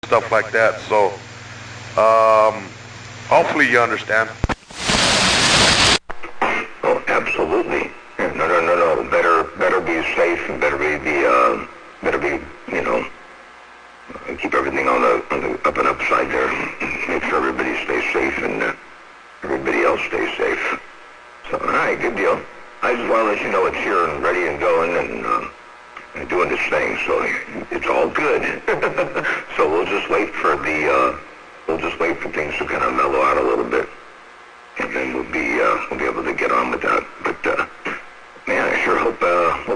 stuff like that. So hopefully you understand. Oh, absolutely. No. Better be safe and better be, you know, keep everything on the up and upside there. Make sure everybody stays safe and everybody else stays safe. So, all right, good deal. I just want to let you know it's here and ready and going and doing this thing. So it's all good. So we'll just wait for things to kind of mellow out a little bit, and then we'll be able to get on with that. But man, I sure hope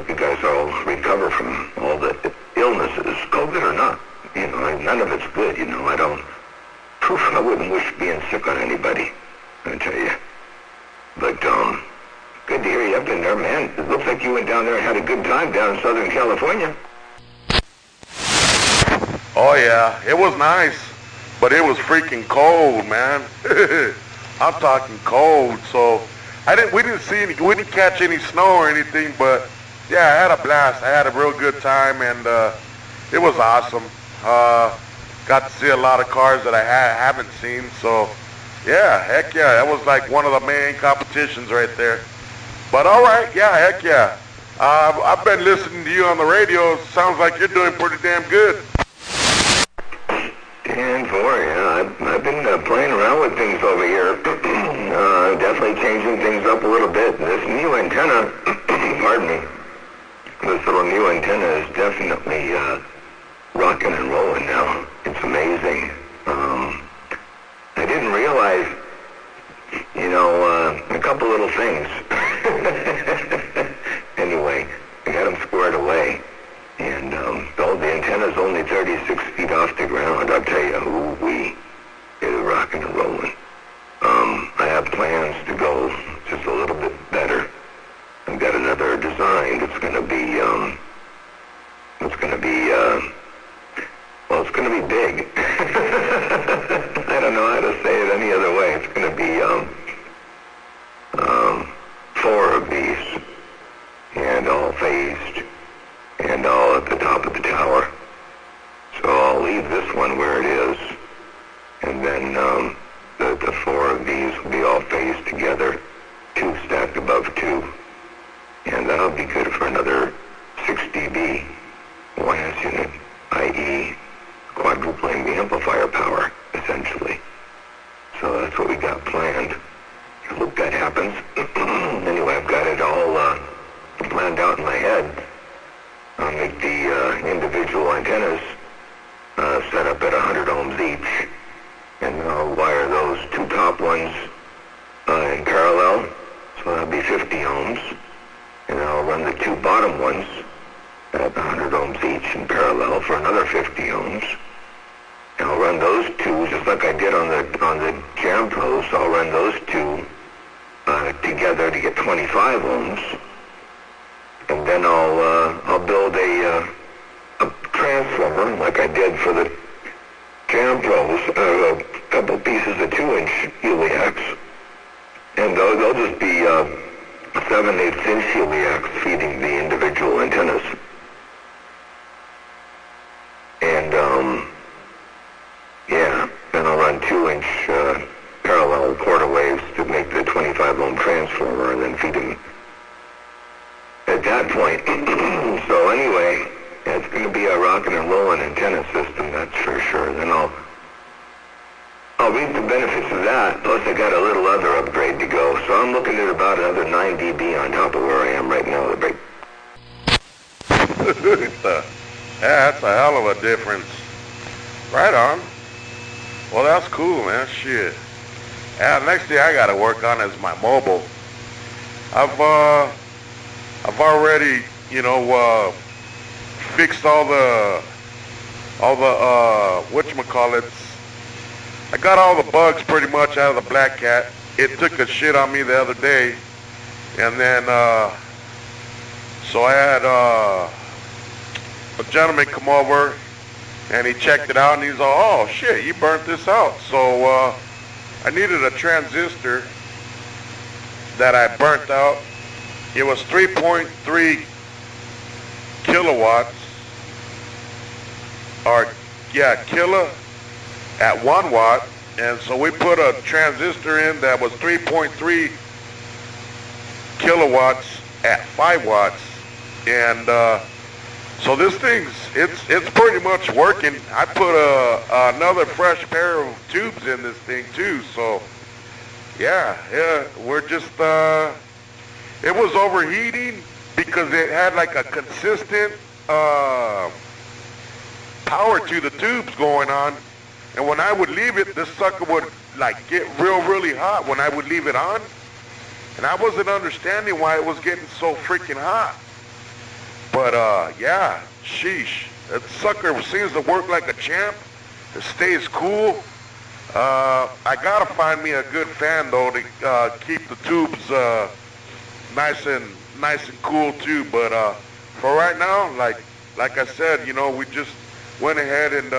you guys all recover from all the illnesses, COVID or not. You know, none of it's good. You know, I wouldn't wish being sick on anybody, I tell you. But good to hear you up in there, man. It looks like you went down there and had a good time down in Southern California. Oh yeah, it was nice, but it was freaking cold, man. I'm talking cold. So we didn't catch any snow or anything, but yeah, I had a blast. I had a real good time, and it was awesome. Got to see a lot of cars that I haven't seen. So yeah, heck yeah, that was like one of the main competitions right there. But all right, yeah, heck yeah. I've been listening to you on the radio. Sounds like you're doing pretty damn good. 10-4, yeah. I've been playing around with things over here. Definitely changing things up a little bit. This new antenna, pardon me, this little new antenna is definitely rocking and rolling now. It's amazing. I didn't realize, you know, a couple little things. Anyway, I got them squared away. And though the antenna's only 36 feet off the ground, I'll tell you, it's rocking and rolling. I have plans to go just a little bit better. I've got another design that's going to be, well, it's going to be big. I don't know how to say it any other way. It's going to be 4 of these, and all phased, and all at the top of the tower. So I'll leave this one where it is, and then the 4 of these will be all phased together, 2 stacked above 2, and that'll be good for another 6 dB 1S unit, i.e. quadrupling the amplifier power, essentially. So that's what we got planned. I hope that happens. Anyway, I've got it all planned out in my head. I'll make the individual antennas set up at 100 ohms each, and I'll wire those 2 top ones in parallel, so that'll be 50 ohms, and I'll run the 2 bottom ones at 100 ohms each in parallel for another 50 ohms. And I'll run those 2 just like I did on the jam pros. I'll run those 2 together to get 25 ohms, and then I'll build a transformer like I did for the jam pros, a couple pieces of 2-inch heliacs, and they'll just be 7/8 inch heliacs feeding the individual antennas. And yeah, then I'll run 2-inch parallel quarter waves to make the 25 ohm transformer, and then feed them at that point. So anyway, it's going to be a rocking and rolling antenna system, that's for sure. Then I'll reap the benefits of that. Plus I got a little other upgrade to go. So I'm looking at about another 9 dB on top of where I am right now. Yeah, that's a hell of a difference. Right on. Well, that's cool, man. Shit. Yeah, next thing I gotta work on is my mobile. I've already, you know, fixed all the whatchamacallits. I got all the bugs pretty much out of the Black Cat. It took a shit on me the other day, and then so I had a gentleman come over, and he checked it out, and he's all, oh shit, you burnt this out. So I needed a transistor that I burnt out. It was 3.3 kilowatts, or yeah, kilo at 1 watt, and so we put a transistor in that was 3.3 kilowatts at 5 watts, and so this thing's it's pretty much working. I put another fresh pair of tubes in this thing too, so yeah, we're just it was overheating because it had like a consistent power to the tubes going on, and when I would leave it, this sucker would like get really hot when I would leave it on, and I wasn't understanding why it was getting so freaking hot. But yeah, sheesh, that sucker seems to work like a champ. It stays cool. I gotta find me a good fan though to keep the tubes nice and cool too. But for right now, like I said, you know, we just went ahead and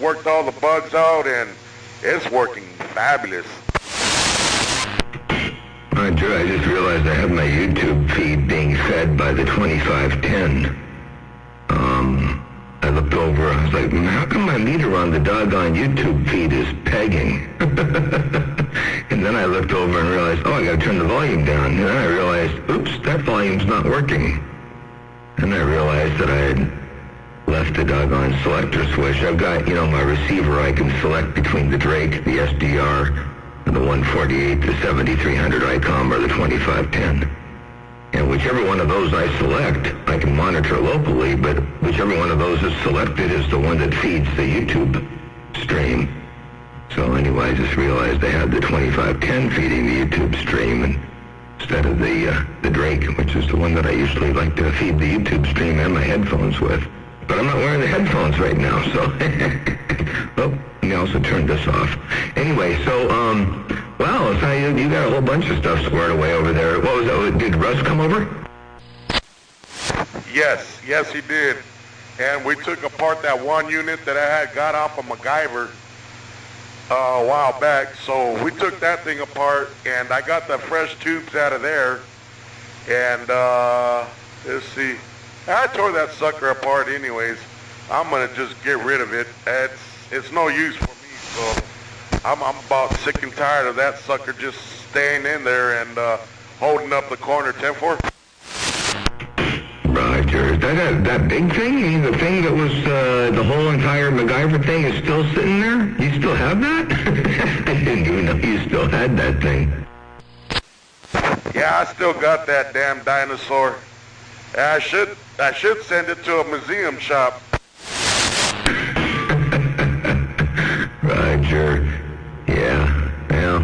worked all the bugs out, and it's working fabulous. Drew, I just realized I have my YouTube feed being fed by the 2510. I looked over, I was like, how come my meter on the doggone YouTube feed is pegging? And then I looked over and realized, oh, I gotta turn the volume down. And then I realized, oops, that volume's not working. And I realized that I had left the doggone selector switch. I've got, you know, my receiver, I can select between the Drake, the SDR, the 148, the 7300 ICOM, or the 2510. And whichever one of those I select, I can monitor locally, but whichever one of those is selected is the one that feeds the YouTube stream. So anyway, I just realized I had the 2510 feeding the YouTube stream instead of the Drake, which is the one that I usually like to feed the YouTube stream and my headphones with. But I'm not wearing the headphones right now, so... Oh, let me also turn this off. Anyway, so, wow, so you got a whole bunch of stuff squared away over there. What was that? Did Russ come over? Yes, he did. And we took apart that one unit that I had got off of MacGyver a while back. So we took that thing apart, and I got the fresh tubes out of there. And, let's see. I tore that sucker apart anyways. I'm gonna just get rid of it. It's no use for me, so I'm about sick and tired of that sucker just staying in there and holding up the corner. 10-4. Roger. That big thing? You mean the thing that was the whole entire MacGyver thing is still sitting there? You still have that? I didn't even know you still had that thing. Yeah, I still got that damn dinosaur. I should send it to a museum shop. Roger. Yeah. Well,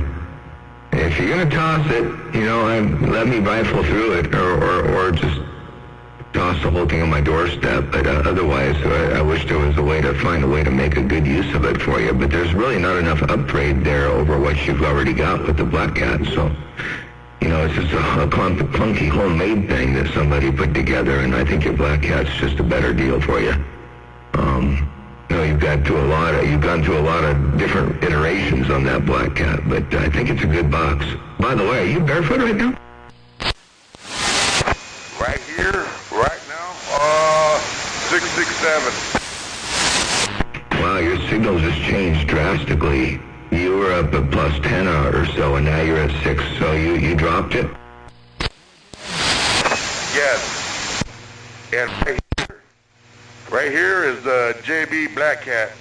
if you're gonna toss it, you know, let me rifle through it, or just toss the whole thing on my doorstep. But otherwise, I wish there was a way to find a way to make a good use of it for you. But there's really not enough upgrade there over what you've already got with the Black Cat. So, you know, it's just a clunky homemade thing that somebody put together, and I think your Black Cat's just a better deal for you. You know, you've gone through a lot of different iterations on that Black Cat, but I think it's a good box. By the way, are you barefoot right now? Right here, right now, 667. Wow, your signal just changed drastically. You were up at plus 10 or so, and now you're at 6, so you dropped it? Yes. And right here is the JB Black Cat.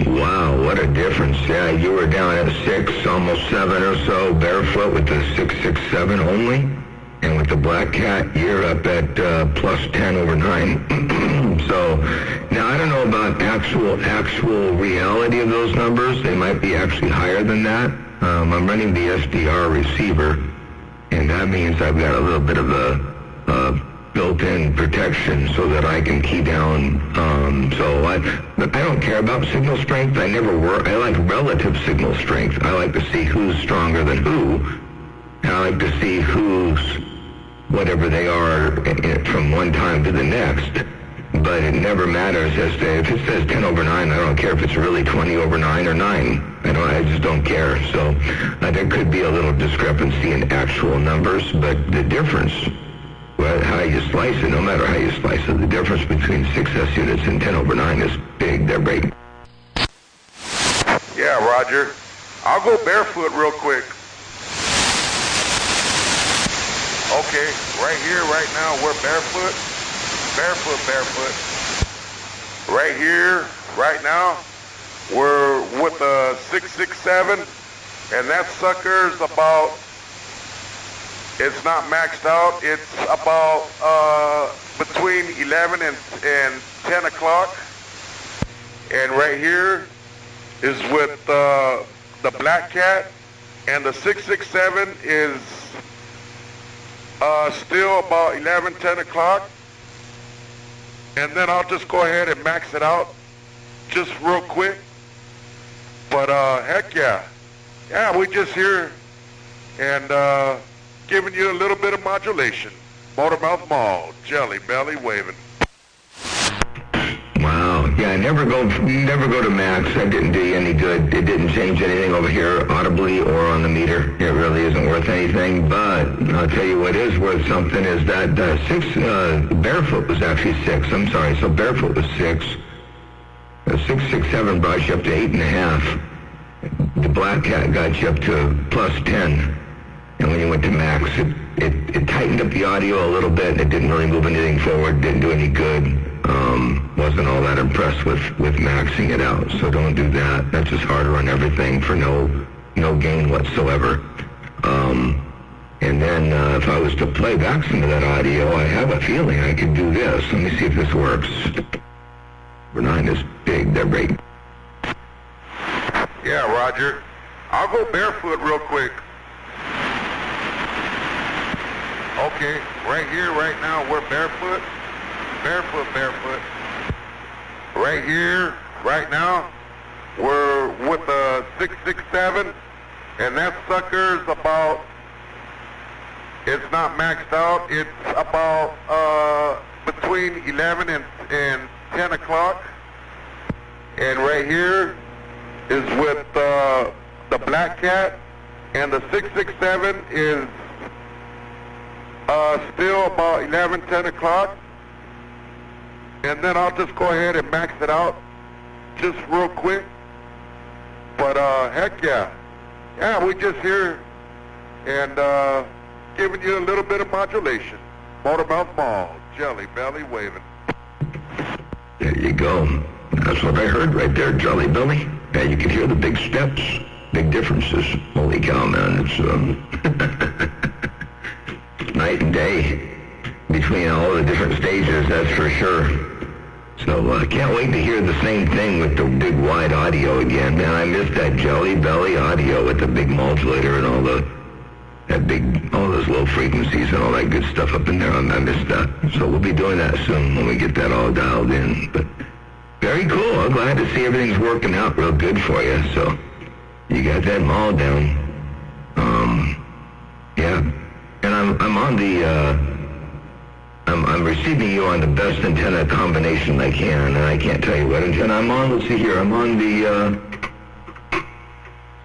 Wow, what a difference. Yeah, you were down at 6, almost 7 or so, barefoot with the 667 only. And with the Black Cat, you're up at plus 10 over 9. So, now I don't know about actual reality of those numbers. They might be actually higher than that. I'm running the SDR receiver, and that means I've got a little bit of a built-in protection so that I can key down. But I don't care about signal strength. I never were. I like relative signal strength. I like to see who's stronger than who. And I like to see who's whatever they are from one time to the next. But it never matters as to if it says 10 over 9. I don't care if it's really 20 over 9 or 9. I just don't care. So there could be a little discrepancy in actual numbers, but the difference, well, how you slice it, no matter how you slice it, the difference between 6S units and 10/9 is big. They're big. Yeah, Roger. I'll go barefoot real quick. Okay, right here, right now, we're barefoot. Barefoot. Right here, right now, we're with a 667, and that sucker's about, it's not maxed out, it's about between 11 and 10 o'clock. And right here is with the Black Cat, and the 667 is still about 11, 10 o'clock. And then I'll just go ahead and max it out just real quick. But heck yeah. Yeah, we just here and giving you a little bit of modulation. Motormouth Mall, Jelly Belly waving. Wow. Yeah, never go to max. That didn't do you any good. It didn't change anything over here audibly or on the meter. It really isn't worth anything. But I'll tell you what is worth something is that barefoot was actually 6. I'm sorry. So barefoot was 6. 667 brought you up to 8.5. The Black Cat got you up to plus 10. And when you went to max, it tightened up the audio a little bit. It didn't really move anything forward. Didn't do any good. Wasn't all that impressed with maxing it out. So don't do that. That's just harder on everything for no gain whatsoever. And then if I was to play back some of that audio, I have a feeling I could do this. Let me see if this works. Number 9 is big. They're big. Yeah, Roger. I'll go barefoot real quick. Okay, right here, right now, we're barefoot. Barefoot. Right here, right now, we're with a 667, and that sucker's about, it's not maxed out, it's about between 11 and 10 o'clock. And right here is with the Black Cat, and the 667 is still about 11, 10 o'clock. And then I'll just go ahead and max it out just real quick. But heck yeah. Yeah, we just here and giving you a little bit of modulation. Motormouth Mall, Jelly Belly waving. There you go. That's what I heard right there, Jelly Belly. Yeah, you can hear the big steps, big differences. Holy cow, man. It's night and day between all the different stages, that's for sure. So I can't wait to hear the same thing with the big wide audio again. Man, I missed that Jelly Belly audio with the big modulator and all those low frequencies and all that good stuff up in there. I missed that. So we'll be doing that soon when we get that all dialed in. But very cool. I'm glad to see everything's working out real good for you. So you got that mall down. Yeah. And I'm on the I'm receiving you on the best antenna combination I can, and I can't tell you what antenna I'm on. Let's see here. I'm on the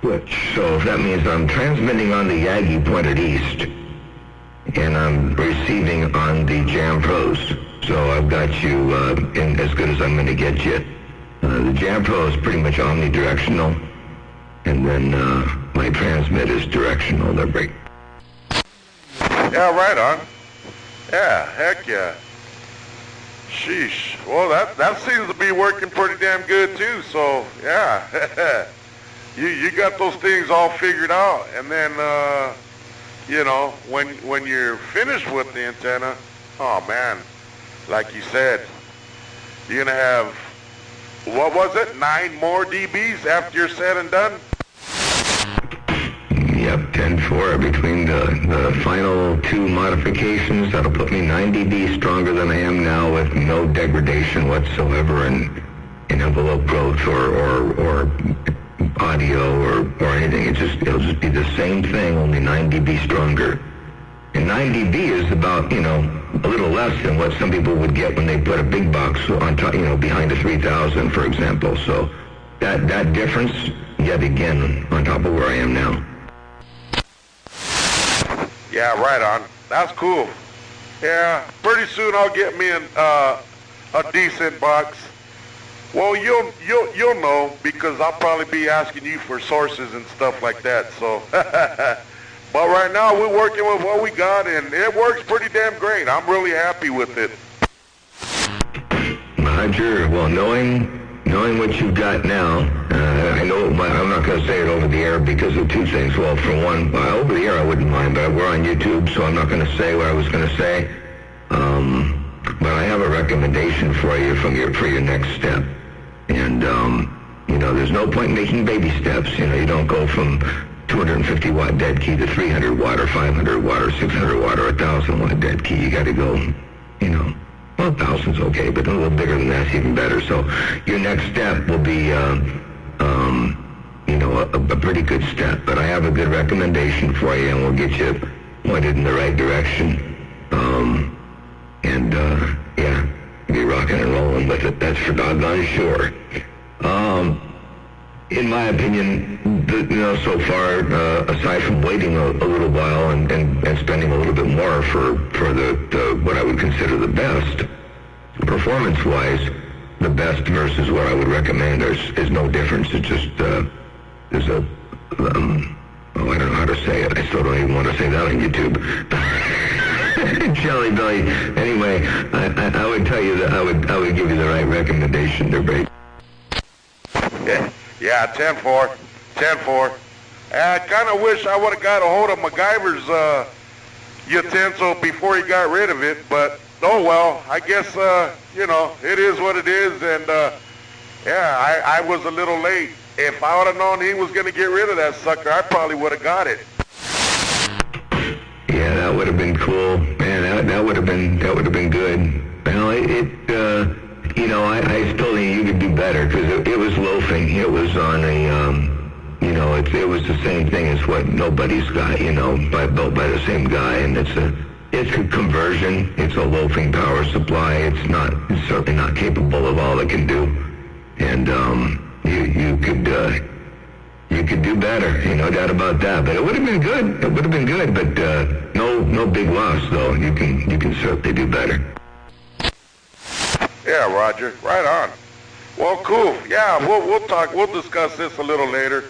switch. So that means I'm transmitting on the Yagi pointed east, and I'm receiving on the Jam Pros. So I've got you in as good as I'm going to get you. The Jam Pro is pretty much omnidirectional, and then my transmit is directional. They're great. Yeah, right on. Yeah, heck yeah. Sheesh. Well, that seems to be working pretty damn good too. So yeah, you got those things all figured out, and then you know when you're finished with the antenna, oh man, like you said, you're gonna have, what was it, 9 more dBs after you're said and done. Yep, 10.4 between the final 2 modifications. That'll put me 9 dB stronger than I am now with no degradation whatsoever in envelope growth or audio or anything. It'll just be the same thing, only 9 dB stronger. And 9 dB is about, a little less than what some people would get when they put a big box on top, behind a 3000, for example. So that difference, yet again, on top of where I am now. Yeah, right on. That's cool. Yeah, pretty soon I'll get me a decent box. Well, you'll know because I'll probably be asking you for sources and stuff like that. So, but right now we're working with what we got, and it works pretty damn great. I'm really happy with it. Roger. Well, knowing what you've got now, I know I'm not going to say it over the air because of two things. Well, for one, over the air I wouldn't mind, but we're on YouTube, so I'm not going to say what I was going to say. But I have a recommendation for you for your next step. And, there's no point in making baby steps. You don't go from 250 watt dead key to 300 watt or 500 watt or 600 watt or 1,000 watt dead key. You got to go, well, 1,000's okay, but a little bigger than that's even better. So your next step will be, a pretty good step. But I have a good recommendation for you, and we'll get you pointed in the right direction. Be rocking and rolling with it. That's for doggone sure. In my opinion, so far, aside from waiting a little while and spending a little bit more for the what I would consider the best, performance-wise, the best versus what I would recommend is no difference. It's just there's a I don't know how to say it. I still don't even want to say that on YouTube. Jelly Belly. Anyway, I would tell you that I would give you the right recommendation there, babe. Yeah, 10-4. 10-4. I kind of wish I would have got a hold of MacGyver's utensil before he got rid of it, but oh well. I guess it is what it is, and I was a little late. If I would have known he was going to get rid of that sucker, I probably would have got it. Yeah, that would have been cool, man. That would have been good. Well, I still think you could do better because it was loafing. It was on a, it was the same thing as what nobody's got, built by the same guy, and it's a conversion. It's a loafing power supply. It's certainly not capable of all it can do, and you could do better, no doubt about that. But it would have been good. It would have been good, but no big loss though. You can certainly do better. Yeah, Roger. Right on. Well, cool. Yeah, we'll talk. We'll discuss this a little later.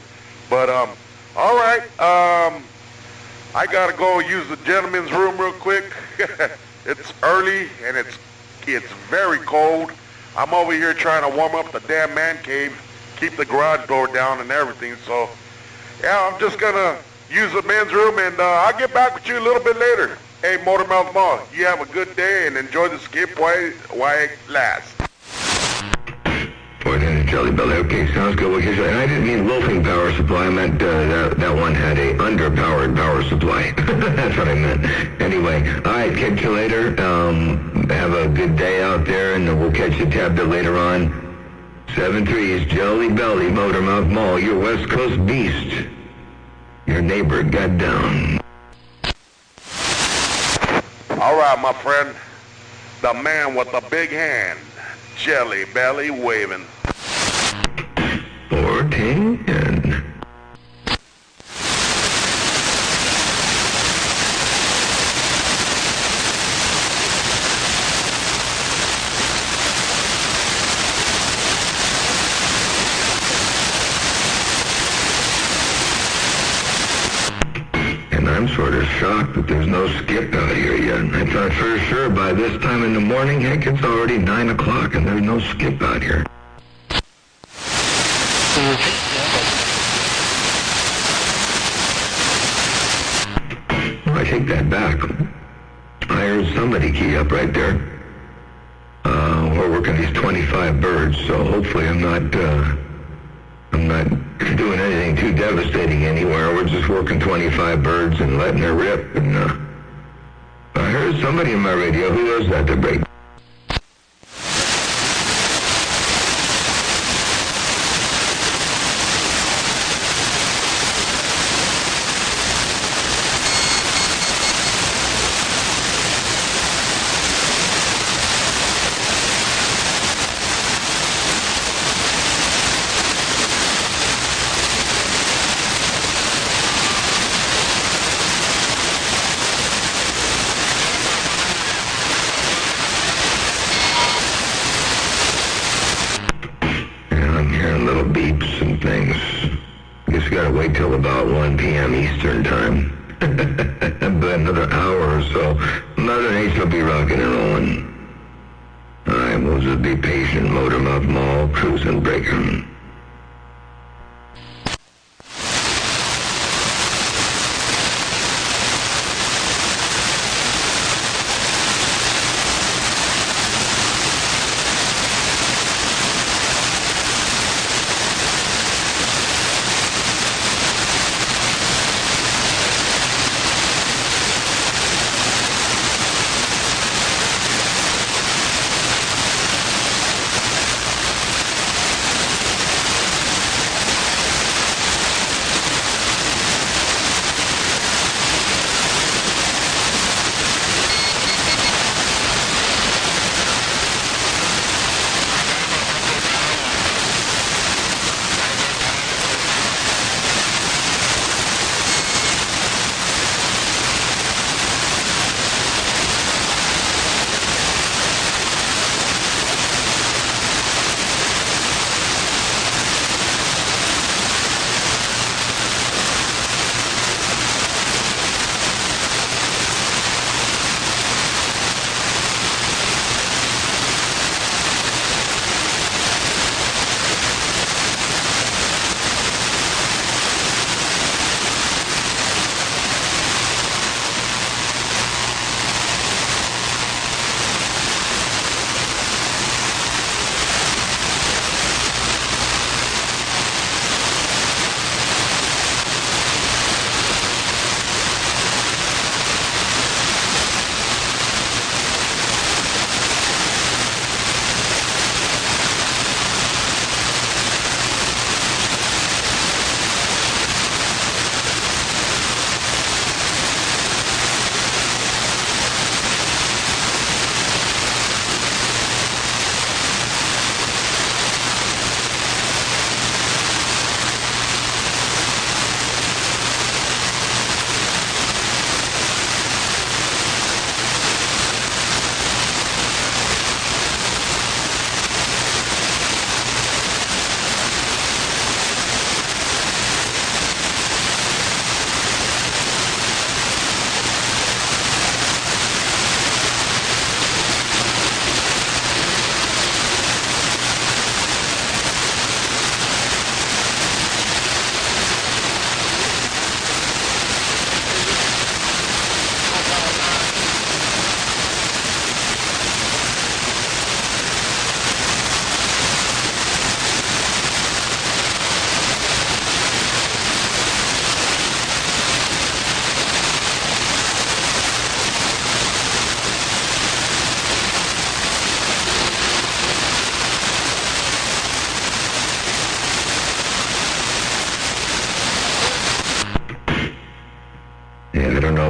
But all right. I gotta go use the gentleman's room real quick. It's early and it's very cold. I'm over here trying to warm up the damn man cave, keep the garage door down and everything. So, yeah, I'm just gonna use the men's room, and I'll get back with you a little bit later. Hey, Motormouth Mall, you have a good day and enjoy the skip while it lasts. Point in Jelly Belly. Okay, sounds good. And I didn't mean loafing power supply. I meant that one had a underpowered power supply. That's what I meant. Anyway, all right, catch you later. Have a good day out there, and we'll catch you tabbed it later on. 7-3's Jelly Belly, Motormouth Mall, your West Coast beast. Your neighbor got down. All right, my friend. The man with the big hand. Jelly Belly waving. 14. I'm sort of shocked that there's no skip out here yet. I thought for sure by this time in the morning, heck, it's already 9 o'clock and there's no skip out here. Well, I take that back. I heard somebody key up right there. We're working these 25 birds, so hopefully I'm not doing anything too devastating anywhere. We're just working 25 birds and letting her rip. And I heard somebody in my radio. Who was that to break? beeps and things. Guess you gotta wait till about 1 p.m. Eastern time. But another hour or so, Mother Nature will be rocking and rolling. Alright, we'll just be patient. Motormouth Mall, cruising, breaking.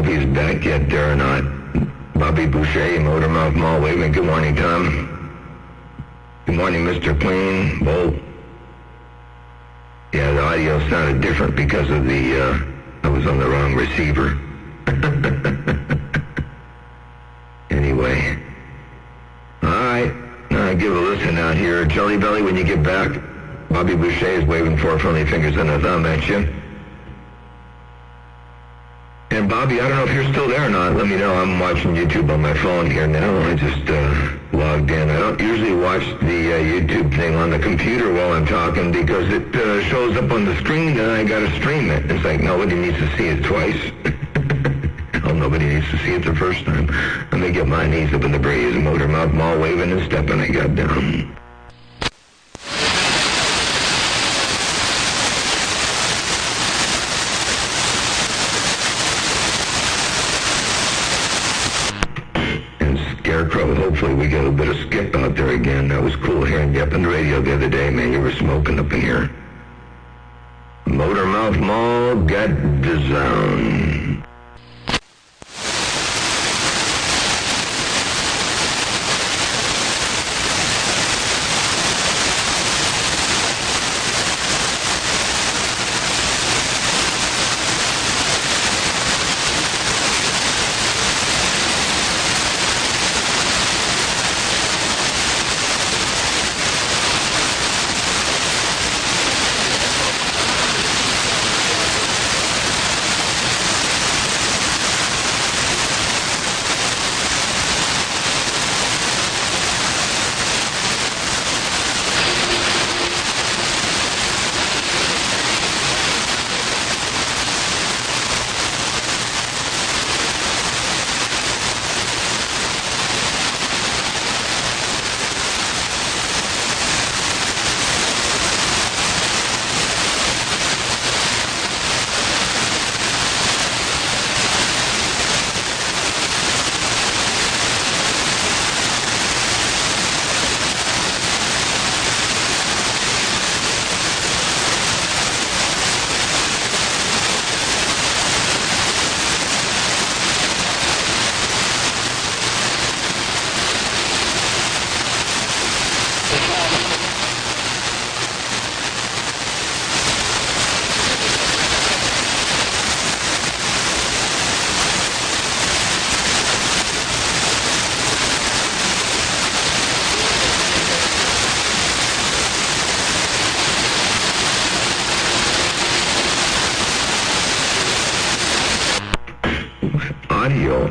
He's back yet there or not. Bobby Boucher, Motormouth Mall, waving. Good morning, Tom. Good morning, Mr. Clean, Bolt. Yeah, the audio sounded different because of I was on the wrong receiver. Anyway. Alright, give a listen out here. Jelly Belly, when you get back, Bobby Boucher is waving 4 friendly fingers and a thumb at you. And Bobby, I don't know if you're still there or not. Let me know. I'm watching YouTube on my phone here now. I just logged in. I don't usually watch the YouTube thing on the computer while I'm talking because it shows up on the screen and I got to stream it. It's like nobody needs to see it twice. Oh, nobody needs to see it the first time. Let me get my knees up in the breeze. Motormouth Mall waving and stepping. I got down. Hopefully we got a bit of skip out there again. That was cool hearing you up on the radio the other day, man. You were smoking up in here. Motormouth Mall got the zone.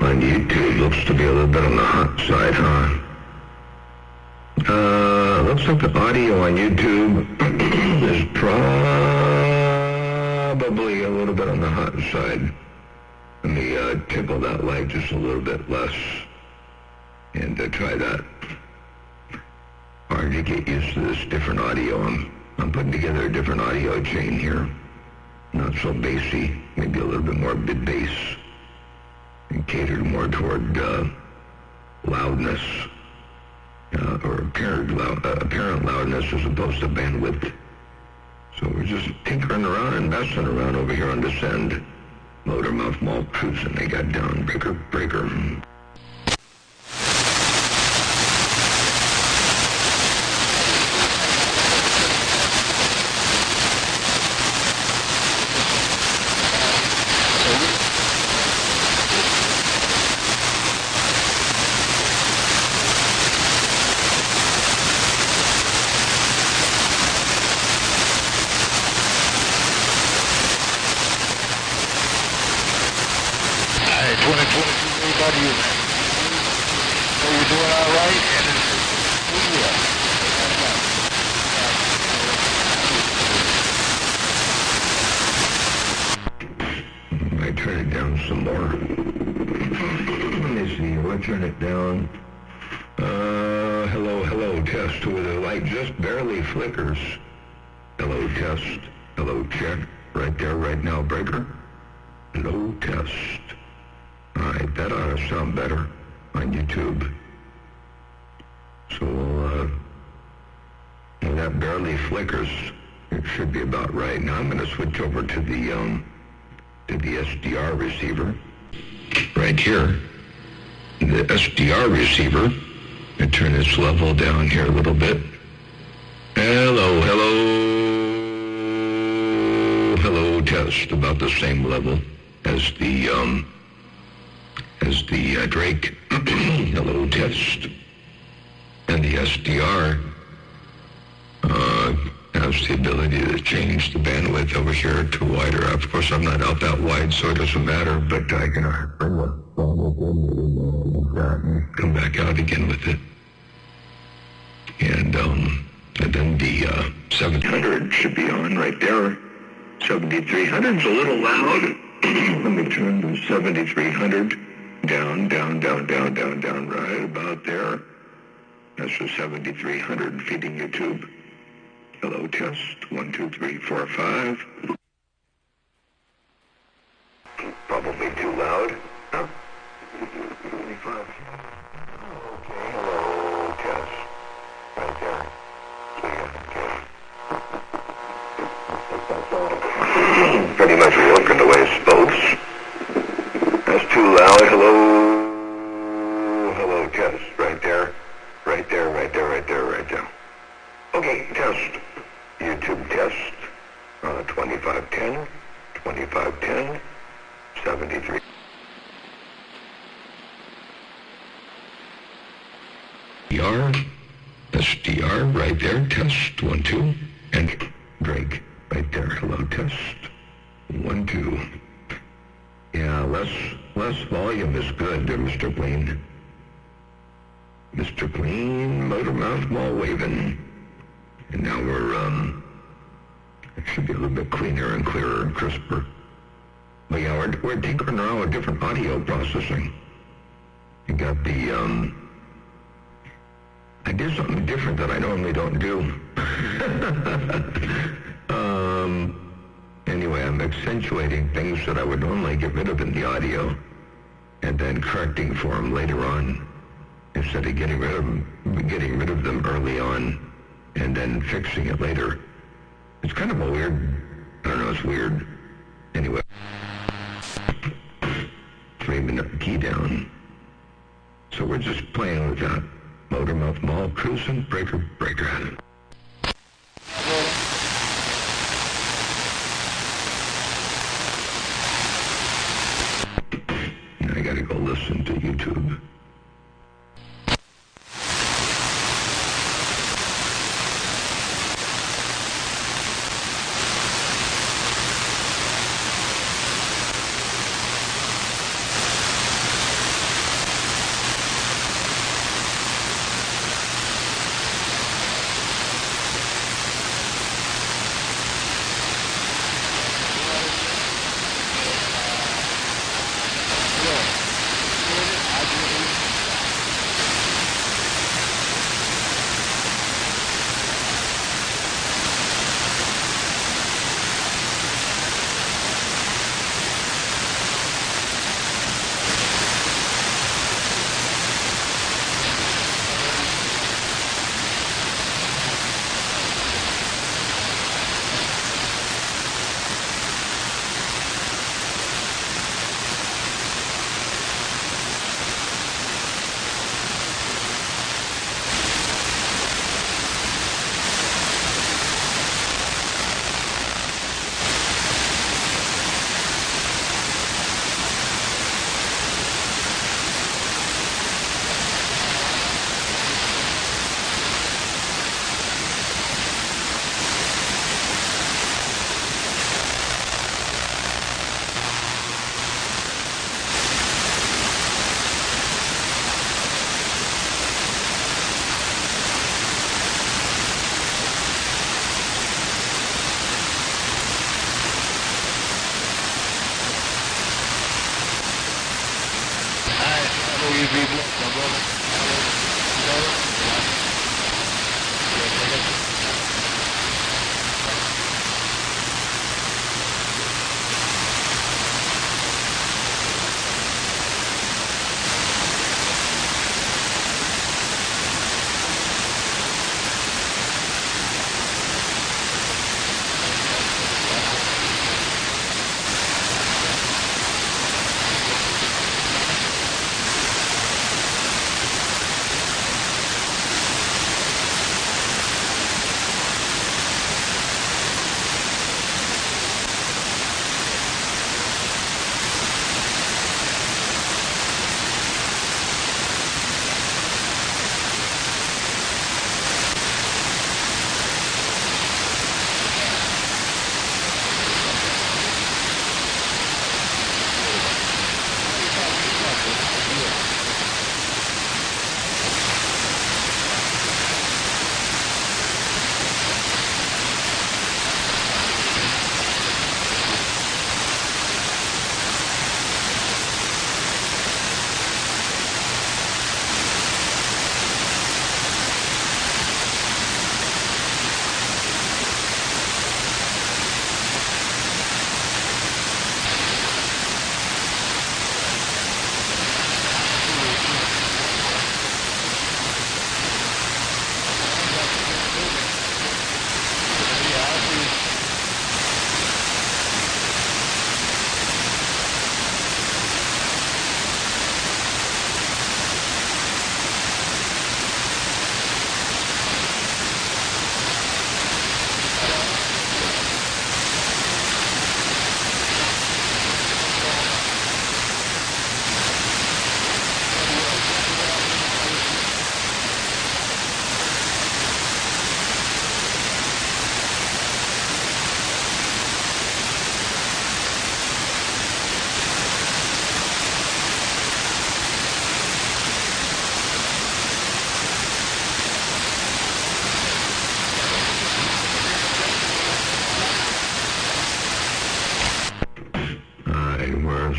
on YouTube looks to be a little bit on the hot side, huh? Looks like the audio on YouTube is probably a little bit on the hot side. Let me tickle that light just a little bit less and try that. Hard to get used to this different audio. I'm putting together a different audio chain here. Not so bassy, maybe a little bit more mid-bass and catered more toward loudness or apparent loudness as opposed to bandwidth. So we're just tinkering around and messing around over here on this end. Motor mouth mall cruising, they got down breaker. Everybody, so you're doing all right? I turn it down some more. Let me see, we'll turn it down. Hello, test, where the light just barely flickers. Hello, test. Hello, check. Right there, right now, breaker. Hello, test. Alright, that ought to sound better on YouTube. So, when that barely flickers, it should be about right. Now I'm going to switch over to the SDR receiver. Right here, the SDR receiver. And turn this level down here a little bit. Hello, test. About the same level as the Drake. Hello, test. And the SDR has the ability to change the bandwidth over here to wider. Of course, I'm not out that wide, so it doesn't matter, but I can bring the bandwidth in like that and come back out again with it. And then the 700 should be on right there. 7300's a little loud. Let me turn to 7300. Down, right about there. That's the 7300 feeding YouTube. Hello, test. 1, 2, 3, 4, 5. Probably too loud. Huh? 25. Okay, hello, test. Right there. So yeah, okay. Pretty much working the way it's supposed. That's too loud. Hello, test. Right there. Okay, test. YouTube test. 2510, 73. SDR, right there. Test. 1, 2. And Drake, right there. Hello, test. 1, 2. Yeah, less volume is good there, Mr. Clean. Mr. Clean, motor mouth mall waving. And now it should be a little bit cleaner and clearer and crisper. But yeah, we're tinkering around with different audio processing. You got the, I did something different that I normally don't do. Anyway, I'm accentuating things that I would normally get rid of in the audio and then correcting for them later on instead of getting rid of them early on and then fixing it later. It's kind of a weird, I don't know, it's weird. Anyway, 3-minute key down. So we're just playing with that. Motor mouth mall cruising, breaker. I gotta go listen to YouTube.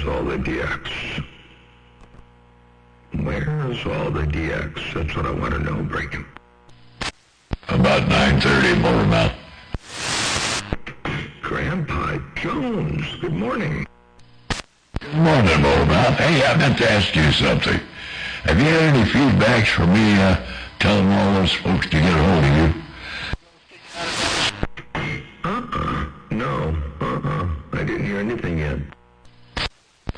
all the DX? Where's all the DX? That's what I want to know, Breaking. About 9:30, Motormount. Grandpa Jones, good morning. Good morning, Motormount. Hey, I meant to ask you something. Have you had any feedbacks from me telling all those folks to get a hold of you? No. I didn't hear anything yet.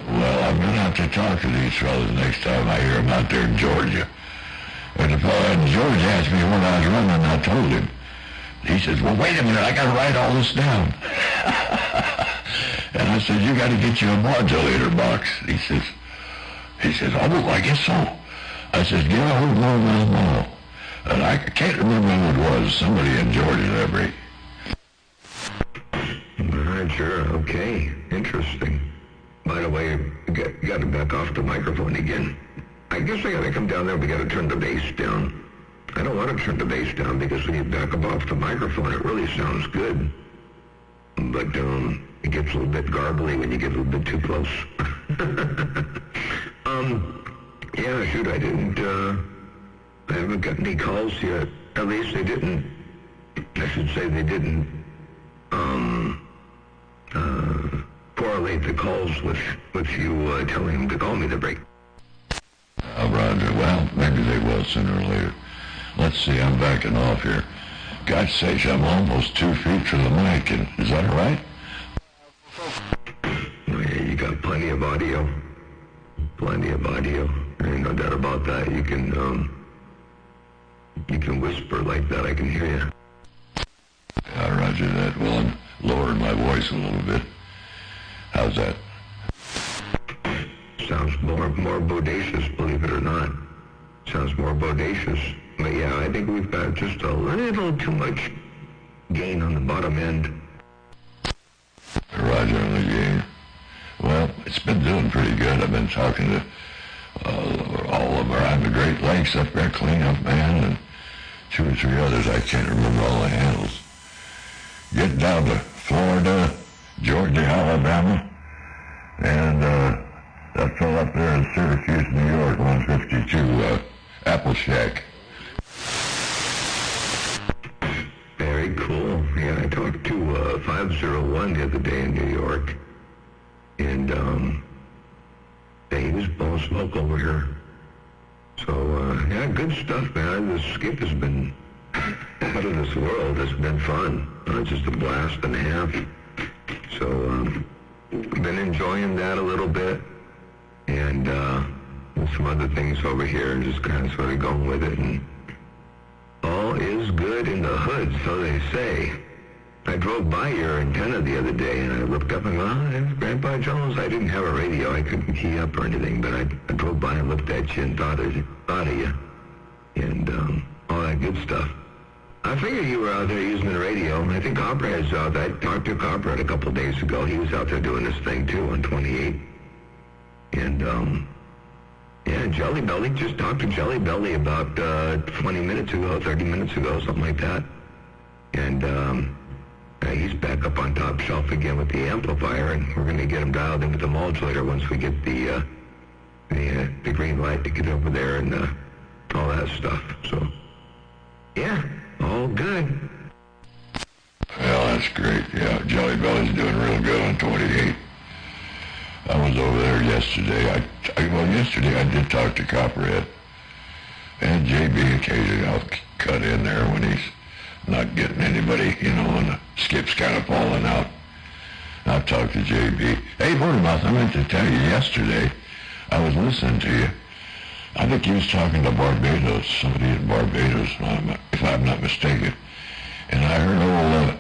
Well, I'm going to have to talk to these fellas next time I hear them out there in Georgia. And the fellow in Georgia asked me when I was running, I told him. He says, well, wait a minute, I got to write all this down. And I said, you got to get you a modulator box. He says, oh, I guess so. I said, get a hold of them all. And I can't remember who it was, somebody in Georgia that break. All right, sure, okay, interesting. By the way, got to back off the microphone again. I guess I got to come down there, we got to turn the bass down. I don't want to turn the bass down because when you back up off the microphone, it really sounds good. But it gets a little bit garbly when you get a little bit too close. Yeah, shoot, I haven't got any calls yet. At least they didn't, I should say they didn't, correlate the calls with you telling them to call me to break. Roger. Well, maybe they will sooner or later. Let's see, I'm backing off here. God's sakes, I'm almost 2 feet from the mic. Is that right? Oh, yeah, you got plenty of audio. Plenty of audio. There ain't no doubt about that. You can whisper like that. I can hear you. Yeah, roger that. Well, I'm lowering my voice a little bit. How's that? Sounds more bodacious, believe it or not. Sounds more bodacious. But yeah, I think we've got just a little too much gain on the bottom end. Roger on the gain. Well, it's been doing pretty good. I've been talking to all of around the Great Lakes up there, Cleanup Man, and 2 or 3 others. I can't remember all the handles. Getting down to Florida, Georgia, Alabama, and That fell up there in Syracuse, New York, 152, Apple Shack. Very cool. Yeah, I talked to 501 the other day in New York, and he was blowing smoke over here. So, yeah, good stuff, man. This skip has been out of this world. It's been fun. Just a blast and a half. So, been enjoying that a little bit, and some other things over here, and just kind of sort of going with it, and all is good in the hood, so they say. I drove by your antenna the other day, and I looked up and went, there's Grandpa Jones. I didn't have a radio. I couldn't key up or anything, but I drove by and looked at you and thought of you, and all that good stuff. I figured you were out there using the radio. I think Copperhead's out there. I talked to Copperhead a couple days ago. He was out there doing this thing, too, on 28. And, yeah, Jelly Belly. Just talked to Jelly Belly about 20 minutes ago, 30 minutes ago, something like that. And he's back up on top shelf again with the amplifier, and we're going to get him dialed in with the modulator once we get the green light to get over there and all that stuff. So, yeah, all good. Well, that's great. Yeah, Jelly Belly's doing real good on 28. I was over there yesterday. Yesterday I did talk to Copperhead. And JB occasionally I'll cut in there when he's not getting anybody, and the skip's kind of falling out. I've talked to JB. Hey, Mouth, I meant to tell you yesterday, I was listening to you. I think he was talking to Barbados, somebody in Barbados, if I'm not mistaken. And I heard old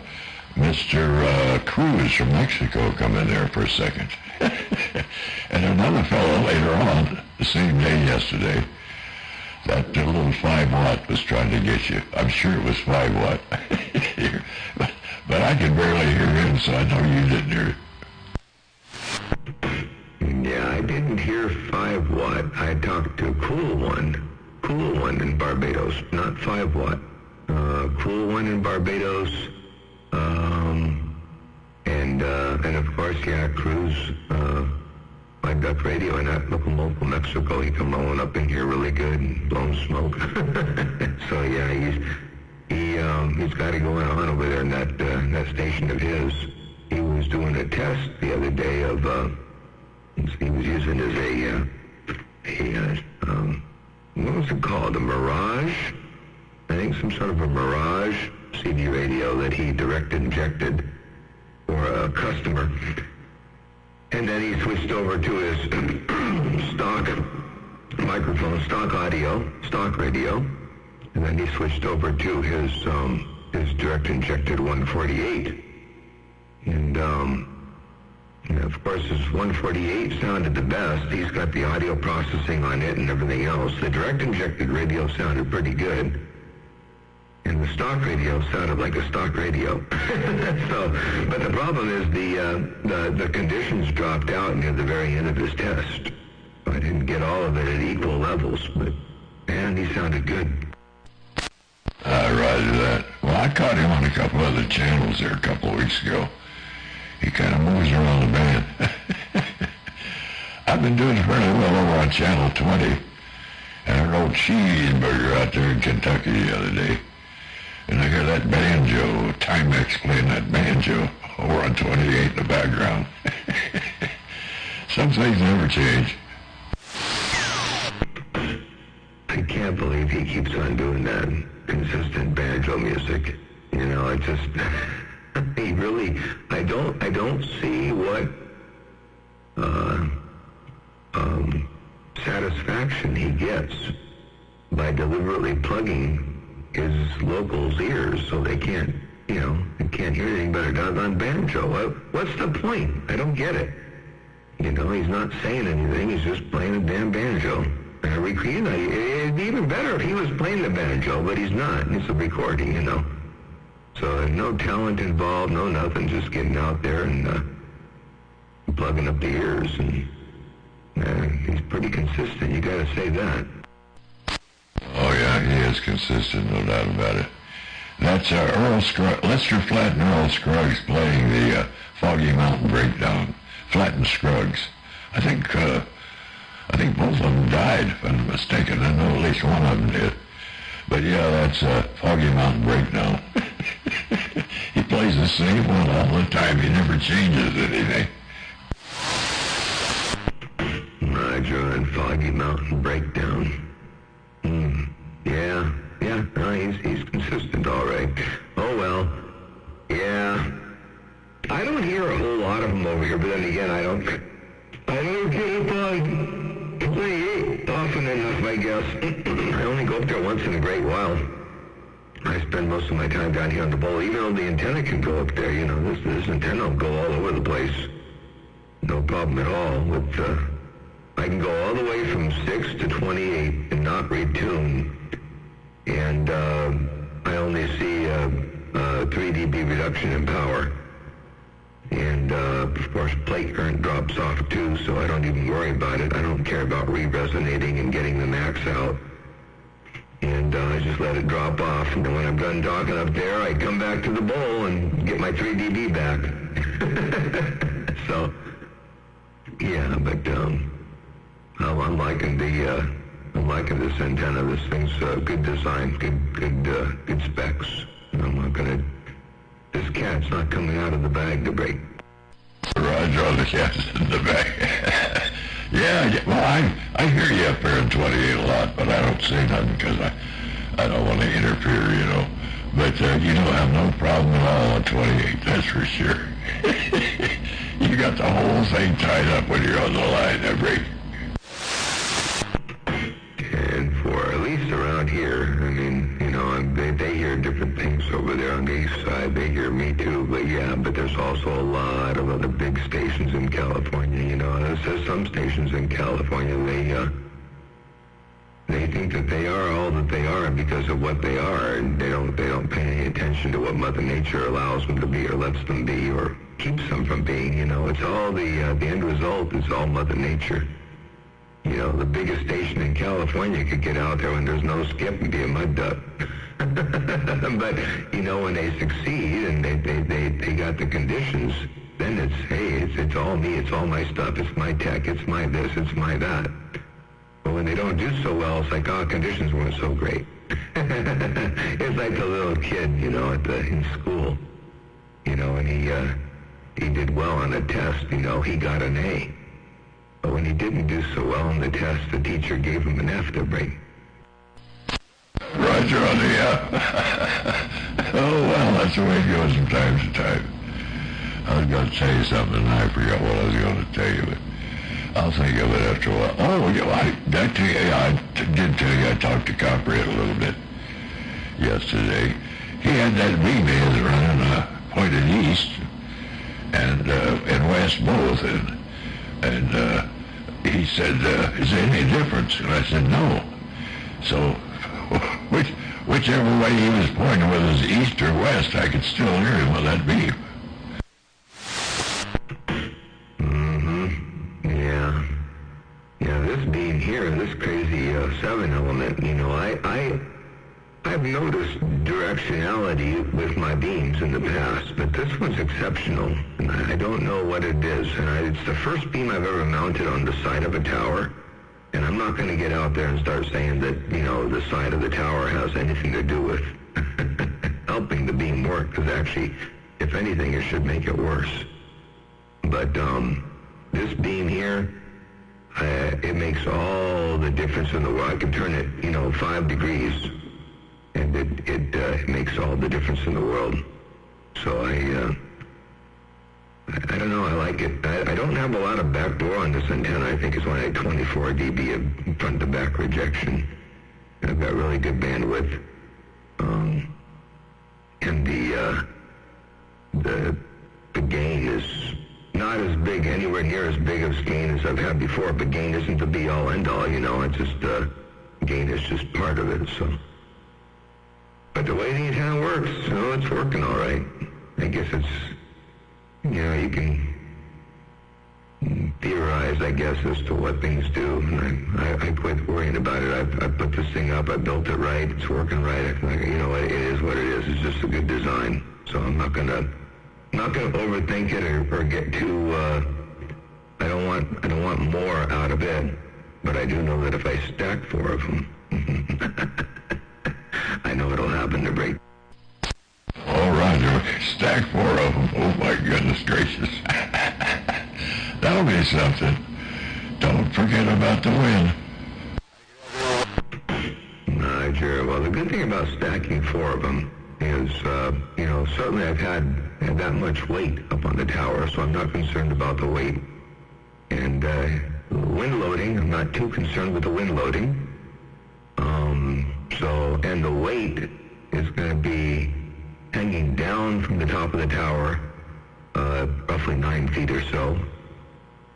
Mr. Cruz from Mexico come in there for a second. And another fellow later on, the same day yesterday, that little 5-watt was trying to get you. I'm sure it was 5-watt. but I could barely hear him, so I know you didn't hear it. Yeah, I didn't hear 5-watt. I talked to Cool One in Barbados, not 5-watt. Cool One in Barbados, and of course, yeah, Cruz, my duck radio in that local Mexico. He come rolling up in here really good and blowing smoke. So yeah, he's got it going on over there in that station of his. He was doing a test the other day of he was using as what was it called? A Mirage? I think some sort of a Mirage CD radio that he direct injected for a customer. And then he switched over to his stock microphone, stock audio, stock radio. And then he switched over to his direct injected 148. And of course, his 148 sounded the best. He's got the audio processing on it and everything else. The direct injected radio sounded pretty good. And the stock radio sounded like a stock radio. But the problem is the conditions dropped out near the very end of his test. I didn't get all of it at equal levels, but man, he sounded good. Roger that. Well, I caught him on a couple other channels there a couple of weeks ago. He kind of moves around the band. I've been doing fairly well over on Channel 20. And I heard old Cheeseburger out there in Kentucky the other day. And I hear that banjo, Timex playing that banjo over on 28 in the background. Some things never change. I can't believe he keeps on doing that consistent banjo music. It just, he really, I don't see what satisfaction he gets by deliberately plugging his locals' ears so they can't hear anything but a doggone banjo. What's the point? I don't get it. He's not saying anything. He's just playing a damn banjo. It'd be even better if he was playing the banjo, but he's not. It's a recording, So there's no talent involved, no nothing, just getting out there and plugging up the ears. And he's pretty consistent, you gotta say that. Oh yeah, he is consistent, no doubt about it. That's Lester Flatt and Earl Scruggs playing the Foggy Mountain Breakdown. Flatt and Scruggs. I think I think both of them died, if I'm not mistaken. I know at least one of them did. But yeah, that's Foggy Mountain Breakdown. He plays the same one all the time. He never changes anything. Roger and Foggy Mountain Breakdown. Yeah, no, he's consistent, all right. Oh, well, yeah. I don't hear a whole lot of them over here, but then again, I don't get up on 28 often enough, I guess. I only go up there once in a great while. I spend most of my time down here on the bowl, even though the antenna can go up there, you know, this antenna will go all over the place. No problem at all with, I can go all the way from 6 to 28 and not retune. And I only see a 3 dB reduction in power. And of course, plate current drops off too, so I don't even worry about it. I don't care about re-resonating and getting the max out. And I just let it drop off. And then when I'm done talking up there, I come back to the bowl and get my 3 dB back. So, yeah, but I'm liking this antenna. This thing's good design, good specs. I'm not gonna. This cat's not coming out of the bag to break. Roger, all the cat's in the bag. Yeah, well, I hear you up there in 28 a lot, but I don't say nothing because I don't want to interfere, you know. But you don't have no problem at all on 28, that's for sure. You got the whole thing tied up when you're on the line, every. And for at least around here, I mean, you know, they hear different things over there on the east side. They hear me too, but yeah, but there's also a lot of other big stations in California, you know. And there's some stations in California, they think that they are all that they are because of what they are, and they don't pay any attention to what Mother Nature allows them to be or lets them be or keeps them from being, you know. It's all the end result is all Mother Nature. You know, the biggest station in California could get out there when there's no skip and be a mud duck. But, you know, when they succeed and they got the conditions, then it's, hey, it's all me, it's all my stuff, it's my tech, it's my this, it's my that. But when they don't do so well, it's like, oh, conditions weren't so great. It's like the little kid, you know, in school, you know, and he did well on a test, you know, he got an A. But when he didn't do so well on the test, the teacher gave him an F to break. Roger on the F. Oh, well, that's the way it goes from time to time. I was going to tell you something, and I forgot what I was going to tell you, but I'll think of it after a while. Oh, yeah, I did tell you I talked to Copperhead a little bit yesterday. He had that beam is running pointed east and west both, and he said, is there any difference? And I said, no. So, whichever way he was pointing, whether it was east or west, I could still hear him with that beam. Yeah. Yeah, this beam here, this crazy 7 element, you know, I've noticed directionality with my beams in the past, but this one's exceptional. And I don't know what it is. And it's the first beam I've ever mounted on the side of a tower. And I'm not going to get out there and start saying that, you know, the side of the tower has anything to do with helping the beam work, because actually, if anything, it should make it worse. But this beam here, it makes all the difference in the world. I can turn it, you know, 5 degrees, and it makes all the difference in the world. So I don't know, I like it. I don't have a lot of backdoor on this antenna. I think it's only like 24 dB of front-to-back rejection. I've got really good bandwidth. And the gain is not as big, anywhere near as big of gain as I've had before, but gain isn't the be-all, end-all, you know. It's just, gain is just part of it, so. But the way the antenna works, so it's working all right. I guess it's, you know, you can theorize, I guess, as to what things do. And I quit worrying about it. I put this thing up. I built it right. It's working right. You know, it is what it is. It's just a good design. So I'm not gonna overthink it or get too. I don't want more out of it. but I do know that if I stack 4 of them, I know it'll happen to break. Oh, Roger, stack 4 of them. Oh, my goodness gracious. That'll be something. Don't forget about the wind. Sure. Well, the good thing about stacking 4 of them is, certainly I've had that much weight up on the tower, so I'm not concerned about the weight. And wind loading, I'm not too concerned with the wind loading. And the weight is going to be hanging down from the top of the tower, roughly 9 feet or so,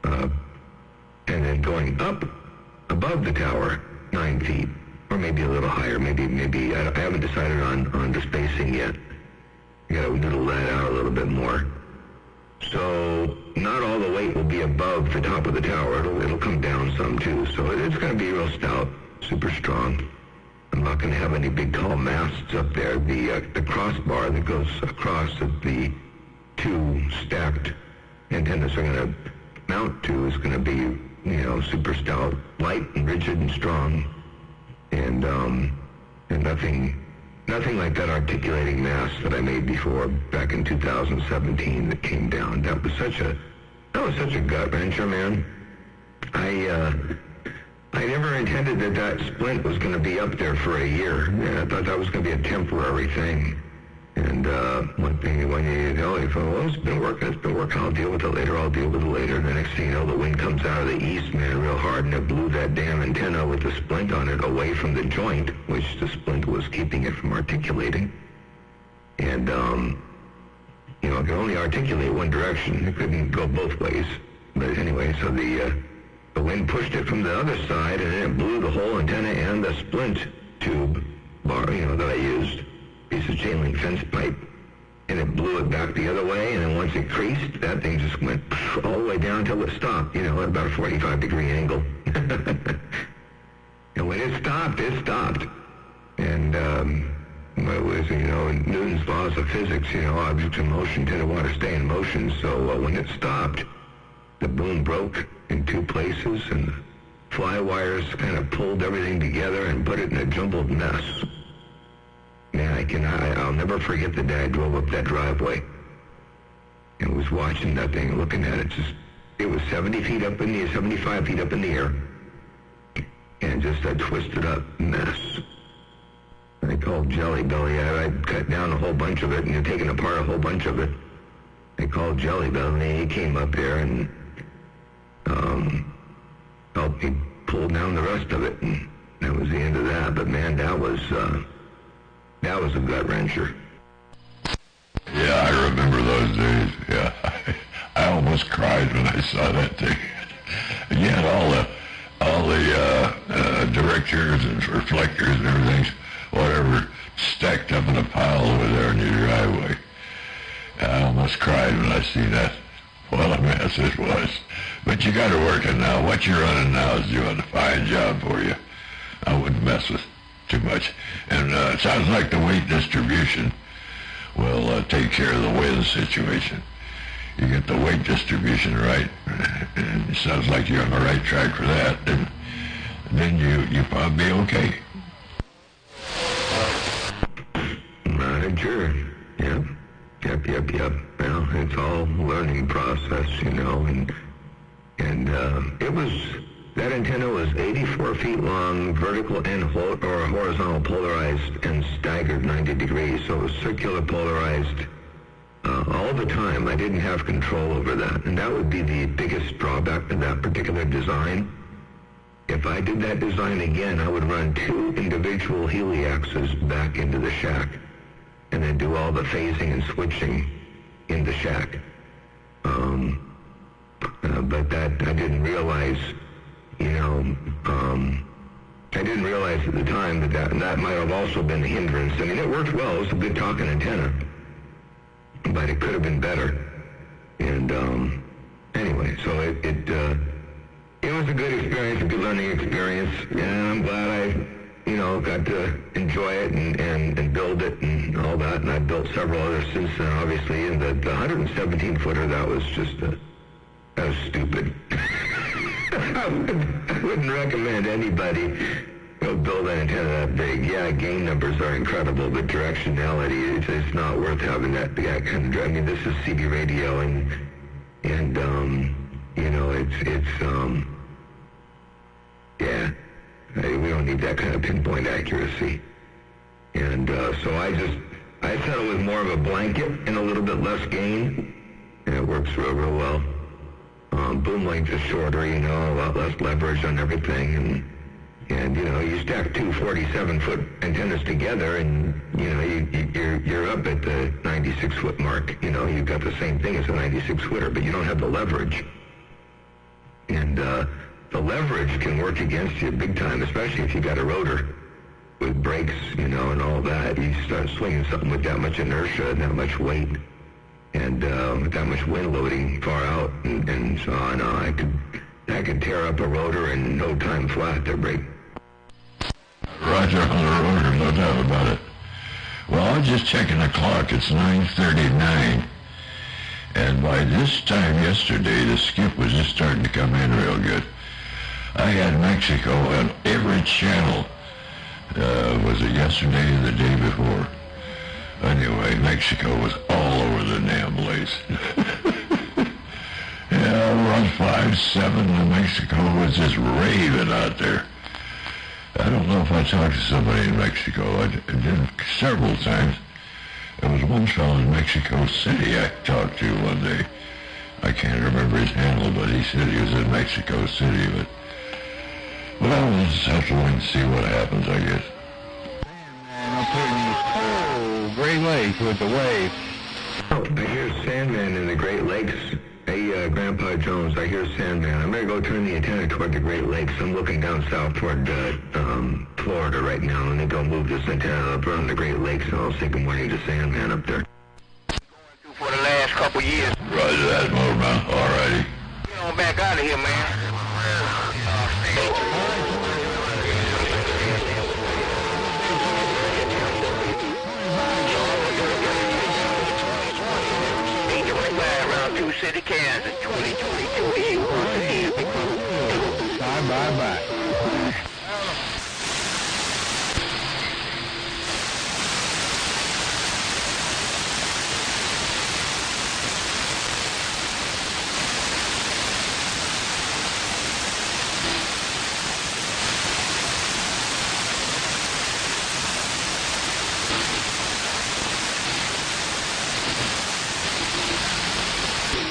and then going up above the tower 9 feet, or maybe a little higher. Maybe I haven't decided on the spacing yet. I got to noodle that out a little bit more. So not all the weight will be above the top of the tower. It'll come down some too. So it's going to be real stout, super strong. I'm not going to have any big tall masts up there. The crossbar that goes across the 2 stacked antennas are going to mount to is going to be, super stout, light and rigid and strong, and nothing like that articulating mast that I made before back in 2017 that came down. That was such a gut wrencher, man. I never intended that splint was going to be up there for a year. I thought that was going to be a temporary thing. And one thing, when it's been working, I'll deal with it later. And the next thing you know, the wind comes out of the east, man, real hard, and it blew that damn antenna with the splint on it away from the joint, which the splint was keeping it from articulating. And, it could only articulate one direction. It couldn't go both ways. But anyway, so the wind pushed it from the other side, and then it blew the whole antenna and the splint tube bar, that I used, piece of chain link fence pipe, and it blew it back the other way, and then once it creased, that thing just went all the way down until it stopped, at about a 45-degree angle. And when it stopped. And it was, Newton's laws of physics, objects in motion tend to want to stay in motion, so when it stopped, the boom broke in 2 places, and the fly wires kind of pulled everything together and put it in a jumbled mess. Man, I'll never forget the day I drove up that driveway and was watching that thing, looking at it. It was 75 feet up in the air, and just a twisted up mess. I called Jelly Belly. I'd cut down a whole bunch of it and taken apart a whole bunch of it. I called Jelly Belly, and he came up there and helped me pull down the rest of it, and that was the end of that. But man, that was a gut wrencher. Yeah, I remember those days. Yeah, I almost cried when I saw that thing. And you had all the directors and reflectors and everything, whatever, stacked up in a pile over there in your driveway. I almost cried when I see that. What a mess it was. But you got to work it now. What you're running now is doing a fine job for you. I wouldn't mess with too much. And it sounds like the weight distribution will take care of the wind situation. You get the weight distribution right, and it sounds like you're on the right track for that, and then you probably be okay. Sure. Yep. Well, it's all learning process, and it was, that antenna was 84 feet long, vertical and or horizontal polarized, and staggered 90 degrees, so it was circular polarized all the time. I didn't have control over that, and that would be the biggest drawback to that particular design. If I did that design again, I would run 2 individual heliaxes back into the shack, and then do all the phasing and switching in the shack. But that I didn't realize, I didn't realize at the time that might have also been a hindrance. I mean, it worked well. It was a good talking antenna, but it could have been better. And anyway, so it was a good experience, a good learning experience, and I'm glad I got to enjoy it and build it and all that. And I built several others since then, obviously. And the 117-footer, that was just that was stupid. I wouldn't recommend anybody build an antenna that big. Yeah, gain numbers are incredible, but directionality, it's not worth having that kind of. I mean, this is CB radio, and you know, yeah, we don't need that kind of pinpoint accuracy. And so I settle with more of a blanket and a little bit less gain, and it works real well. Boom length is shorter, you know, a lot less leverage on everything, and you know, you stack two 47-foot antennas together, and you know, you're up at the 96-foot mark. You know, you've got the same thing as a 96-footer, but you don't have the leverage. And the leverage can work against you big time, especially if you got a rotor with brakes, you know, and all that. You start swinging something with that much inertia and that much weight, and that much wind loading far out, and so on. I could tear up a rotor in no time flat. They're break. Roger on the rotor, no doubt about it. Well, I was just checking the clock. It's 9:39, and by this time yesterday, the skip was just starting to come in real good. I had Mexico on every channel. Was it yesterday or the day before? Anyway, Mexico was all over the damn place. Yeah, we're on 5-7, and Mexico was just raving out there. I don't know if I talked to somebody in Mexico. I did several times. There was one fellow in Mexico City I talked to one day. I can't remember his handle, but he said he was in Mexico City. But well, we'll just have to wait and see what happens, I guess. Man, up here in this cold Great Lakes with the wave. Oh, I hear Sandman in the Great Lakes. Hey, Grandpa Jones, I hear Sandman. I'm going to go turn the antenna toward the Great Lakes. I'm looking down south toward Florida right now, and then go move this antenna up around the Great Lakes, and I'll say good morning to Sandman up there. For the last couple years. Roger that, Motorman. All righty. Get on back out of here, man. City, Kansas, 2022. Bye.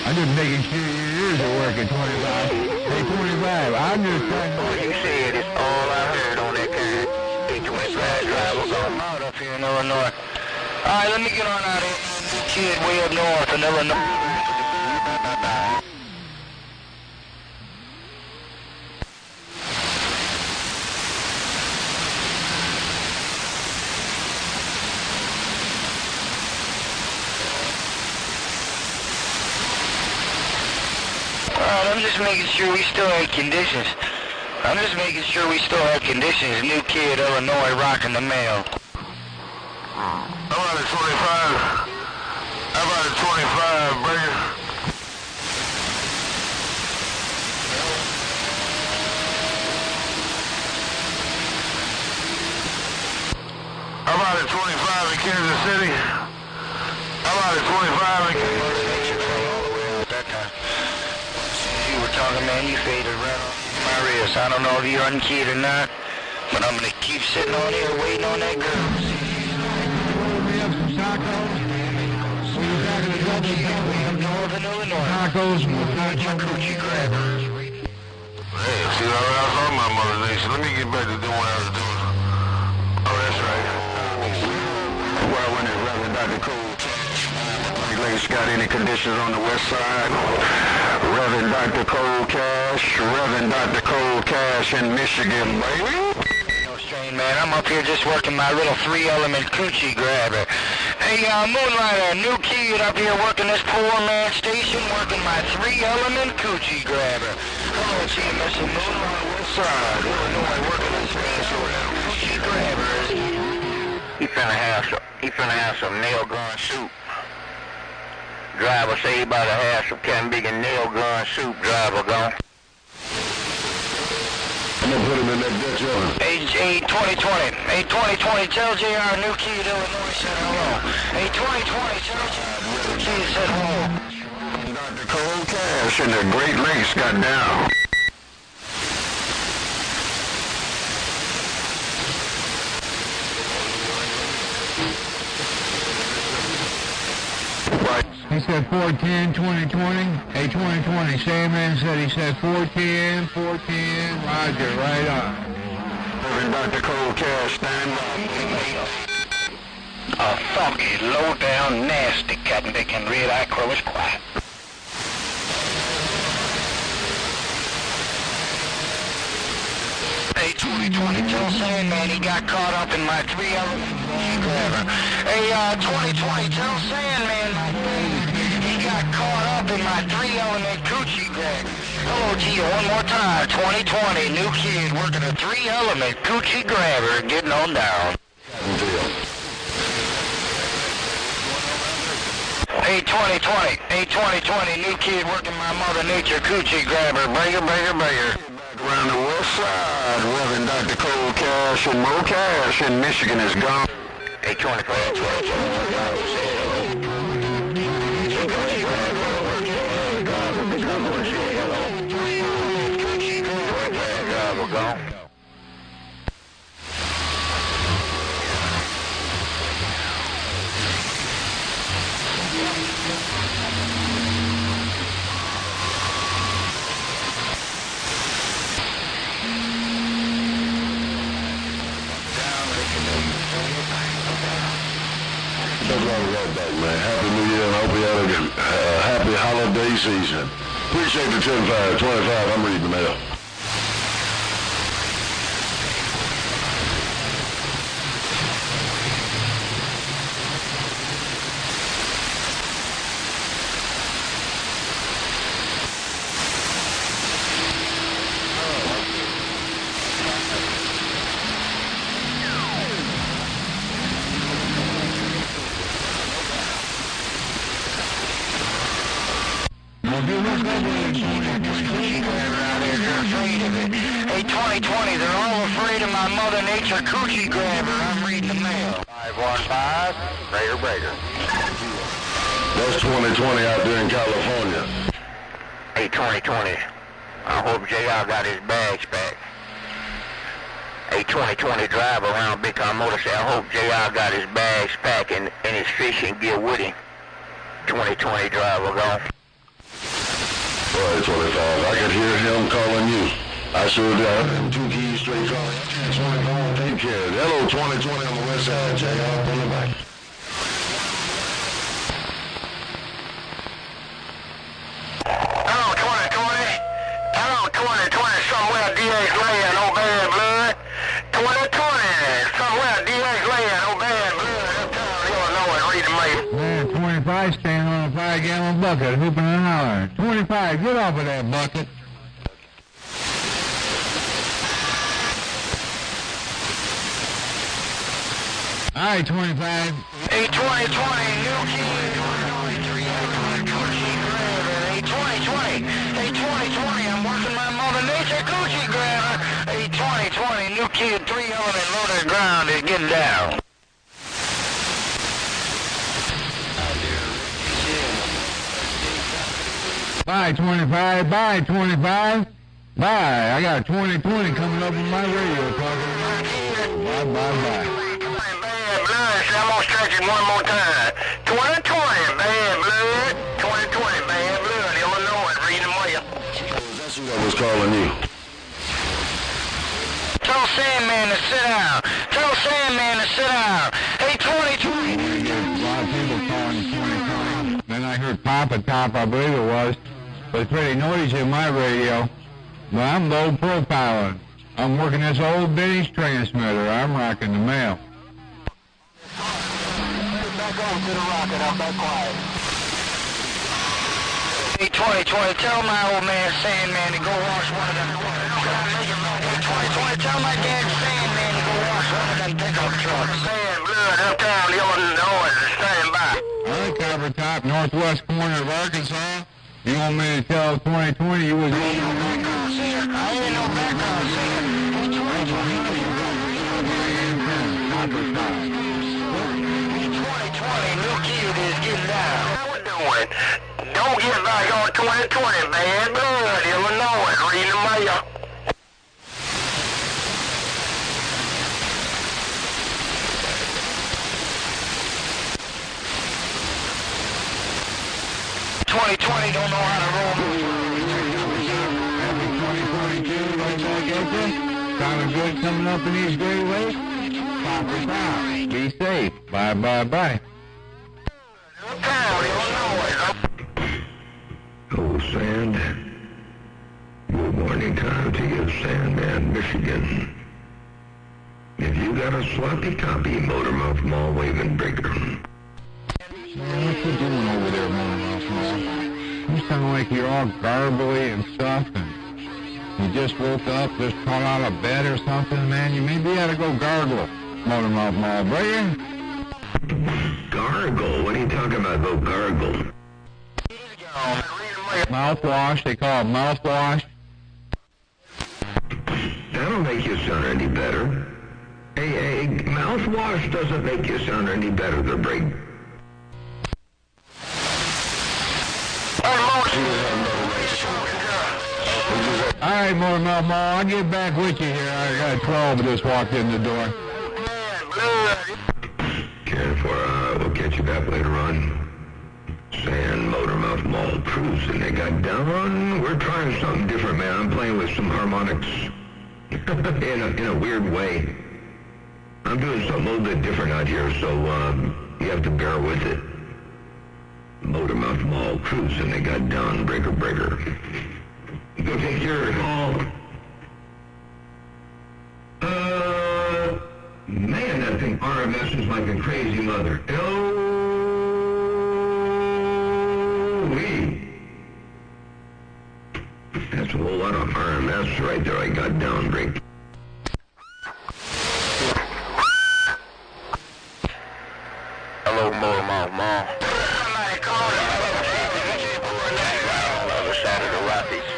I'm just making sure your ears are working 25. Hey, 25, I'm just trying to... What you said is all I heard on that kind. 825 drivers on out up here in Illinois. Alright, let me get on out of here. Kid way up north in Illinois. I'm just making sure we still had conditions. New kid, Illinois, rocking the mail. How about a 25? How about a 25, brother? How about a 25 in Kansas City? How about a 25 in Kansas City? You were talking, man, you faded right on my wrist. I don't know if you're unkeyed or not, but I'm gonna keep sitting on here waiting on that girl. We have some tacos. We're talking to Way up north in Illinois. tacos. Your coochie grabbers. Hey, see, I was on my motivation. Let me get back to doing what I was doing. Oh, that's right. Well, when it's Reverend Dr. Cool, Lakes got any conditions on the west side? Reverend Dr. Cold Cash, Reverend Dr. Cold Cash in Michigan, baby. No strain, man. I'm up here just working my little 3-element coochie grabber. Hey, Moonlighter, new kid up here working this poor-man station, working my 3-element coochie grabber. Hello to you, Mr. Moonlight, west side, Illinois, working this special coochie grabbers. He finna have some nail gun soup. Driver say he about to have some kind of big nail gun soup, driver gone. gonna put him in that Dutch oven. Hey, 2020. Hey, 2020, tell JR New Key of Illinois said hello. Hey, 2020, tell JR New Key said hello. Dr. Cold Cash and the Great Lakes got down. He said 410, 2020. Hey, 2020, Sandman said he said 410, 410. Roger, right on. Dr. Cold Cash, stand by. A funky, low-down, nasty cat making red-eye crow is quiet. Hey, 2020, tell Sandman he got caught up in my 3-element grabber. Hey, 2020, tell Sandman he got caught up in my 3-element coochie grab. Hello to you one more time. 2020, new kid working a 3-element coochie grabber, getting on down. Hey, 2020, hey, 2020, new kid working my Mother Nature coochie grabber, breaker, breaker, breaker. Around the west side, Reverend Dr. Cold Cash and Mo Cash in Michigan is gone. Hey, 2020, Right back, man. Happy New Year, and I hope you had a happy holiday season. Appreciate the 10-5, 25. I'm reading the mail. Hey, 2020, they're all afraid of my Mother Nature coochie grabber. I'm reading the mail. 515, breaker, breaker. That's 2020 out there in California. Hey, 2020, I hope JR got his bags back. Hey, 2020, drive around Big Car Motorcycle. I hope JR got his bags back and his fishing gear with him. 2020 driver, go. Right, 25. I could hear him calling you. I sure did. And 2 keys straight calling. 20 take care. Hello, 2020 on the west side. JR, pull it back. Hello, 2020. Hello, 2020. Somewhere DA's laying, no bad blood. 2020. Somewhere DA's laying, no bad blood. Uptown Illinois, read the mail. Man, 25 standing on a 5-gallon bucket, hooping and hollering. 25, get off of that bucket. All right, 25. Hey, 2020, new kid. Hey, 2020. Hey, 2020, I'm working my Mother Nature coochie grabber. Hey, 2020, new kid, 3-element loaded ground is getting down. Bye, 25. Bye, 25. Bye. I got 2020 coming up on my radio talking about bye, bye, bye. Bad blood, so I'm gonna stretch it one more time. 2020, bad blood. 2020, bad blood. Illinois, read the mail. That's who that was calling you. Tell Sandman to sit down. Tell Sandman to sit down. Hey, 2020. A lot of people calling 2020. Then I heard Papa Top, I believe it was. But it's pretty noisy in my radio. But I'm low profiling. I'm working this old vintage transmitter. I'm rocking the mail. Back on to the rocket. I'm back quiet. Hey, 2020, tell my old man Sandman to go wash one of them. Hey, 2020, tell my dad Sandman to go wash one of them pickup trucks. Bad blood, uptown Illinois, stand by. All right, Copper Top, northwest corner of Arkansas. You want me to tell 2020 you was... I ain't no background singer. 2020, new kid is getting down. How we doing? Don't get back on 2020, man. Blood, Illinois, reading the mail. Don't know how to roll. Happy 2022, right back at you. Sounding good coming up in these Great Lakes. Pop us out. Be safe. Bye, bye, bye. Oh, Sand. Good morning time to you, Sandman, Michigan. If you got a sloppy copy, Motormouth Mall waving breaker. What you doing over there, Motormouth Mall? You sound like you're all garbly and stuff, and you just woke up, just crawled out of bed or something, man. You maybe ought to go gargle, Motormouth Mall, brother. Gargle? What are you talking about, go gargle? Mouthwash, they call it mouthwash. That'll make you sound any better. Hey, mouthwash doesn't make you sound any better, the break. All right, Motormouth Mall, I'll get back with you here. I got 12 that just walked in the door. We'll catch you back later on. Sand Motormouth Mall cruising. They got down. We're trying something different, man. I'm playing with some harmonics in a weird way. I'm doing something a little bit different out here, so you have to bear with it. Motormouth Mall cruising. They got down. Breaker. Go take your call. Man, that thing RMS is like a crazy mother. That's a whole lot of RMS right there. I got down break. Hello, Motormouth Mall. Somebody called you. On the other side of the Rockies.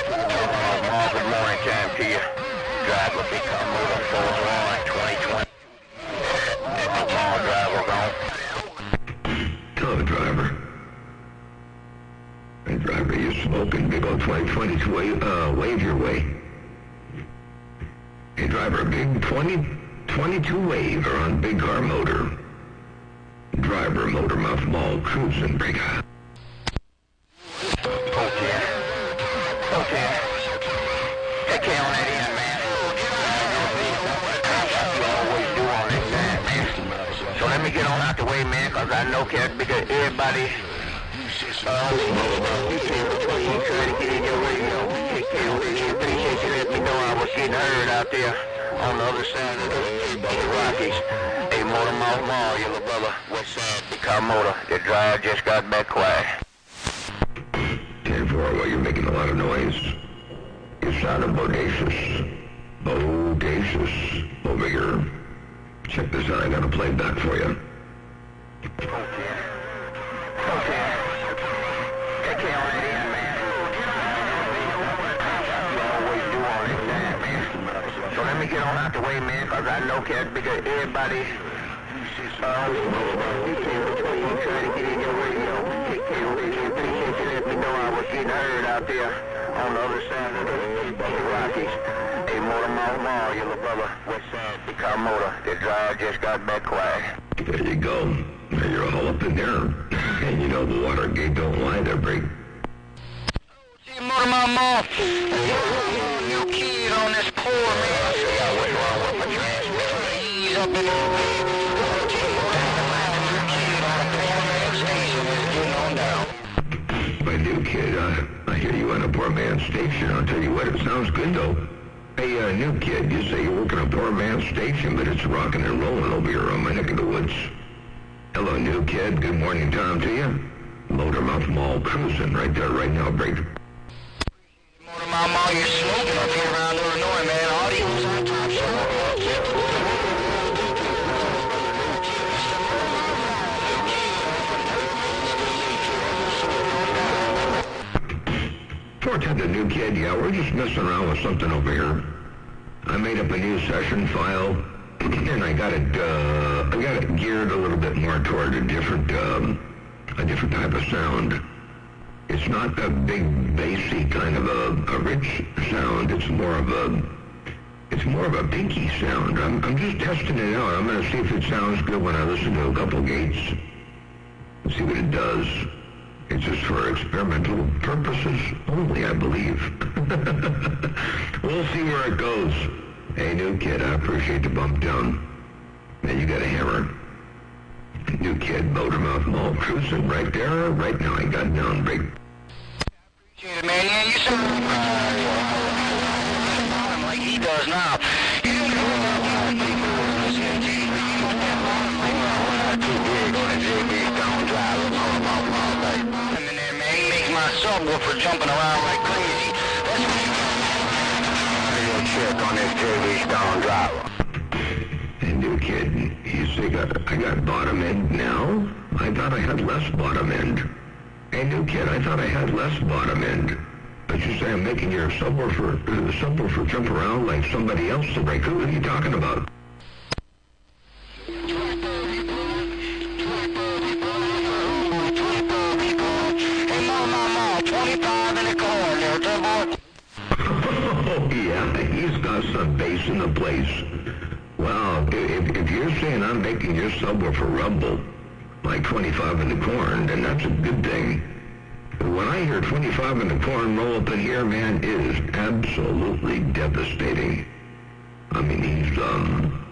Motormouth Mall, good morning time to you. Driver become motor 4-1, 2020. Mall driver gone. Hello, driver. Hey, driver, you smoking big old 2022 wave your way. Hey, driver, big 2022 wave or on big car motor. Driver, Motormouth Mall, cruising, break out. Okay. Take care on that end, man. You always do on this side, man. So let me get on out the way, man, because I know because everybody... you said before you try to get in your radio. Take care of it. Appreciate you letting me know I was getting heard out there on the other side of the Rockies. Hey, Motormouth Mall, your little brother. West side, big car motor. The drive just got back quiet. 10-4, well, you're making a lot of noise. You sounded bodacious. Over here. Check this out. I got a playback for you. Okay. Take care on that end, man. You always do on this side, man. So let me get on out the way, man, because I know because everybody... you said before you try to get in your radio. Take care of it. Appreciate you letting me know I was getting heard out there on the other side of the Rockies. Hey, Motormouth Mall, your little brother. West side, big car motor. The drive just got back quiet. There you go. Now you're all up in there. And you know the water gate don't lie there, break. See, Motormouth Mall. New kid on this poor man. What's wrong with my transmission? He's up in the My new kid, I hear you on a poor man's station. I'll tell you what, it sounds good though. Hey, new kid, you say you're working a poor man's station, but it's rocking and rolling over here on my neck of the woods. Hello, new kid. Good morning time to you. Motormouth Mall cruising right there, right now, break. Motormouth Mall, you're smoking up here around Illinois, man. Audio's on top somewhere. Portent the new kid, yeah, we're just messing around with something over here. I made up a new session file. and I got it geared a little bit more toward a different type of sound. It's not a big, bassy kind of a rich sound. It's more of a pinky sound. I'm just testing it out. I'm going to see if it sounds good when I listen to a couple gates. See what it does. It's just for experimental purposes only, I believe. We'll see where it goes. Hey, new kid, I appreciate the bump down. Man, you got a hammer. New kid, Motormouth Mall, cruising right there. Right now, I got down break. Appreciate it, man. Yeah, you said like he does now. Subwoofer jumping around like crazy. Let's check on this JB Stone driver. And new kid, you say I got bottom end now? I thought I had less bottom end. Hey, new kid, I thought I had less bottom end. But you say I'm making your subwoofer jump around like somebody else to break. Who are you talking about? Oh, yeah, he's got some bass in the place. Well, if you're saying I'm making your subwoofer rumble like 25 in the corn, then that's a good thing. When I hear 25 in the corn roll up in here, man, it is absolutely devastating. I mean, he's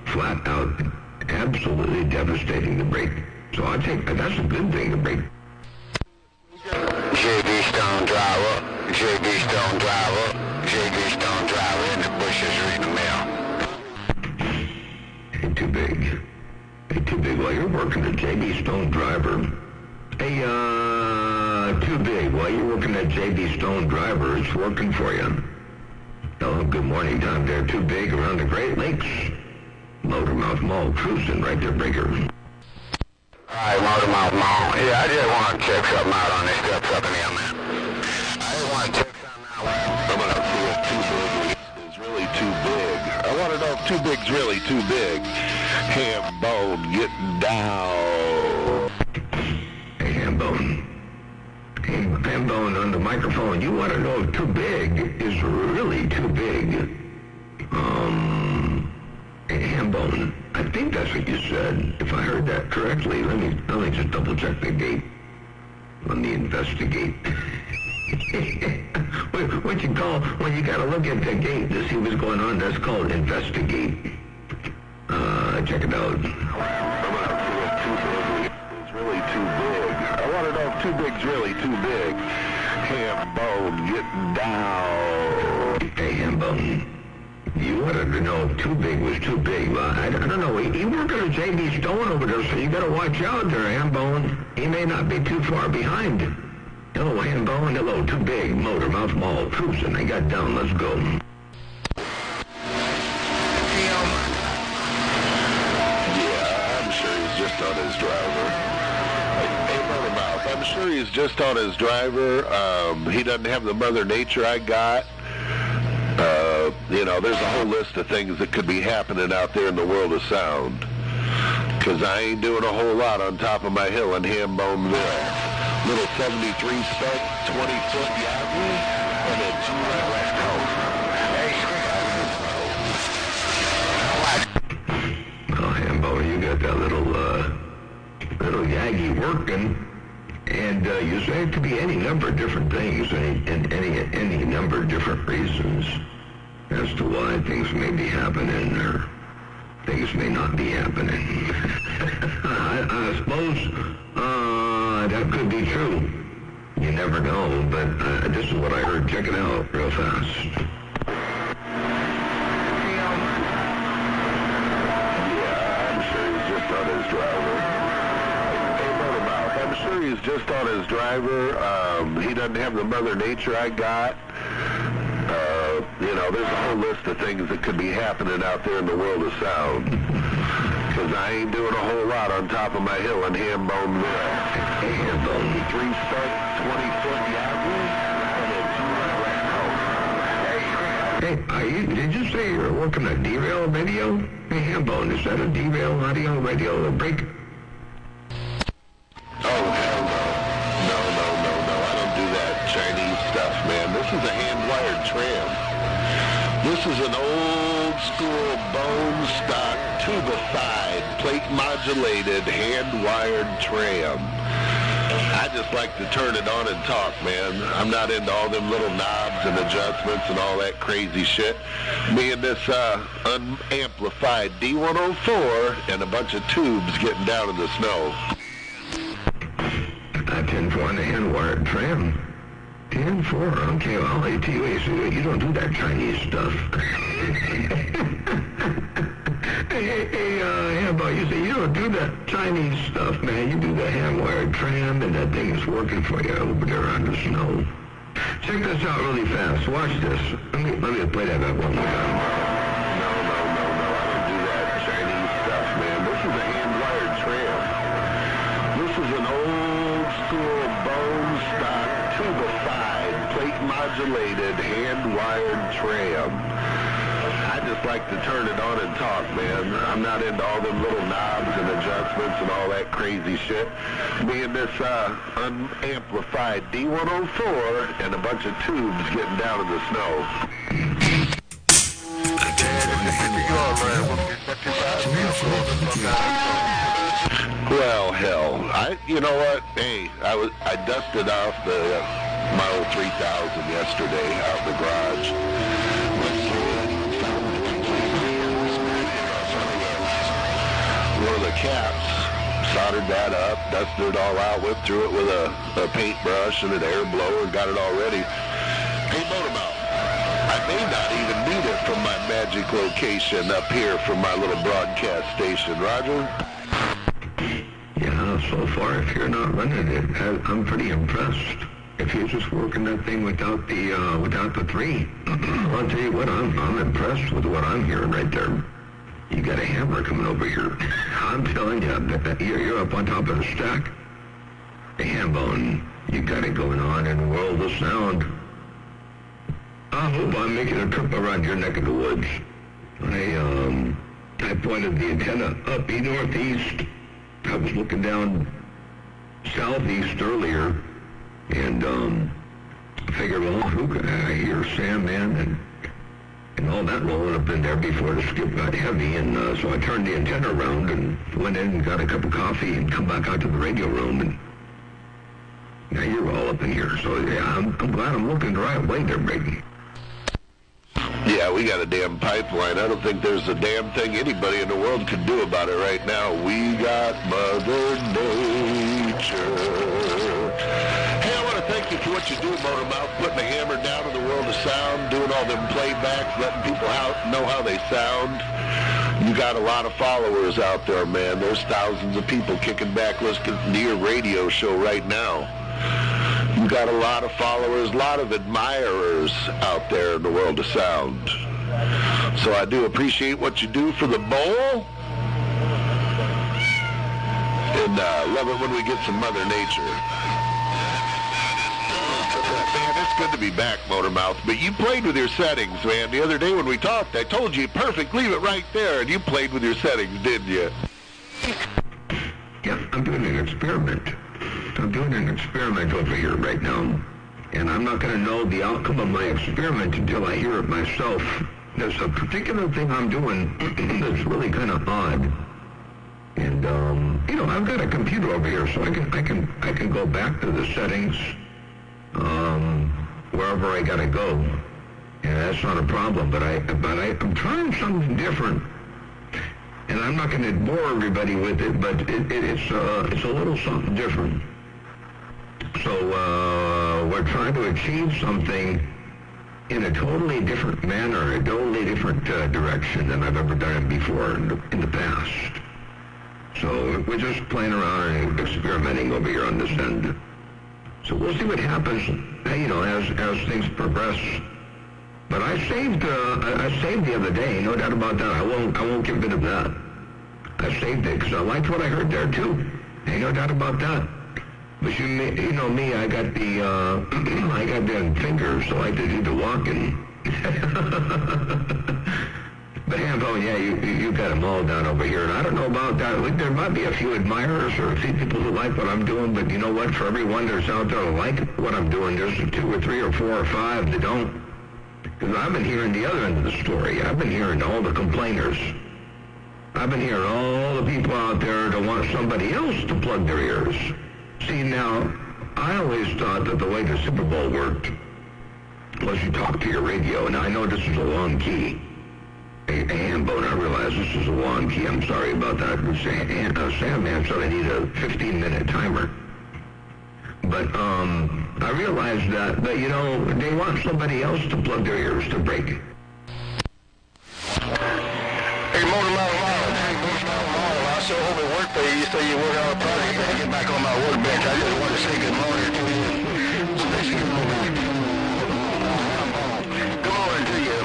flat out absolutely devastating to break. So I think that's a good thing to break. JB Stone driver, JB Stone driver, JB Stone driver in the bushes reading the mail. Ain't too big. Ain't too big while you're working at JB Stone driver. Hey, too big while you're working at JB Stone driver. It's working for you. Oh, good morning time there. Too big around the Great Lakes. Motormouth Mall cruising right there, breaker. Alright, Motormouth Mall. Yeah, I just want to check something out on this steps up in here, man. I just want to check something out. I'm going to see if too big is really too big. I want to know if too big's really too big. Ham bone getting down. Hey, Hambone. Hambone on the microphone. You want to know if too big is really too big. Hey, Hambone. I think that's what you said. If I heard that correctly, let me just double check the gate. Let me investigate. What you call when you gotta look at the gate to see what's going on? That's called investigate. Check it out. I'm going to see if too big is really too big. I want to know if too big's really too big. Ham bone getting down. Hey, Hambone. You wanted to know if too big was too big. Well, I don't know. He working at JB Stone over there, so you got to watch out there, Hambone. He may not be too far behind. Hello, Hambone. Hello, too big. Motormouth Mall cruising. They got down. Let's go. Yeah, I'm sure he's just on his driver. Hey, Motormouth, I'm sure he's just on his driver. He doesn't have the Mother Nature I got. You know, there's a whole list of things that could be happening out there in the world of sound. Because I ain't doing a whole lot on top of my hill in Hamboneville. Little 73 spec, 20-foot Yahoo, and then 2 right West Coast. Oh, Hambone, you got that little Yagi working. And you say it could be any number of different things, and any number of different reasons as to why things may be happening or things may not be happening. I suppose that could be true. You never know, but this is what I heard. Check it out real fast. Yeah, I'm sure he's just on his driver. I'm sure he's just on his driver. He doesn't have the Mother Nature I got. You know, there's a whole list of things that could be happening out there in the world of sound. Because I ain't doing a whole lot on top of my hill in Hamboneville. Hambone. 3 spec, 20-foot Yahoo, and then 2 right West Coast. Hey, did you say you're working a derail radio? Hey, Hambone, is that a derail audio radio break? Oh, hell no. No. I don't do that Chinese stuff, man. This is a hand-wired tram. This is an old-school bone stock, tubified, plate-modulated, hand-wired tram. I just like to turn it on and talk, man. I'm not into all them little knobs and adjustments and all that crazy shit. Me and this unamplified D104 and a bunch of tubes getting down in the snow. 10-4 on the hand-wired tram. 10-4, okay, well, I'll tell you don't do that Chinese stuff. Hey, Hambone, you say you don't do that Chinese stuff, man. You do the hand-wired tram, and that thing is working for you over there on the snow. Check this out really fast. Watch this. Let me play that back one more time. No, I don't do that Chinese stuff, man. This is a hand-wired tram. This is an old-school bone stock, tubified, plate-modulated, hand-wired tram. I just like to turn it on and talk, man. I'm not into all them little knobs and adjustments and all that crazy shit. Me and this unamplified D104 and a bunch of tubes getting down in the snow. Well, hell, you know what? Hey, I dusted off my old 3000 yesterday out in the garage. One of the caps, soldered that up, dusted it all out, went through it with a paintbrush and an air blower, and got it all ready. Hey, Motormouth, I may not even need it from my magic location up here from my little broadcast station, Roger? Yeah, so far, if you're not running it, I'm pretty impressed. If you're just working that thing without the three, I'll tell you what, I'm impressed with what I'm hearing right there. You got a hammer coming over here. I'm telling you, you're up on top of the stack. Hey, Hambone, you got it going on in the world of sound. I hope I'm making a trip around your neck of the woods. I pointed the antenna up northeast. I was looking down southeast earlier, and figured, well, I hear Sam, man, and all that rolling up in there before the skip got heavy, and so I turned the antenna around and went in and got a cup of coffee and come back out to the radio room, and now you're all up in here. So yeah, I'm glad I'm looking the right way there, Brady. Yeah, we got a damn pipeline. I don't think there's a damn thing anybody in the world could do about it right now. We got Mother Nature. Hey, I want to thank you for what you do, Motormouth, putting the hammer down in the world of sound, doing all them playbacks, letting people know how they sound. You got a lot of followers out there, man. There's thousands of people kicking back listening to your radio show right now. You got a lot of followers, a lot of admirers out there in the world of sound. So I do appreciate what you do for the bowl. And love it when we get some Mother Nature. Man, it's good to be back, Motormouth. But you played with your settings, man. The other day when we talked, I told you perfect, leave it right there. And you played with your settings, didn't you? Yeah, I'm doing an experiment. I'm doing an experiment over here right now, and I'm not going to know the outcome of my experiment until I hear it myself. There's a particular thing I'm doing that's really kind of odd, and I've got a computer over here, so I can go back to the settings wherever I got to go, and that's not a problem. But I'm trying something different. And I'm not going to bore everybody with it, but it's a little something different. So we're trying to achieve something in a totally different manner, a totally different direction than I've ever done it before in the past. So we're just playing around and experimenting over here on this end. So we'll see what happens, as things progress. But I saved the other day, no doubt about that. I won't get rid of that. I saved it because I liked what I heard there too. Ain't no doubt about that. But you know me, I got the I got them fingers, so I like to do the walking. But Hambo, yeah, you got them all down over here, and I don't know about that. Like, there might be a few admirers or a few people who like what I'm doing, but you know what? For everyone that's out there who like what I'm doing, there's 2 or 3 or 4 or 5 that don't. Because I've been hearing the other end of the story. I've been hearing all the complainers. I've been hearing all the people out there that want somebody else to plug their ears. See, now, I always thought that the way the Super Bowl worked was you talk to your radio, and I know this is a long key. Hey, Hambone, I realize this is a long key. I'm sorry about that. Sandman said I need a 15-minute timer. But I realized that, you know, they want somebody else to plug their ears to break. Hey, I so hope it worked for you. You say you work on a project. You gotta get back on my workbench. I just want to say good morning to you. Good morning to you,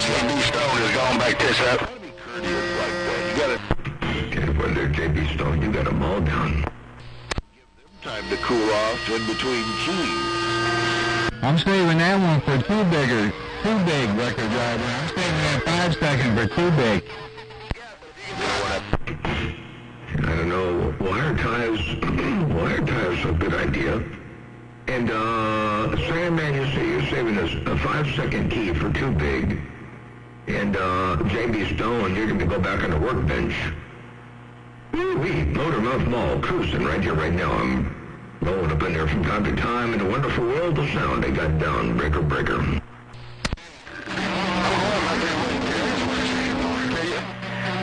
JB Stone has gone back this up. Courteous like that. You gotta. Okay, well, there, JB Stone, you got them all down. Time to cool off in between keys. I'm saving that one for Too Big record driver. I'm saving that 5 second for Too Big. I don't know, wire ties are a good idea. And, Sandman, you say you're saving a 5-second key for Too Big. And, JB Stone, you're going to go back on the workbench. Woo-wee, Motormouth Mall, cruising right here, right now. I'm rolling up in there from time to time in the wonderful world of sound. They got down, breaker.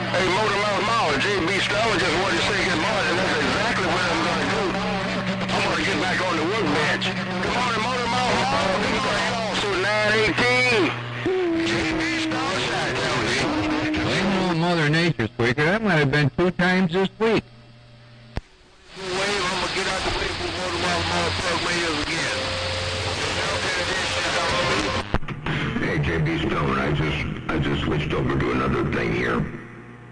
Hey, Motormouth Mall, JB Stone just wanted to say good morning. That's exactly what I'm going to do. I'm going to get back on the workbench. Good morning, Motormouth Mall. This is going on, so 918. JB Stone, Blame on Mother Nature, Squeaker. That might have been 2 times this week. I'm going to get out the way for Motormouth Mall plug radios again. Hey, JB Stone, I just switched over to another thing here.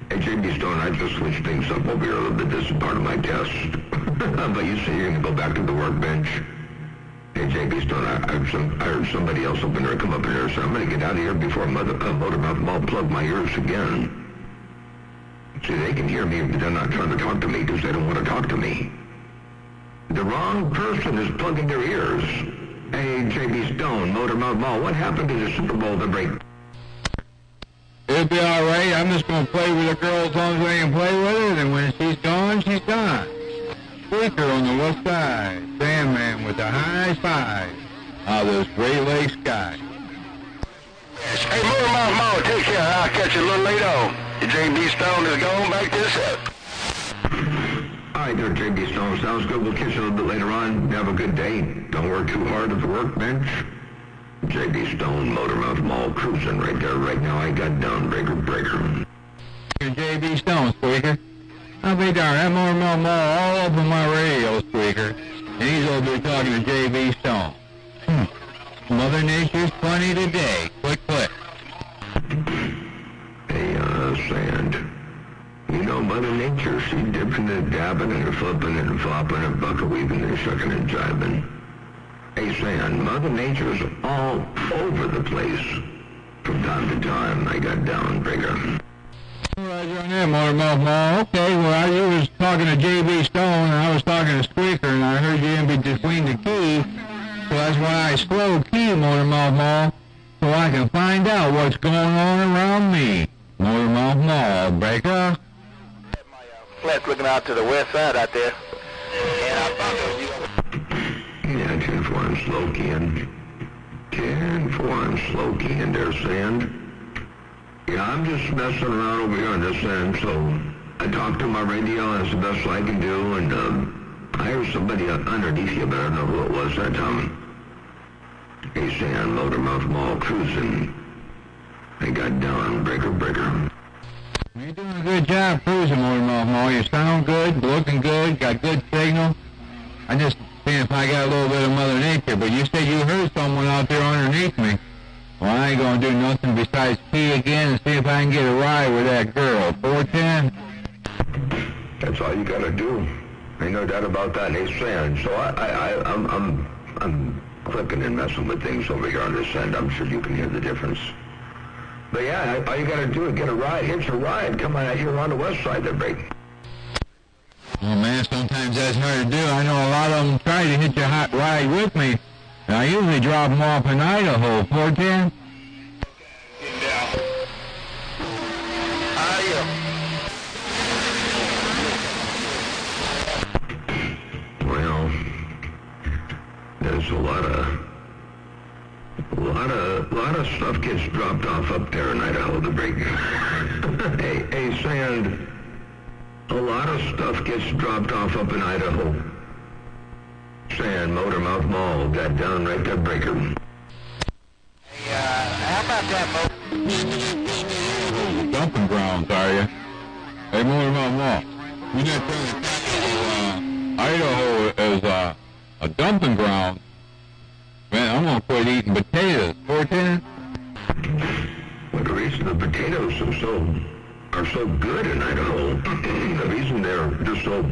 Hey, JB Stone, I just switched things up over here a little bit. This is part of my test. But you say you're going to go back to the workbench. Hey, JB Stone, I heard somebody else up in there come up in there, so I'm going to get out of here before Motormouth Mall plug my ears again. See, they can hear me, but they're not trying to talk to me because they don't want to talk to me. The wrong person is plugging their ears. Hey, JB Stone, Motormouth Mall, what happened to the Super Bowl to break? It'll be all right. I'm just going to play with the girl as long as I can play with her, and when she's gone, she's gone. Squeaker on the west side. Sandman with the high 5 of this Great Lake sky. Hey, Motormouth Mall, take care. I'll catch you a little later on. JB Stone is going back this up. All right there, JB Stone. Sounds good. We'll catch you a little bit later on. Have a good day. Don't work too hard at the workbench. JB Stone, Motormouth Mall, cruising right there, right now. I got down, breaker. JB Stone, Squeaker. I'll be darned. I'm Motormouth Mall all over my radio, Squeaker. And he's over there talking to JB Stone. Mother Nature's funny today. Click. Hey, Sand. You know, Mother Nature, she's dipping and dabbing and flipping and flopping and buckaweaving and shucking and jiving. Hey, Sand, Mother Nature's all over the place. From time to time, I got down, breaker. Roger on that, Motormouth Mall. Okay, well, you was talking to JB Stone, and I was talking to Squeaker, and I heard you in between the key. So that's why I slow key Motormouth Mall, so I can find out what's going on around me. Motormouth Mall, breaker. Flat's looking out to the west side out there. And I found you. Yeah, 10-4, slow keying. 10-4, slow keying there, Sand. Yeah, I'm just messing around over here on this end, so I talked to my radio, that's the best I can do, and I heard somebody underneath you, but I don't know who it was that time. Hey, Sand, Motormouth Mall, cruising. I got down, breaker. You're doing a good job cruising, Motormouth Mall. You sound good, looking good, got good signal. I just seeing if I got a little bit of Mother Nature, but you said you heard someone out there underneath me. Well, I ain't gonna do nothing besides pee again and see if I can get a ride with that girl. 410. That's all you gotta do. Ain't no doubt about that. Hey, Sand. So I'm clicking and messing with things over here on this end. I'm sure you can hear the difference. But yeah, all you got to do is get a ride, hitch a ride, come on out here on the west side of the break. Oh man, sometimes that's hard to do. I know a lot of them try to hitch a hot ride with me. And I usually drop them off in Idaho, 410. Well, there's a lot of stuff gets dropped off up there in Idaho, the break. hey, Sand, a lot of stuff gets dropped off up in Idaho. Sand, Motormouth Mall, got down right there, breaker. Hey, how about that, Dumping grounds, are you? Hey, Motormouth Mall. You're not trying to tackle Idaho as a dumping ground. Man, I'm going to quit eating potatoes. 410? Well, the reason the potatoes are so good in Idaho, the reason they're just so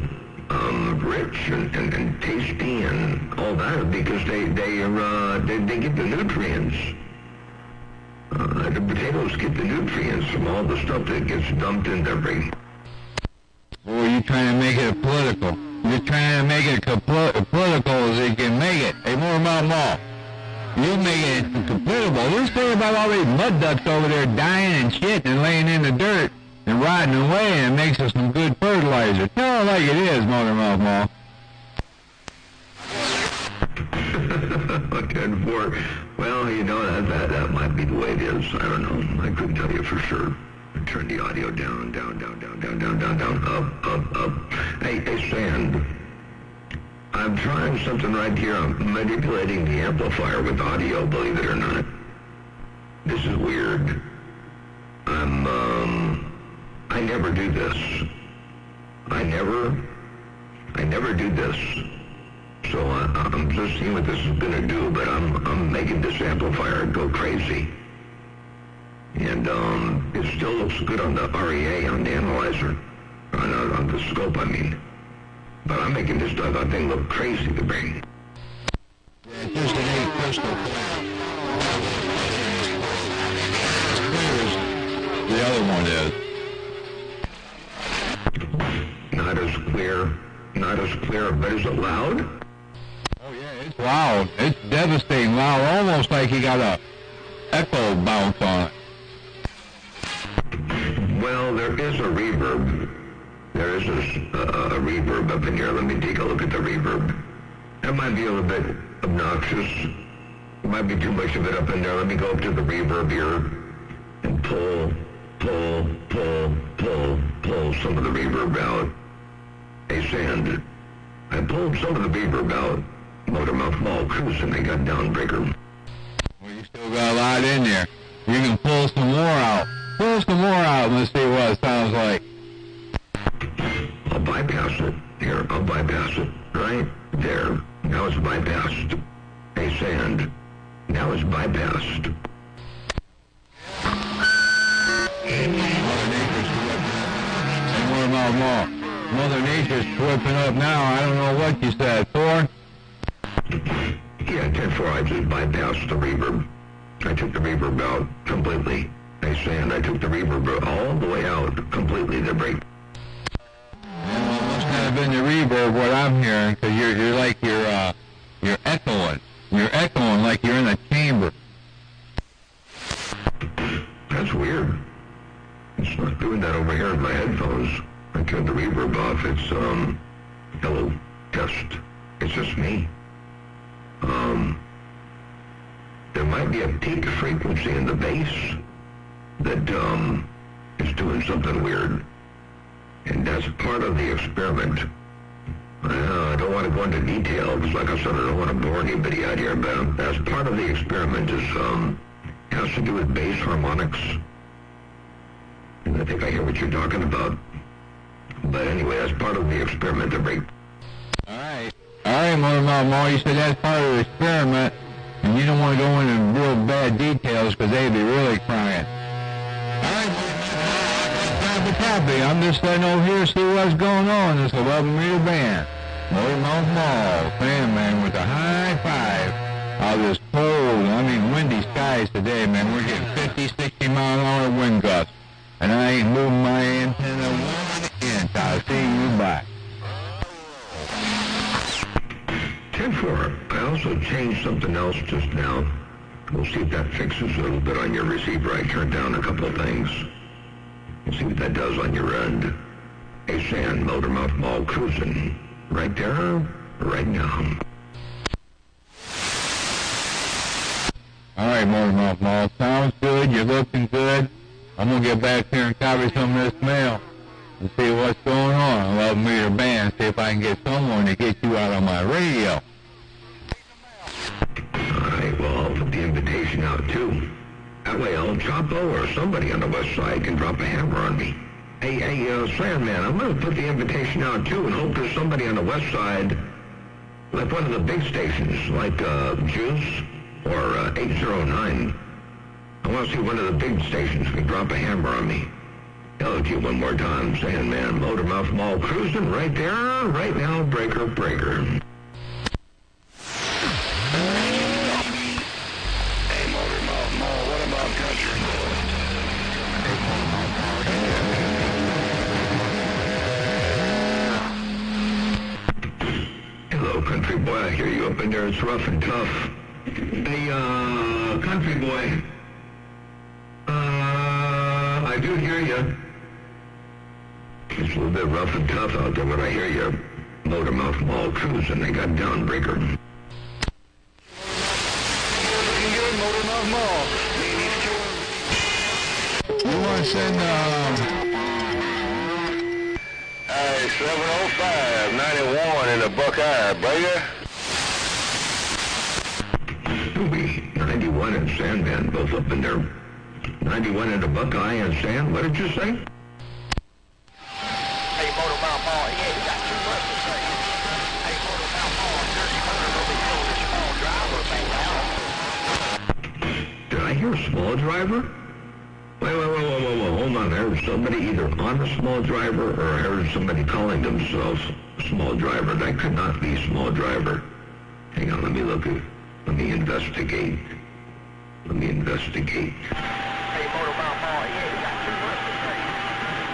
rich and tasty and all that is because they get the nutrients. The potatoes get the nutrients from all the stuff that gets dumped in their brain. Boy, you're trying to make it political. You're trying to make it political as you can make it. Hey, Motormouth Mall. You make it completable. Let's say about all these mud ducks over there dying and shit and laying in the dirt and rotting away, and it makes us some good fertilizer. Tell it like it is, Motormouth Mall. 10-4. Well, you know, that might be the way it is. I don't know. I couldn't tell you for sure. Turn the audio down, up. Hey, Sand. I'm trying something right here. I'm manipulating the amplifier with audio, believe it or not. This is weird. I never do this. I never do this. So I'm just seeing what this is going to do, but I'm making this amplifier go crazy. And it still looks good on the REA, on the analyzer, on the scope, I mean. But I'm making this doggone thing look crazy to bring. Yeah, just an 8 crystal clear. As clear as the other one is. Not as clear, but is it loud? Oh yeah, it's loud. It's devastating loud, almost like you got a echo bounce on it. Well, there is a reverb. There is a reverb up in here. Let me take a look at the reverb. That might be a little bit obnoxious. There might be too much of it up in there. Let me go up to the reverb here and pull some of the reverb out. Hey, Sand, I pulled some of the reverb out. Motormouth Mall cruising, they got downbreaker. Well, you still got a lot in there. You can pull some more out. Pull some more out and let's see what it sounds like. I'll bypass it. Here, I'll bypass it. Right there. Now it's bypassed. Hey, Sand. Now it's bypassed. Mother Nature's whipping up now. I don't know what you said. 4? Yeah, 10-4. I just bypassed the reverb. I took the reverb out completely. Hey, Sand, I took the reverb all the way out completely. The break. Well, it must not have been the reverb what I'm hearing, because you're like you're echoing. You're echoing like you're in a chamber. That's weird. It's not doing that over here in my headphones. I turned the reverb off. It's hello, test. It's just me. There might be a peak frequency in the bass that is doing something weird. And that's part of the experiment. I don't want to go into detail, because like I said, I don't want to bore anybody out here, but as part of the experiment has to do with bass harmonics. And I think I hear what you're talking about. But anyway, that's part of the experiment to break. All right, Motormouth Mall, you said that's part of the experiment, and you don't want to go into real bad details, because they'd be really crying. All right, copy. I'm just letting over here see what's going on. This 11-meter band. Motormouth Mall, fan man with a high 5 out of this cold, windy sky skies today, man. We're getting 50, 60 mile an hour wind gusts. And I ain't moving my antenna one inch. I'll see you back. 10-4. I also changed something else just now. We'll see if that fixes a little bit on your receiver. I turned down a couple of things. We'll see what that does on your end. Hey, San, motor mouth mall cruising. Right there, right now. All right, Motormouth Mall. Sounds good. You're looking good. I'm going to get back there and copy some of this mail and see what's going on. 11-meter band, see if I can get someone to get you out on my radio. All right, well, I'll put the invitation out, too. That way El Chapo or somebody on the west side can drop a hammer on me. Hey, Sandman, I'm going to put the invitation out, too, and hope there's somebody on the west side, like one of the big stations, like Juice or 809. I want to see one of the big stations can drop a hammer on me. Hello to you one more time, Sandman, Motormouth Mall cruising right there, right now, breaker, breaker. Hey, Motormouth Mall, what about country? Hello, country boy, I hear you up in there, it's rough and tough. Hey, country boy. I do hear you. It's a little bit rough and tough out there, but I hear you. Motormouth Mall cruising, they got downbreaker. Looking good, Motormouth Mall. You want to send, Hey, 705, 91 in the Buckeye, Breaker. 91 and Sandman, both up in there. 91 in the Buckeye and Sand, what did you say? Hey, Motormouth Mall, yeah, you got too much to say. Hey, Motormouth Mall, dirty hunter, over here with a small driver, bang out. Did I hear small driver? Wait, hold on. I heard somebody either on the small driver or I heard somebody calling themselves small driver. That could not be small driver. Hang on, let me look at, let me investigate. Let me investigate. Hey, Motormouth Mall, yeah, you got too much to say.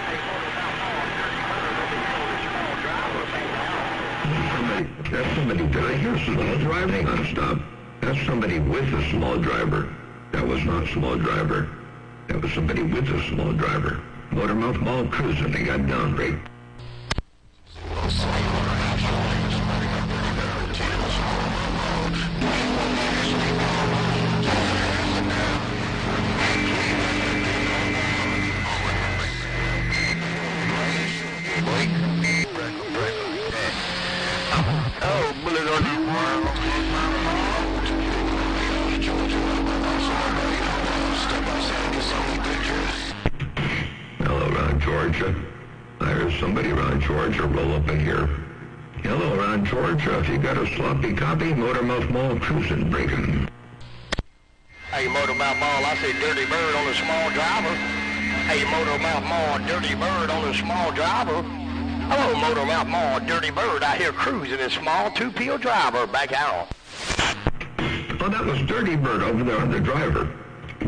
Hey, Motormouth Mall, dirty hunter, over here with a small driver, bang out. That's somebody, did I hear small driver? Hang on, stop. That's somebody with a small driver. That was not small driver. That was somebody with a small driver. Motormouth Mall cruising, they got downbreak. Oh, bullet on the world. Hello, around Georgia. I heard somebody around Georgia roll up in here. Hello, around Georgia. If you got a sloppy copy, Motormouth Mall cruising, breaking. Hey, Motormouth Mall, I say dirty bird on a small driver. Hey, Motormouth Mall, dirty bird on a small driver. Hello, Motormouth Mall, dirty bird out here cruising a small two-pill driver, back out. Oh, that was Dirty Bird over there on the driver.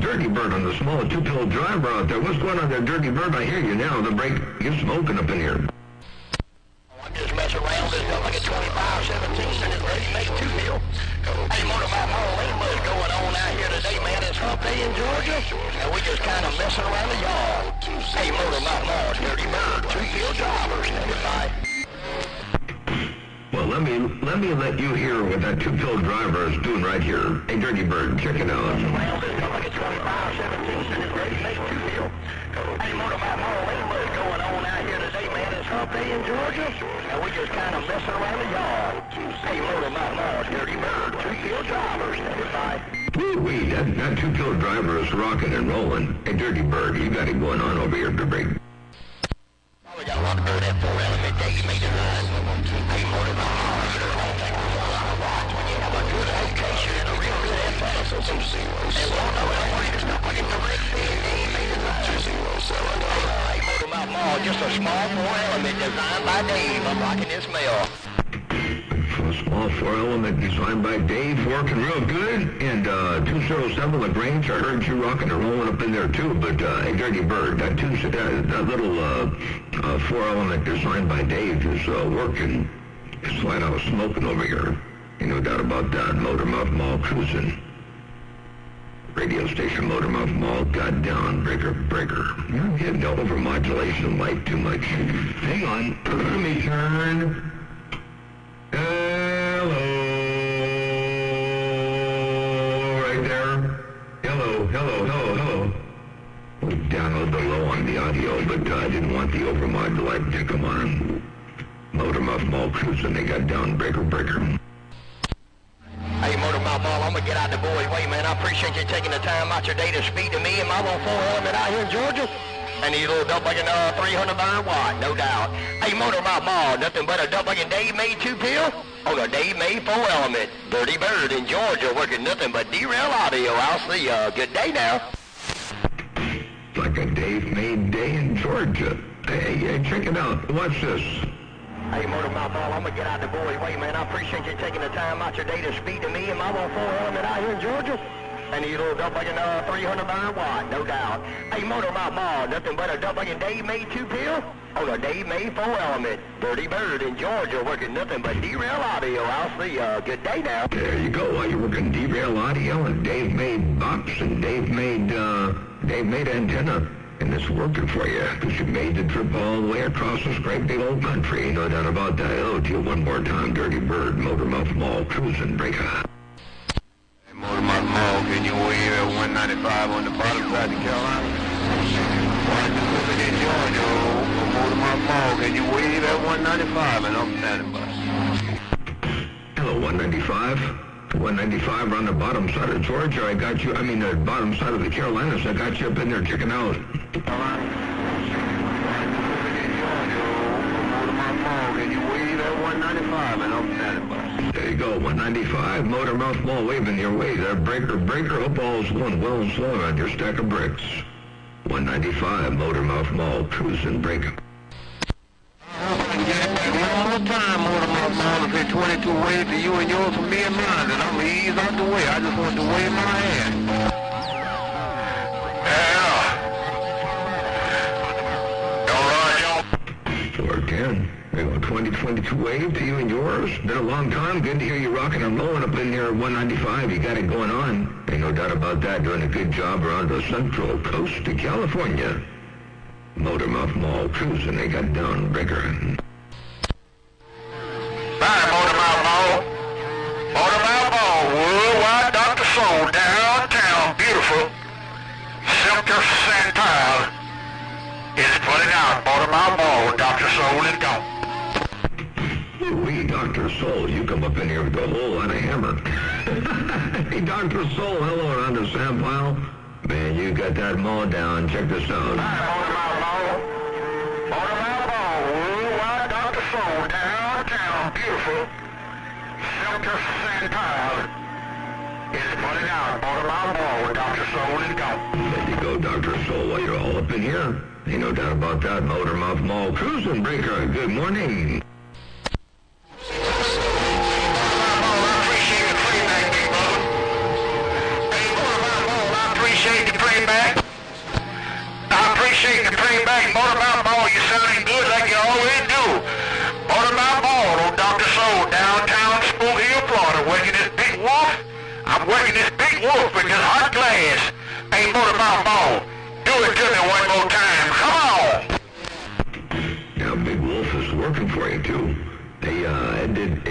Dirty Bird on the small two-pill driver out there. What's going on there, Dirty Bird? I hear you now. The break, you're smoking up in here. I'm just messing around with it like a 25-17 and it's ready to make a two-pill. Hey, Motormouth Mall, ain't much going on out here today, man. It's hump day in Georgia, and we just kind of messing around the yard. Hey, Motormouth Mall, dirty bird, two-pill driver, standing by. Well, let me let you hear what that two-pill driver is doing right here. Hey, Dirty Bird, check it out. Around this like a 25-17 and it's ready to make a two-pill. Hey, Motormouth Mall, ain't much going on out here today, man. It's hump day in Georgia, and we just kind of messing around the yard. Hey, Motormouth Mall, dirty bird, two-pill driver, standing by. Woo-wee, that two-pill driver is rocking and rolling. Hey, Dirty Bird, you got it going on over here to break. We got a lot of dirt at 4 element day, you made it right. Hey, Motormouth Mall, you're the whole thing with a lot of watch when you have a good education and a real good FS. And we'll know it all, it's not like it's a red thing, you made it right. Hey, Motormouth Mall, just a small 4 element designed by Dave. I'm rocking this mail. For a small Mall 4-element designed by Dave, working real good. And 207 LaGrange, I heard you rocking and rolling up in there too. But hey, Dirty Bird, that little 4-element designed by Dave is working. It's flat out smoking over here. Ain't no doubt about that. Motormouth Mall cruising. Radio station Motormouth Mall, got down, breaker. You're getting the overmodulation light too much. Hang on, let me turn. Hello, right there. Hello. We downloaded the low on the audio, but I didn't want the overmodulate to come on. Motormouth Mall cruising, they got down, breaker. Hey, Motormouth Mall, I'm going to get out the boys' way, man. I appreciate you taking the time out your day to speak to me and my little 4-element out here in Georgia. And these little double-bugging 300 watt, no doubt. Hey, Motormouth Mall, nothing but a double-bugging Dave made 2-pill on a Dave made 4-element. Dirty Bird in Georgia working nothing but derail audio. I'll see ya. Good day now. Like a Dave made day in Georgia. Hey, check it out. Watch this. Hey, Motormouth Mall, I'm going to get out the boys' way, man. I appreciate you taking the time out your day to speak to me and my little 4-element out here in Georgia. And these little double-bugging 300 watt, no doubt. Hey, Motormouth Mall, nothing but a double-bugging Dave made 2-pill on a Dave made 4-element. Dirty Bird in Georgia working nothing but derail audio. I'll see ya. Good day now. There you go. While you're working derail audio and Dave made box and Dave made antenna. And it's working for you, because you made the trip all the way across this great big old country. No doubt about that. Hello to you one more time, Dirty Bird, Motormouth Mall, cruising, breaker. Hey, Motormouth Mall, can you wave at 195 on the bottom side of Carolina? In Georgia, Motormouth Mall, can you wave at 195 and I'm standing by. Hello, 195. 195 on the bottom side of Georgia. The bottom side of the Carolinas. I got you up in there checking out. Can you wave at 195 and I'm standing by. There you go, 195, Motormouth Mall waving your way there. Breaker. Hope all's going well and slow on your stack of bricks. 195, Motormouth Mall, cruising, breaker. One more time, Motormouth Mall, if it's 22 waves to you and yours for me and mine, and I'm going to ease out the way. I just want to wave my hand. Yeah. 410. There you go, 22 wave to you and yours. Been a long time. Good to hear you rocking and rolling up in there at 195. You got it going on. Ain't no doubt about that. Doing a good job around the central coast of California. Motormouth Mall cruising. They got down, breaker. Bye, Motormouth Mall. Motormouth Mall, worldwide Dr. Soul, downtown, beautiful. Silker Santile is putting out. Motormouth Mall, Dr. Soul is gone. We, Dr. Soul, you come up in here with a whole lot of hammer. Hey, Dr. Soul, hello around the Sandpile. Man, you got that mall down. Check this out. Bye, Motormouth Mall. Motormouth Mall, worldwide Dr. Soul, downtown, beautiful. Silker Santile is putting out. Motormouth Mall, Dr. Soul is gone. There you go, Dr. Soul, while you're all up in here. Ain't no doubt about that. Motormouth Mall cruising, breaker. Good morning. Motormouth Mall, you sounding good like you always do. Motormouth Mall on Dr. Soul, downtown Spook Hill, Florida, working this big wolf. I'm working this big wolf with this hot glass. Hey, Motormouth Mall, do it to me one more time. Come on. Now, Big Wolf is working for you, too. Ed did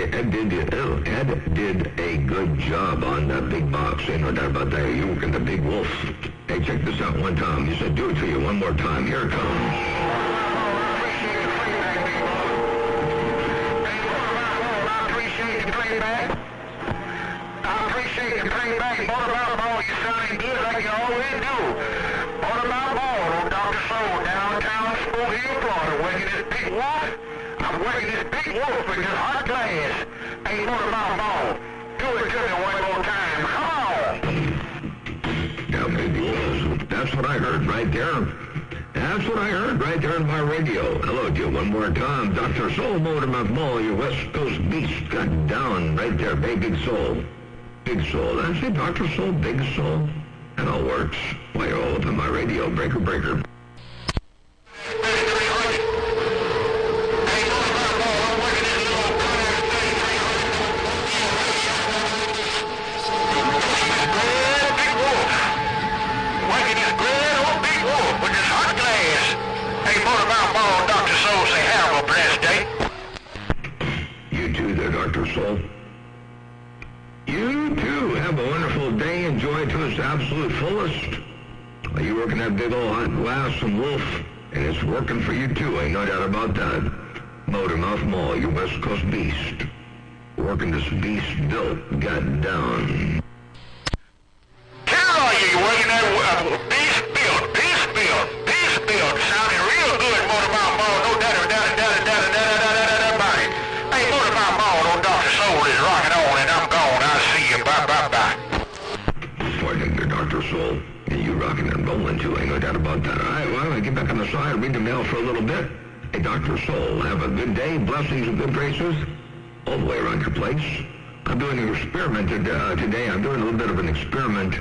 a good job on that big box. Ain't no doubt about that. You're working the Big Wolf. Hey, check this out one time. You said do it to you one more time. Here it comes. I appreciate you playing back. Motormouth Mall, you sounding good like you always do. Motormouth Mall on Dr. Soul, downtown Spook Hill, Florida, working this big wolf. I'm working this big wolf with this hot glass. Hey, Motormouth Mall, do it to me one more time. Come on. Now, Big Wolf, that's what I heard right there. that's what I heard right there on my radio. Hello to you one more time. Dr. Soul Motormouth Mall, your West Coast beast, got down right there. Big Soul. Big Soul. Did I say Dr. Soul? Big Soul? That all works. Why, you're all up in my radio. Breaker. Dr. Soul. You too have a wonderful day. Enjoy it to its absolute fullest. Are you working that big old hot glass from Wolf? And it's working for you too, ain't no doubt about that. Motormouth Mall, your West Coast beast. Working this beast built, got down. Carol, you working that beast built. Sounding real good, Motormouth Mall. No doubt about it. Hey, Motormouth Mall, old Dr. Soul is rocking on, and I'm gone. I'll see you. Bye. Pardon, Dr. Soul. And you rocking and rolling too, ain't no doubt about that. All right, well, I get back on the side, read the mail for a little bit. Hey, Dr. Soul, have a good day. Blessings and good graces all the way around your place. I'm doing an experiment today. I'm doing a little bit of an experiment.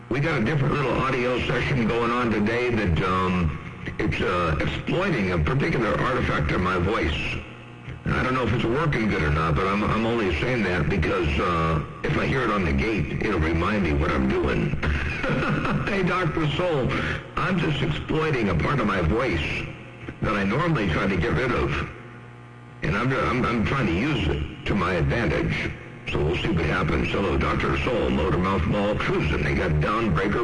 We got a different little audio session going on today that it's exploiting a particular artifact in my voice. And I don't know if it's working good or not, but I'm only saying that because if I hear it on the gate, it'll remind me what I'm doing. Hey, Dr. Soul, I'm just exploiting a part of my voice that I normally try to get rid of. And I'm trying to use it to my advantage. So we'll see what happens. Hello, Dr. Soul, Motormouth Mall cruising. They got down breaker.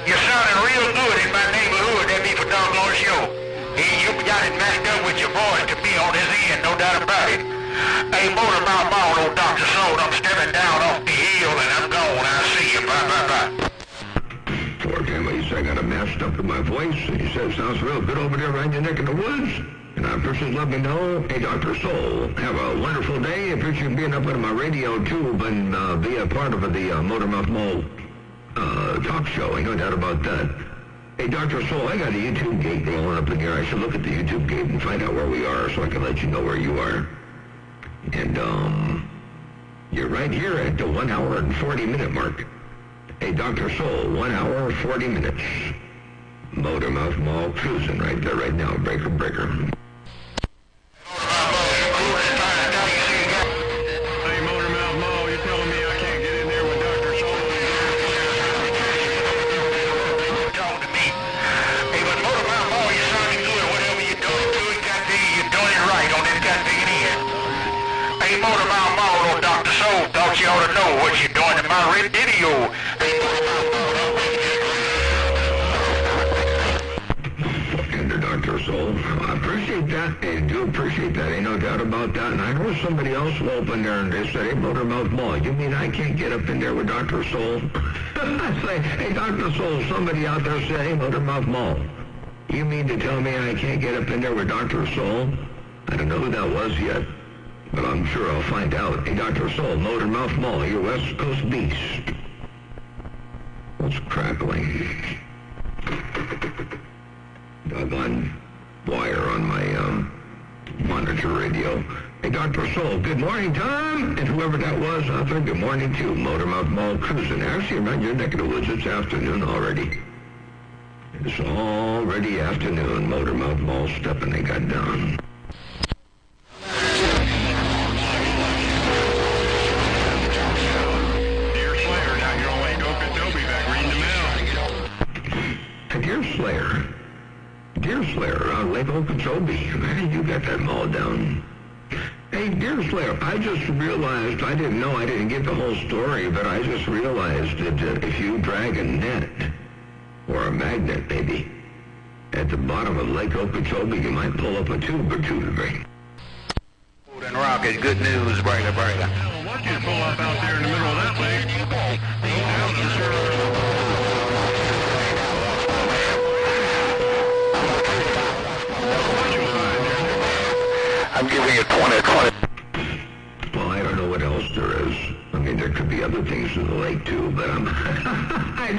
You're sounding real good in my neighborhood. That be for doggone show. You got it matched up with your voice to be on this end, no doubt about it. Hey, Motormouth Mall, old Dr. Soul, I'm stepping down off the hill and I'm gone. I'll see you. Bye. Poor Campbell, you say I got it matched up to my voice, and you said it sounds real good over there right in your neck of the woods. And I appreciate let me know. Hey, Dr. Soul, have a wonderful day. I appreciate being up on my radio tube and be a part of the Motormouth Mall talk show. Ain't no doubt about that. Hey, Dr. Soul, I got a YouTube gate rolling up in here. I should look at the YouTube gate and find out where we are so I can let you know where you are. And, you're right here at the 1 hour and 40 minute mark. Hey, Dr. Soul, 1 hour, 40 minutes. Motormouth Mall cruising right there right now. Breaker. Hey, Motormouth Mall, you're telling me I can't get in there with Dr. Soul? Talk to me. Hey, but Motormouth Mall, you're sounding good. Whatever you're doing to it, you're doing it right on this goddamn end. Hey, Motormouth Mall, old Dr. Soul, thought you ought to know what you're doing in my radio. Hey, Motormouth Mall, Dr. Soul, I appreciate that. I do appreciate that. Ain't no doubt about that. And I heard somebody else open there and they said, hey, Motormouth Mall, you mean I can't get up in there with Dr. Soul? I say, hey, Dr. Soul, somebody out there said, hey, Motormouth Mall, you mean to tell me I can't get up in there with Dr. Soul? I don't know who that was yet, but I'm sure I'll find out. Hey, Dr. Soul, Motormouth Mall, your West Coast beast. What's crackling? Doggone wire on my monitor radio. Hey, Dr. Soul, good morning, Tom. And whoever that was out there, good morning, too. Motormouth Mall cruising. Actually, around your neck of the woods, it's afternoon already. It's already afternoon. Motormouth Mall stepping, they got down. Dear Slayer, now you're on Lake Okeechobee back reading the mail. Hey, Deer Slayer on Lake Okeechobee. Man, you got that mall down. Hey, Deer Slayer, I just realized, I didn't know, I didn't get the whole story, but I just realized that if you drag a net, or a magnet maybe, at the bottom of Lake Okeechobee, you might pull up a tube or two to drink. and rock is good news, breaker. I want you to pull up out there in the middle of that lake. Go down, I'm sure. to the lake too, but I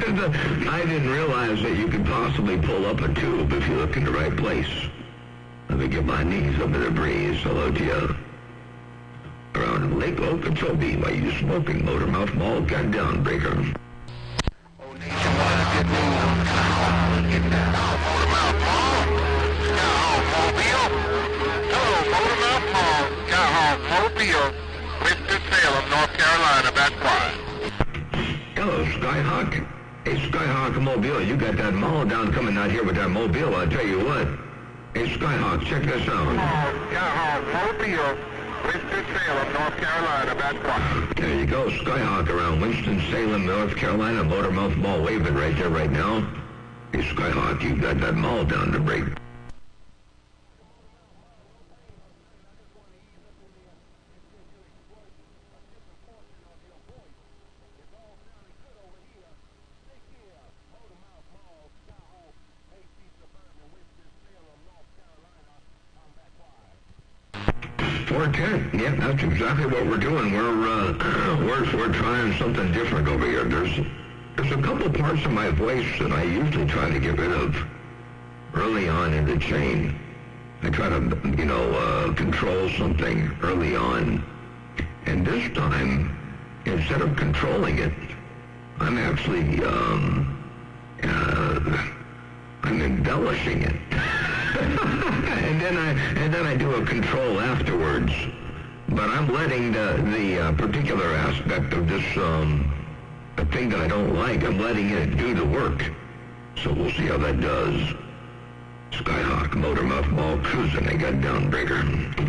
didn't realize that you could possibly pull up a tube if you look in the right place. Let me get my knees up in the breeze. Hello to you. Around Lake Okeechobee, why you smoking, Motormouth Mall, got down, breaker. Oh, nationwide, good news. Getting that Motormouth Mall. Skyhawk Mobile. Hello, Motormouth Mall. Skyhawk Mobile. Winston-Salem, North Carolina, back quiet. Hello, Skyhawk. Hey, Skyhawk Mobile, you got that mall down coming out here with that mobile, I'll tell you what. Hey, Skyhawk, check this out. Skyhawk Mobile. Winston-Salem, North Carolina, back quiet. There you go, Skyhawk around Winston-Salem, North Carolina, Motormouth Mall, waving right there right now. Hey, Skyhawk, you got that mall down to break. Yeah, that's exactly what we're doing. We're trying something different over here. There's a couple parts of my voice that I usually try to get rid of early on in the chain. I try to, control something early on. And this time, instead of controlling it, I'm actually, I'm embellishing it. and then I do a control afterwards. But I'm letting the particular aspect of this the thing that I don't like, I'm letting it do the work. So we'll see how that does. Skyhawk, Motormouth Mall, cruising. I got downbreaker.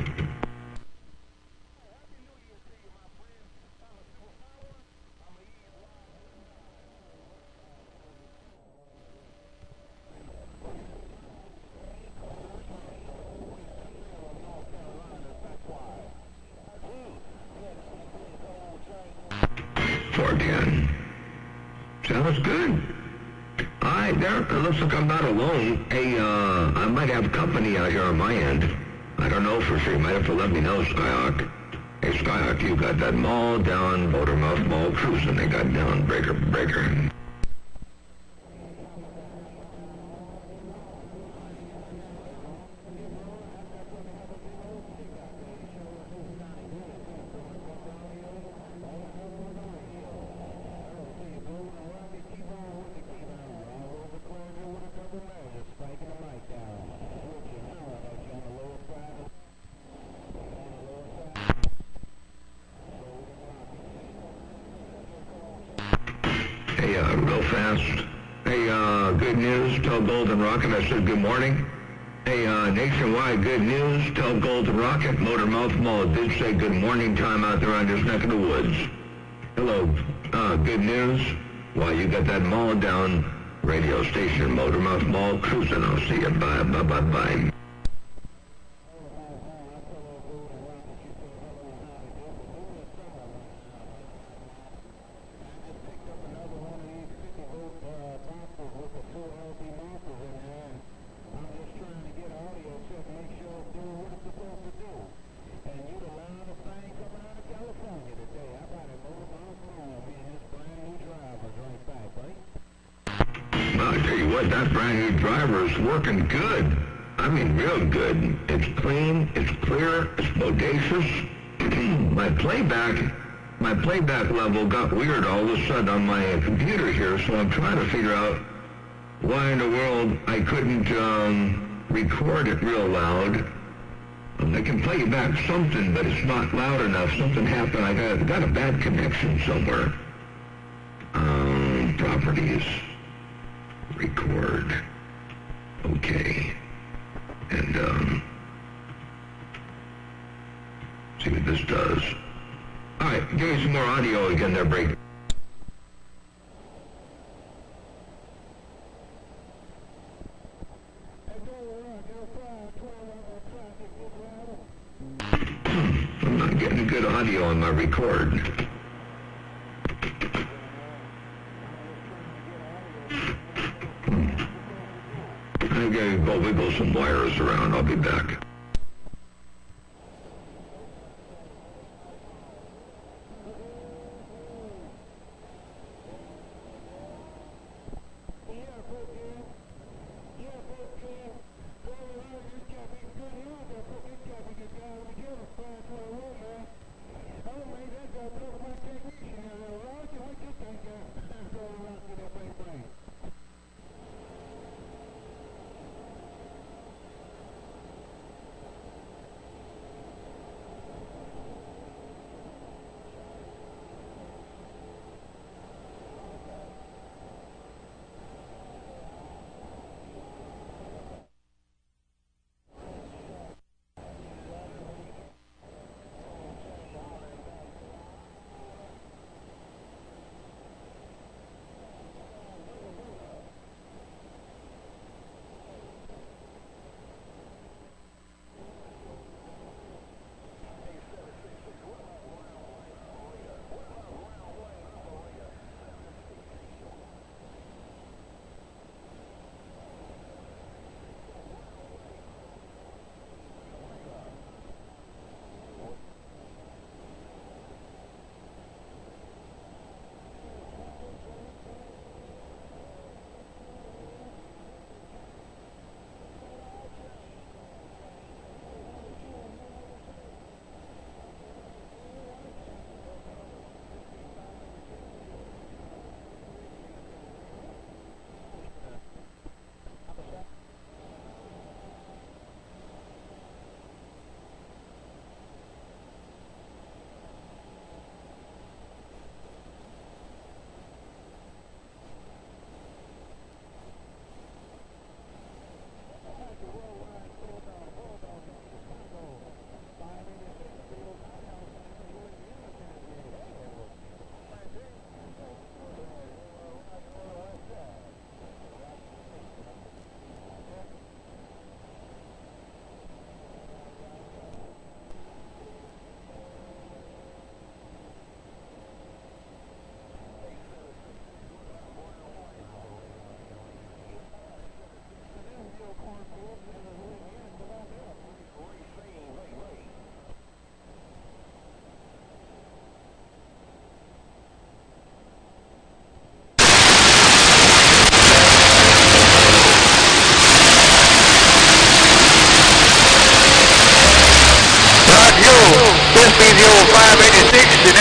Sounds good. There, it looks like I'm not alone. Hey, I might have company out here on my end. I don't know for sure. You might have to let me know, Skyhawk. Hey, Skyhawk, you got that mall down, Motormouth Mall cruising. They got down, breaker. Real fast. Hey, good news. Tell Golden Rocket I said good morning. Hey, nationwide good news. Tell Golden Rocket Motormouth Mall did say good morning time out there on this neck of the woods. Hello, good news. Why, you got that mall down. Radio station Motormouth Mall cruising. I'll see you. Bye. I tell you what, that brand new driver is working good. I mean, real good. It's clean, it's clear, it's bodacious. my playback level got weird all of a sudden on my computer here, so I'm trying to figure out why in the world I couldn't record it real loud. I can play back something, but it's not loud enough. Something happened. I got a bad connection somewhere. Properties. Record. Okay. And, see what this does. Alright, give me some more audio again there, break. I'm not getting good audio on my record. I'm going to go wiggle some wires around. I'll be back.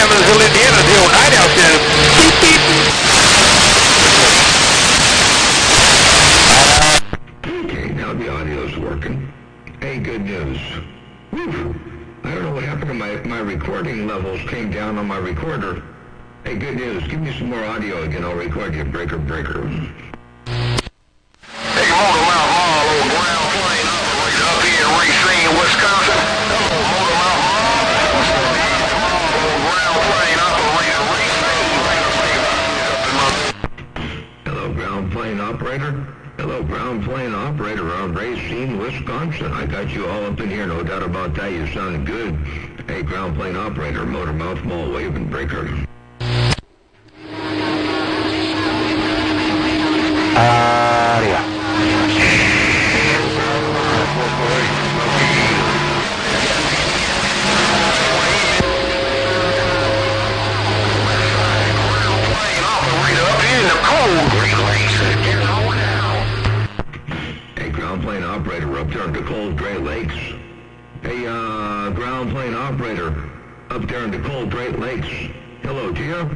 jamming until at the end of the whole night out there. Beep, beep. Okay, now the audio's working. Hey, good news. Whew. I don't know what happened to my recording levels came down on my recorder. Hey, good news. Give me some more audio again. I'll record you, breaker. Hey, Motor Mouth Mall, old ground plane operator up here in Racine, Wisconsin. Hello, Motor Mouth Mall. Old ground plane operator, Racine. Hello, ground plane operator. Hello, ground plane operator around Racine, Wisconsin. I got you all up in here, no doubt about that. You sounded good. Hey, ground plane operator, Motor Mouth Mall, wave and breaker. Hey, ground plane operator up there in the cold Great Lakes. Hey, ground plane operator up there in the cold Great Lakes. Hello to you.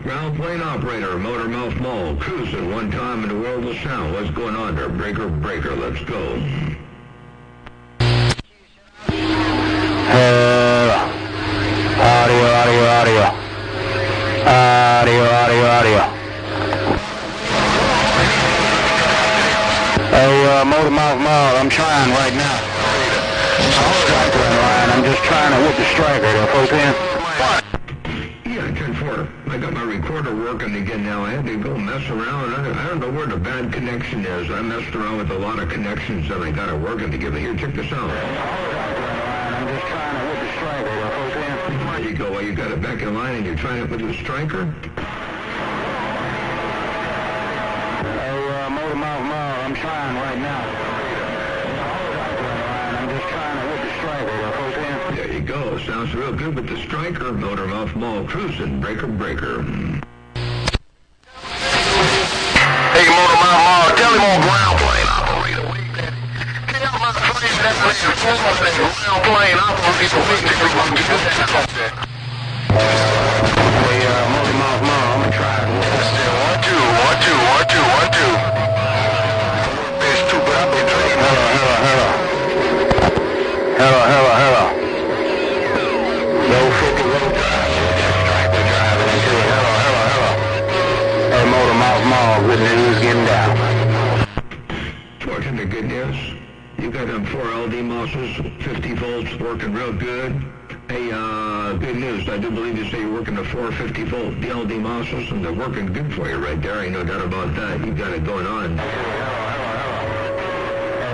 Ground plane operator, Motor Mouth Mall, cruising one time in the world of sound. What's going on there? Breaker, let's go. Audio. Hey, Motor Mouth Mall, I'm trying right now. Striker in line. I'm just trying to whip the striker. That folks in? Yeah, 10-4. I got my recorder working again now. I had to go mess around. I don't know where the bad connection is. I messed around with a lot of connections and I got it working to give it. Here, check this out. I'm just trying to whip the striker. That folks in? There you go. Well, you got it back in line and you're trying it with the striker? Hey, Motor Mouth Mall, I'm trying right now. I'm just trying to whip the striker. That folks in? There you go. Sounds real good with the striker. Motor Mouth Mall cruising. Breaker. Hey, Motor Mouth Mall, tell him on ground plane operator. Tell my friend that ground plane operator. Hey, Motor Mouth Mall, I'm gonna try it. 1, 2. It's too bad I've been drinking. Hello. Low 50 road drive. Striker driving into it. Hello. Hey, Motor Mouth Mall, good news getting down. Fortune to good news. You got them 4 LD mosses, 50 volts, working real good. Hey, good news. I do believe you say you're working the 450 volt DLD mosses, and they're working good for you right there. Ain't no doubt about that. You got it going on. Hey,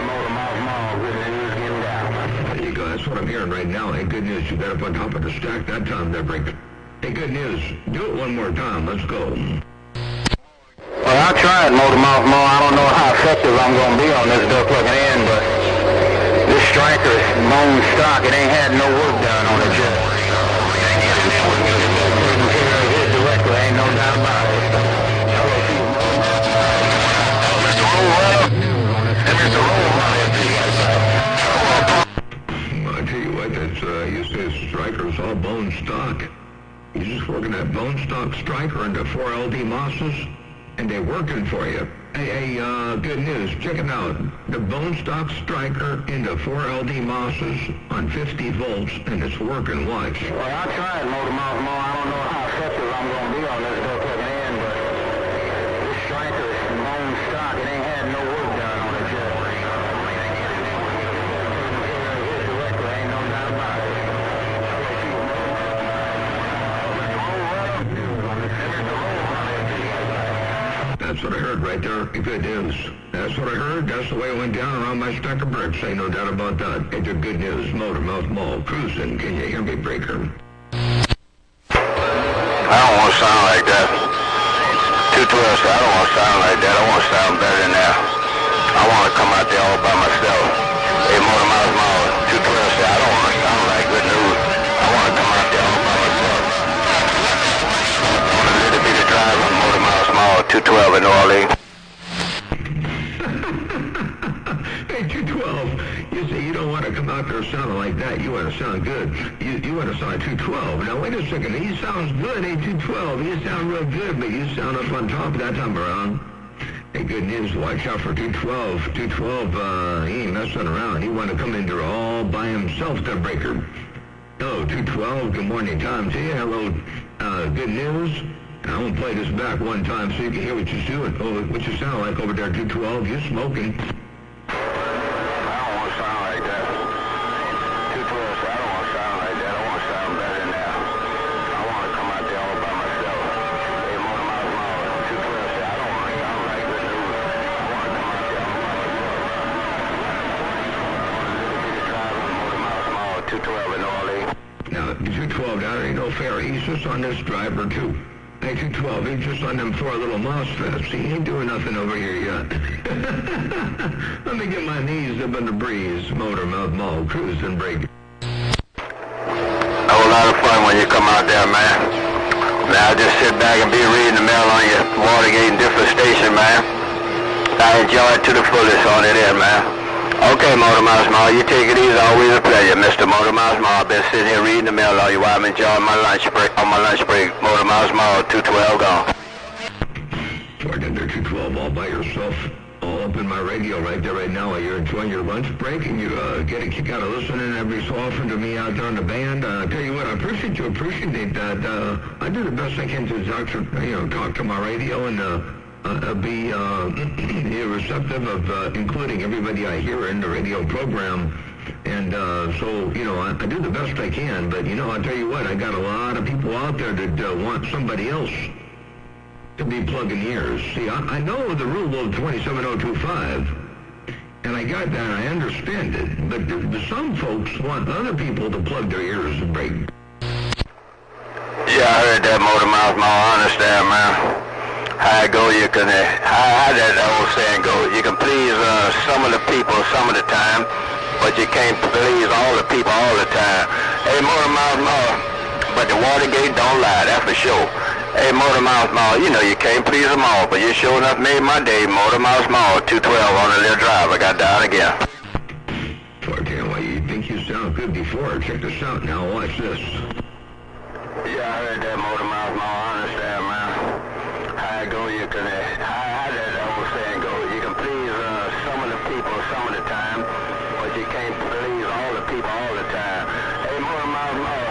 Motor Mouth Mall, good news getting down. There you go. That's what I'm hearing right now. Hey, good news. You got up on top of the stack that time there, break. Hey, good news. Do it one more time. Let's go. Well, I tried Motor Mouth Mall. I don't know how effective I'm going to be on this door plugging in, but this striker is bone stock. It ain't had no work done on it yet. Directly, ain't no doubt about it. I tell you what, that's, you say striker's all bone stock. You're just working that bone stock striker into 4 LD mosses, and they're working for you. Hey, good news. Check it out. The bone stock striker into 4 LD mosses on 50 volts, and it's working. Watch. Well, I tried Motor Mouth Mall. I don't know how effective I'm going to be on this door plugging in, but this striker is bone stock. It ain't had no work done on it yet. Directly, ain't no doubt about it. That's what I heard right there. Good news. That's what I heard. That's the way it went down around my stack of bricks. Ain't no doubt about that. It's your good news. Motor Mouth Mall cruising. Can you hear me, breaker? I don't want to sound like that. 212, I don't want to sound like that. I want to sound better than that. I want to come out there all by myself. Hey, Motor Mouth Mall, 212, I don't want to sound like good news. I want to come out there all by myself. I want a little bit of drive on Motor Mouth Mall, 212 in New Orleans. Hey, 212, you say you don't want to come out there sounding like that, you ought to sound good. You ought to sound 212. Now, wait a second. He sounds good, 212. You sound real good, but you sound up on top that time around. Hey, good news. Watch out for 212. 212, he ain't messing around. He want to come in there all by himself, the breaker. Hello, 212. Good morning, Tom to you. Hello, good news. I'm going to play this back one time so you can hear what you're doing. Oh, what you sound like over there, 212. You're smoking. Now, 212, now there ain't no fair. He's just on this driver, too. Hey, 212, he's just on them 4 little MOSFETs. He ain't doing nothing over here yet. Let me get my knees up in the breeze. Motor Mouth Mall, cruise and brake. A whole lot of fun when you come out there, man. Now, just sit back and be reading the mail on your Watergate and different station, man. I enjoy it to the fullest on it in, man. Okay, Motor Mouse Mall, you take it easy. Always a pleasure, Mr. Motor Mouse Mall. I've been sitting here reading the mail all you while I'm enjoying my lunch break. On my lunch break, Motor Mouse Mall, 212 gone. Bartender 212 all by yourself, all up in my radio right there right now. You're enjoying your lunch break and you get a kick out of listening every so often to me out there on the band. I tell you what, I appreciate that. I do the best I can to talk to my radio and be receptive of including everybody I hear in the radio program. And so, I do the best I can, but, I'll tell you what, I got a lot of people out there that want somebody else to be plugging ears. See, I know the rule of 27025, and I got that, I understand it, but some folks want other people to plug their ears and break. Yeah, I heard that, Motor Mouth Mall. I understand, man. How it go, how that old saying go, you can please some of the people some of the time, but you can't please all the people all the time. Hey, Motor Mouth Mall, but the Watergate don't lie, that's for sure. Hey, Motor Mouth Mall, you can't please them all, but you sure enough made my day. Motor Mouth Mall, 212 on a little drive. I got down again. Okay, well, you think you sound good before. Check this out now, watch this. Yeah, I heard that, Motor Mouth Mall. I understand, man. How it go, how that old saying go, you can please some of the people some of the time, but you can't please all the people all the time. Hey, Motor Mouth Mall,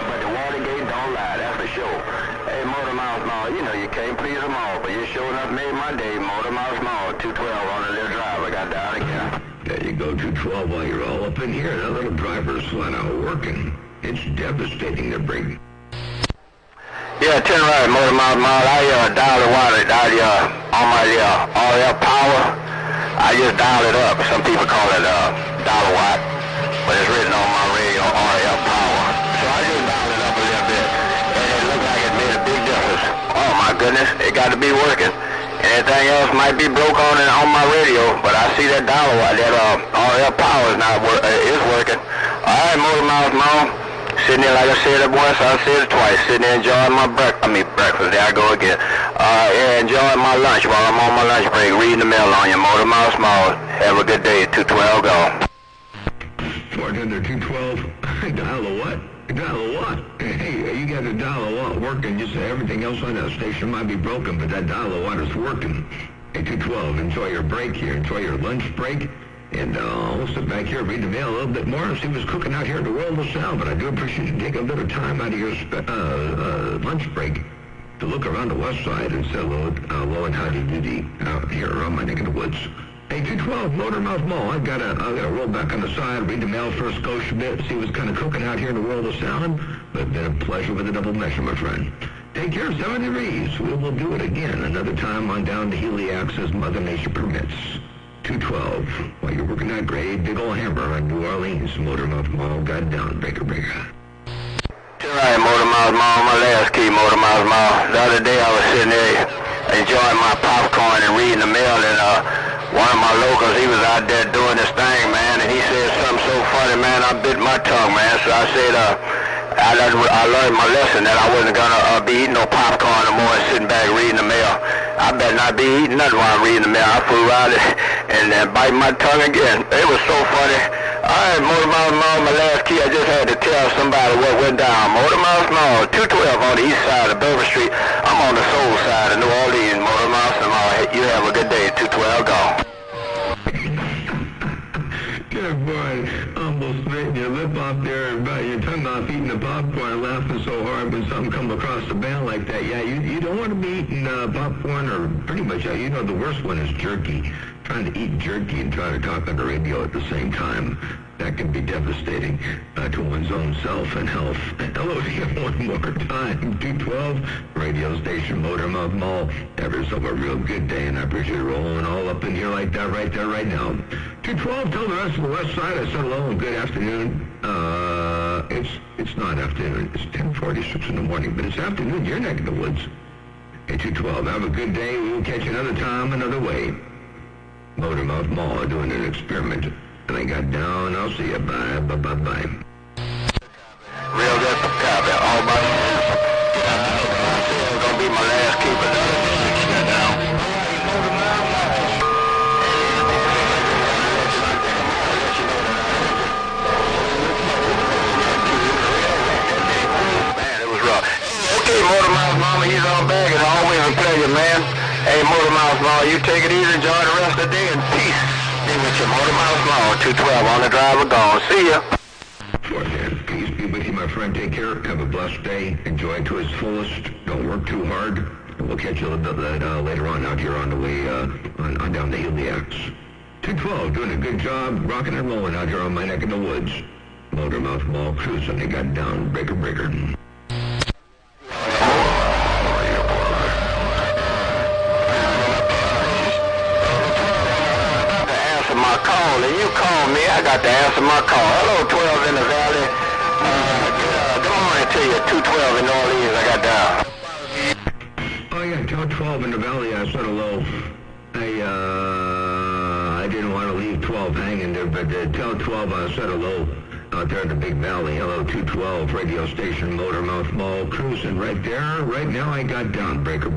but the Watergate don't lie, that's for sure. Hey, Motor Mouth Mall, you can't please them all, but you sure enough made my day. Motor Mouth Mall, 212 on a little drive. I got down again. There you go, 212 while you're all up in here. That little driver's flat out working. It's devastating to break. Yeah, turn right, Motor Mouth Mall. I dialed the water on my RF power. I just dialed it up. Some people call it dollar watt, but it's written on my radio RF power. So I just dialed it up a little bit, and it looked like it made a big difference. Oh my goodness, it got to be working. Anything else might be broke on my radio, but I see that dollar watt, that RF power is working. All right, Motor Mouth Mall. Sitting there, like I said it once, I said it twice. Sitting there enjoying my breakfast. There I go again. Enjoying my lunch while I'm on my lunch break, reading the mail on you. Motor Mouth Mall. Have a good day. 212 gone. Bartender 212. Dial a what? Dial a what? Hey, you got a dial a watt working. Just everything else on that station might be broken, but that dial a watt is working. Hey, 212. Enjoy your break here. Enjoy your lunch break. And I'll sit back here, read the mail a little bit more and see what's cooking out here in the world of sound. But I do appreciate you taking a bit of time out of your lunch break to look around the west side and say hello and howdy doody out here around my neck of the woods. Hey, 212, Motor Mouth Mall. I've got to roll back on the side, read the mail for a skosh a bit, see what's kind of cooking out here in the world of sound. But it's been a pleasure with a double measure, my friend. Take care, 7 degrees. We will do it again another time on down to Heliax as Mother Nature permits. 212, while you're working that great big old hammer on New Orleans, Motor Mouth Mall, got down, breaker. All right, Motor Mouth Mall, my last key, Motor Mouth Mall. The other day I was sitting there enjoying my popcorn and reading the mail, and one of my locals, he was out there doing this thing, man, and he said something so funny, man, I bit my tongue, man. So I said, I learned my lesson that I wasn't gonna be eating no popcorn no more and sitting back reading the mail. I better not be eating nothing while I'm reading the mail. I fool around and bite my tongue again. It was so funny. Alright, Motor Mouth Mall, my last key, I just had to tell somebody what went down. Motor Mouth Mall, 212 on the east side of Beaver Street. I'm on the soul side of New Orleans, Motor Mouth Mall. You have a good day, 212 gone. Good boy, almost spitting your lip off there, but you're talking about eating the popcorn, laughing so hard when something comes across the band like that. Yeah, you don't want to be eating popcorn, or pretty much, you know, the worst one is jerky. Trying to eat jerky and try to talk on the radio at the same time. That can be devastating to one's own self and health. Hello to you one more time. 212, radio station, Motor Mouth Mall. Have yourself a real good day, and I appreciate it rolling all up in here like that right there, right now. 212, tell the rest of the west side I said hello and good afternoon. It's not afternoon. It's 10:46 in the morning, but it's afternoon. You're neck of the woods. Hey, 212, have a good day. We will catch you another time, another way. Motor Mouth Mall doing an experiment. And I got down. I'll see you. Bye. Bye. Real good copy. All by it's gonna be my last key, but got down. Man, it was rough. Okay, Motor Mouth Mama, he's on back. It's always a pleasure, man. Hey, Motor Mouth Mama, you take it easy. Enjoy the rest of the day and peace. Be with you, Motor Mouth Mama, 212 on the driver gone. See ya. Peace be with you, my friend. Take care. Have a blessed day. Enjoy it to its fullest. Don't work too hard. We'll catch you a little bit later on out here on the way on down the Helix. 212 doing a good job rocking and rolling out here on my neck of the woods. Motor Mouth Mall cruising. They got down. Breaker. And you call me, I got to answer my call. Hello, 12 in the valley. Good morning to you, 212 in New Orleans, I got down. Oh yeah, tell 12 in the valley I said hello. I didn't want to leave 12 hanging there, but tell 12 I said hello out there in the big valley. Hello, 212, radio station, Motor Mouth Mall, cruising right there. Right now I got down, breaker.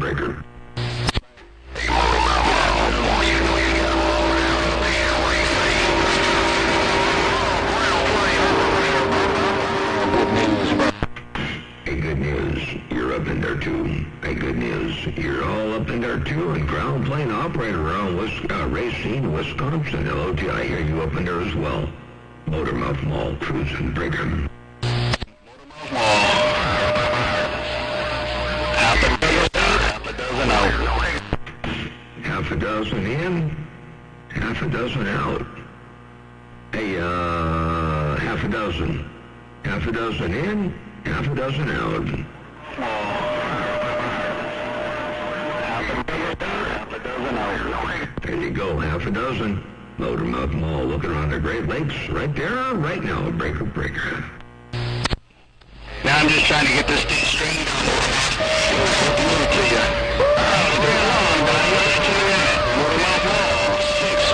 Good news, you're up in there too. Hey, good news, you're all up in there too. And ground plane operator around Racine, Wisconsin. Hello to you, I hear you up in there as well. Motor Mouth Mall, cruising, breaker. Motor Mouth Mall. Half a dozen out. Half a dozen in, half a dozen out. Hey, half a dozen. Half a dozen in, half a dozen out. Half a dozen out. There you go, half a dozen. Motor Mouth Mall looking around the Great Lakes right there, right now, breaker. Now I'm just trying to get this thing straightened out. To you. Motor Mouth Mall, 6.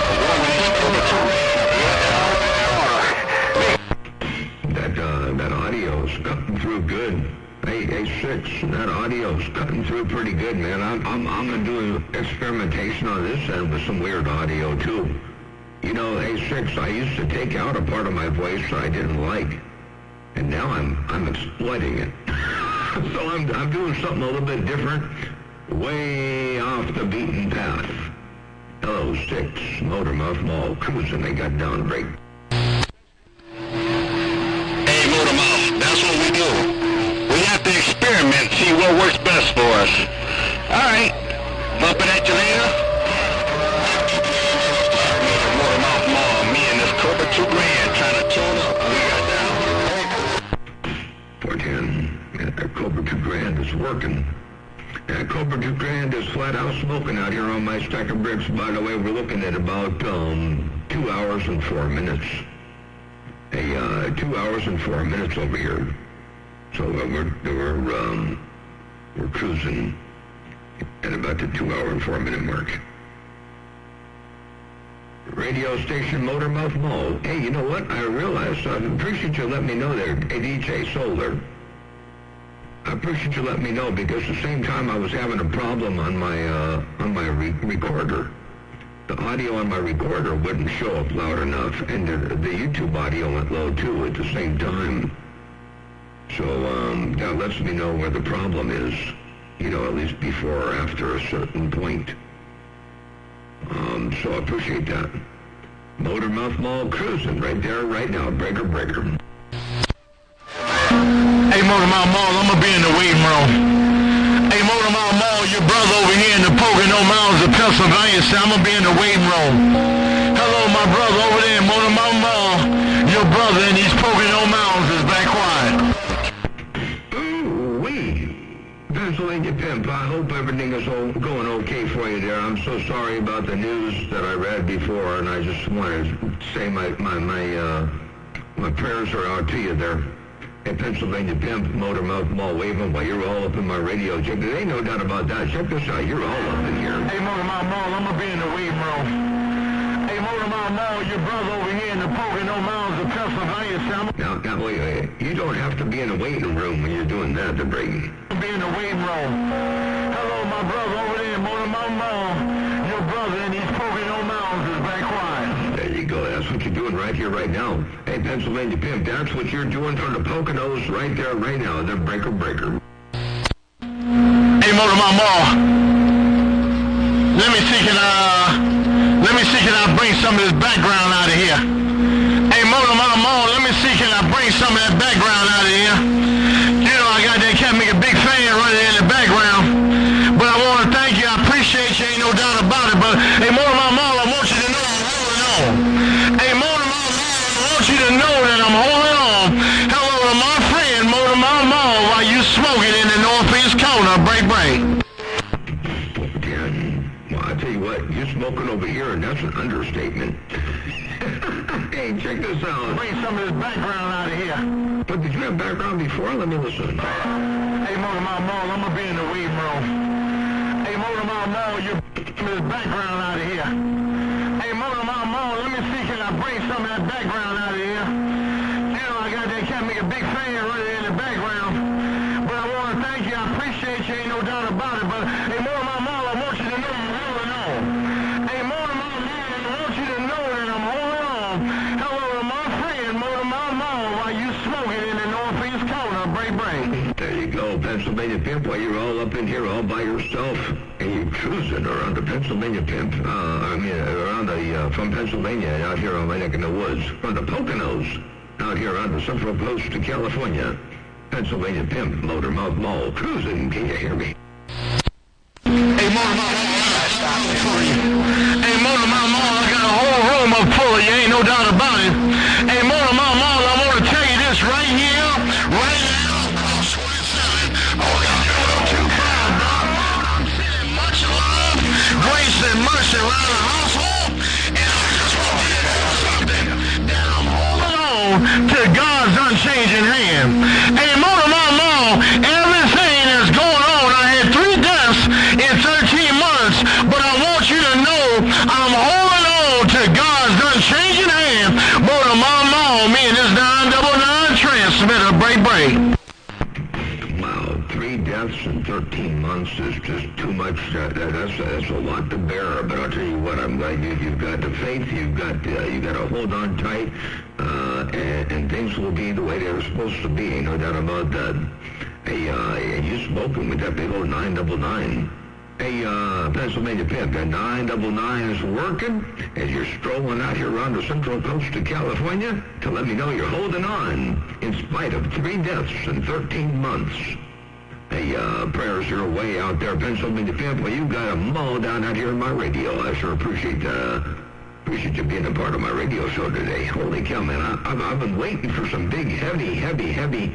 That audio's cutting through good. A6, that audio's cutting through pretty good, man. I'm gonna do experimentation on this end with some weird audio too. You know, A6, I used to take out a part of my voice I didn't like, and now I'm exploiting it. So I'm doing something a little bit different, way off the beaten path. Hello, 6, Motor Mouth Mall, cruising. They got down break. Hey, Motor Mouth, that's what we do. We have to experiment, see what works best for us. All right, bumping at you later. Motor Mouth Mall, me and this Cobra 2 grand trying to tune up. We got down. 410. That Cobra 2 grand is working. That Cobra 2 grand is flat out smoking out here on my stack of bricks. By the way, we're looking at about 2 hours and 4 minutes. 2 hours and 4 minutes over here. So we're cruising at about the 2 hour and 4 minute mark. Radio station Motor Mouth Mall. Hey, you know what? I realized. I appreciate you letting me know there. Hey, DJ Solar. I appreciate you letting me know, because at the same time I was having a problem on my recorder. the audio on my recorder wouldn't show up loud enough, and the YouTube audio went low too at the same time. So that lets me know where the problem is, at least before or after a certain point. So I appreciate that. Motormouth Mall cruising right there, right now. Breaker. Hey, Motormouth Mall, I'm gonna be in the waiting room. Hey, Motormouth Mall, your brother over here in the Pocono Mountains of Pennsylvania said I'm gonna be in the waiting room. Hello, my brother over there in Motormouth Mall. Your brother in these Pocono Mountains is back quiet. Pennsylvania Pimp, I hope everything is going okay for you there. I'm so sorry about the news that I read before, and I just want to say my prayers are out to you there. Hey, Pennsylvania Pimp, Motormouth Mall waving while you're all up in my radio. Check, there ain't no doubt about that. Check this out. You're all up in here. Hey, Motormouth Mall, I'm going to be in the waiting room. Hey, Motormouth Mall, your brother over here in the Pocono Mountains of Pennsylvania said Now, wait. You don't have to be in a waiting room when you're doing that, the Brady. Be in the waiting room. Hello, my brother over there in Motormouth Mall. Your brother in these Pocono Mountains is back quiet. There you go. That's what you're doing right here, right now. Hey, Pennsylvania Pimp, that's what you're doing from the Poconos right there, right now. The breaker. Hey, Motormouth Mall. Let me see, can I bring some of this background out of here? Hey, Motormouth Mall, let me see, can I bring some of that background out of here? I got that cat make a big fan running in the background. But I want to thank you. I appreciate you. Ain't no doubt about it. But, hey, Motormouth Mall, I want you to know I'm holding on. Hey, Motormouth Mall, I want you to know that I'm holding on. Hello to my friend, Motormouth Mall, while you smoking in the northeast corner. Break. Well, I tell you what, you're smoking over here, and that's an understatement. Hey, check this out. Bring some of this background out of here. But did you have background before? Let me listen. Hey, Motormouth Mall, I'm going to be in the waiting room. Hey, Motormouth Mall, you're some of this background out of here. Hey, Motormouth Mall, let me see, can I bring some of that background out of here? I got that cat make a big fan running in the background. But I want to thank you. I appreciate you. Ain't no doubt about it. But, hey, Motormouth Mall, I want you to know I'm holding on. Hey, Motormouth Mall, I want you to know that I'm holding on. Hello to my friend, Motormouth Mall, while you smoking in the northeast corner. Break. There you go, Pennsylvania Pimp, while you're all up in here all by yourself, and you're cruising around the Pennsylvania Pimp, from Pennsylvania out here on my neck in the woods, from the Poconos, out here on the central coast of California. Pennsylvania Pimp, Motormouth Mall, cruising, can you hear me? Hey, Motormouth Mall, I got something for you. Hey, Motormouth Mall, I got a whole room up full of you, ain't no doubt about it. Hey, Motormouth Mall, I want to tell you this right here, right now. Grace and mercy around the household, and I just want to tell you something, that I'm holding on to God's unchanging hand. Hey, Motormouth Mall, everything that's going on, I had 3 deaths in 13 months, but I want you to know I'm holding on to God's unchanging hand. Motormouth Mall, me and this 999 transmitter, break. Wow, 3 deaths in 13 months is just too much. That's a lot to bear. But I'll tell you what, I'm glad you've got the faith. You've got to hold on tight, and things will be the way they're supposed to be. No doubt about that. Hey, you smoking with that big old 999? Hey, Pennsylvania Pimp, that 999 is working as you're strolling out here around the central coast of California to let me know you're holding on in spite of 3 deaths in 13 months. Hey, prayers your way out there, Pennsylvania Pimp. Well, you got a mull down out here in my radio. I sure appreciate you being a part of my radio show today. Holy cow, man. I've been waiting for some big, heavy,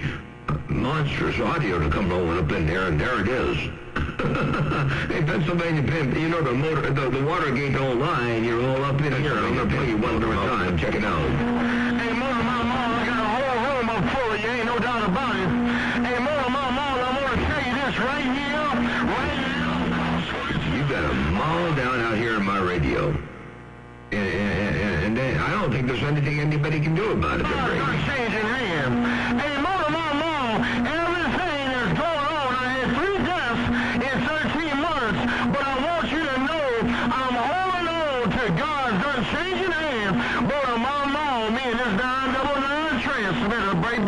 monstrous audio to come rolling up in there, and there it is. Hey, Pennsylvania Pimp, you know the Watergate don't lie, and you're all up in here. I'm going to play you one more time. Check it out. Hey, Motormouth Mall, I got a whole room up full of you. Ain't no doubt about it. Hey, Motormouth Mall, I want to tell you this right here, right now. You got a mall down out here in my radio. And I don't think there's anything anybody can do about it. Changing hands. Hey, Motormouth Mall, everything that's going on, I had 3 deaths in 13 months, but I want you to know I'm holding on to to God's done changing hands. Motor Mama, me and this 999 transmitter, break.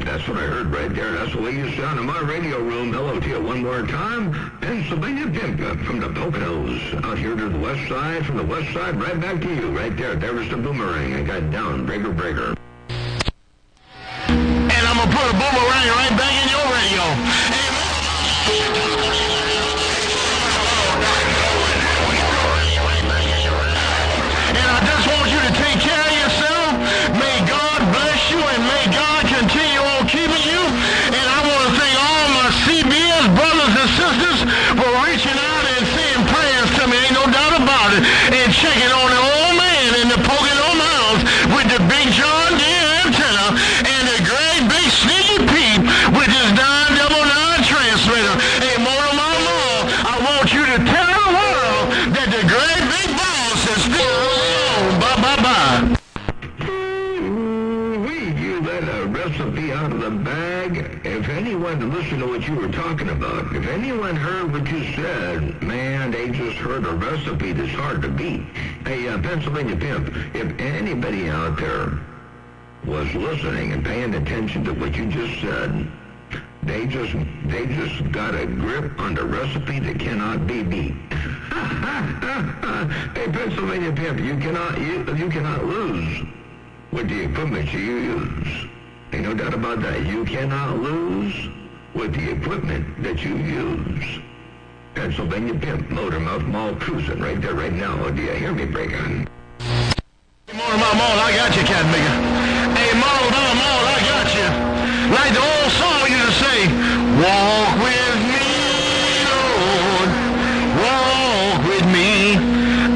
That's what I heard right there. That's the way you sound in my radio room. Hello to you one more time. Pennsylvania Pimp from the Poconos. Out here to the west side, from the west side, right back to you. Right there. There was the boomerang. I got down. Breaker. And I'm going to put a boomerang right back in your radio. And I just want you to take care of yourself. May God bless you and may God continue on keeping you. And I want to thank all my CBS brothers and sisters for reaching out and saying prayers to me. Ain't no doubt about it. And checking on the old man in the Pocono Mountains with the big John Deere antenna and the great big sneaky Pete with his 999 transmitter. Hey, Motor Mama, I want you to tell the world that the great big boss is still around. Bye. You let a recipe out of the bag. If anyone listened to what you were talking about, if anyone heard what you said, man, they just heard a recipe that's hard to beat. Hey, Pennsylvania Pimp, if anybody out there was listening and paying attention to what you just said, they just got a grip on the recipe that cannot be beat. Hey, Pennsylvania Pimp, you cannot lose with the equipment you use. Ain't no doubt about that. You cannot lose with the equipment that you use. Pennsylvania Pimp, Motor Mouth Mall cruising right there, right now. Do you hear me, Breaker? Hey, Motor Mall, I got you, Cat Nigga. Hey, Motor Mall, I got you. Like the old song used to say, walk with me, Lord, walk with me.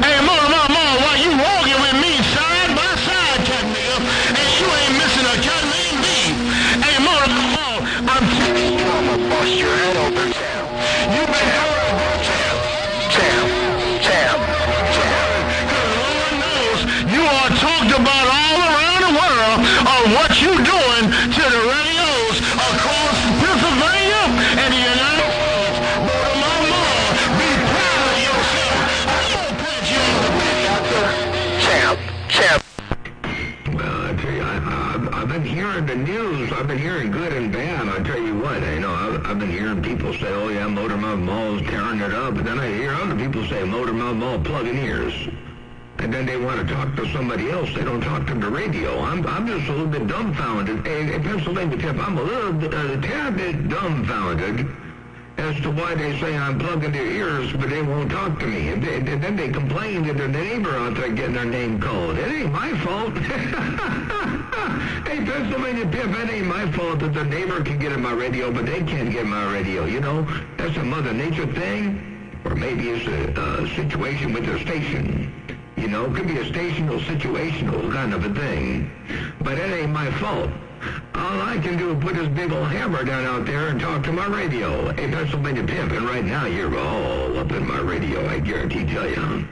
Hey, Motor Mall, while you walking with me side by side, Cat Nigga, and you ain't missing a cat named B. Hey, Motor Mall, I'm telling you, I'm gonna bust your head open. You been heard, champ. Cause Lord knows you are talked about all around the world on what you doing to the radios across Pennsylvania and the United States. Motor Mama, be proud of yourself. I'm gonna pat you on the back, champ. Well, I tell you, I've been hearing the news. I've been hearing good and bad. I tell you what, I've been hearing people say, oh yeah, Motor Mouth Mall's tearing it up. And then I hear other people say, Motor Mouth Mall plugging ears. And then they want to talk to somebody else. They don't talk to the radio. I'm just a little bit dumbfounded. Hey, Pennsylvania Tip, I'm a tad bit dumbfounded as to why they say I'm plugging their ears, but they won't talk to me. And then they complain that their neighbor out there getting their name called. It ain't my fault. Hey, Pennsylvania Pimp, it ain't my fault that the neighbor can get in my radio, but they can't get in my radio, you know? That's a Mother Nature thing, or maybe it's a situation with their station. You know, it could be a situational kind of a thing, but it ain't my fault. All I can do is put this big old hammer down out there and talk to my radio. Hey, Pennsylvania Pimp, and right now you're all up in my radio, I guarantee tell you.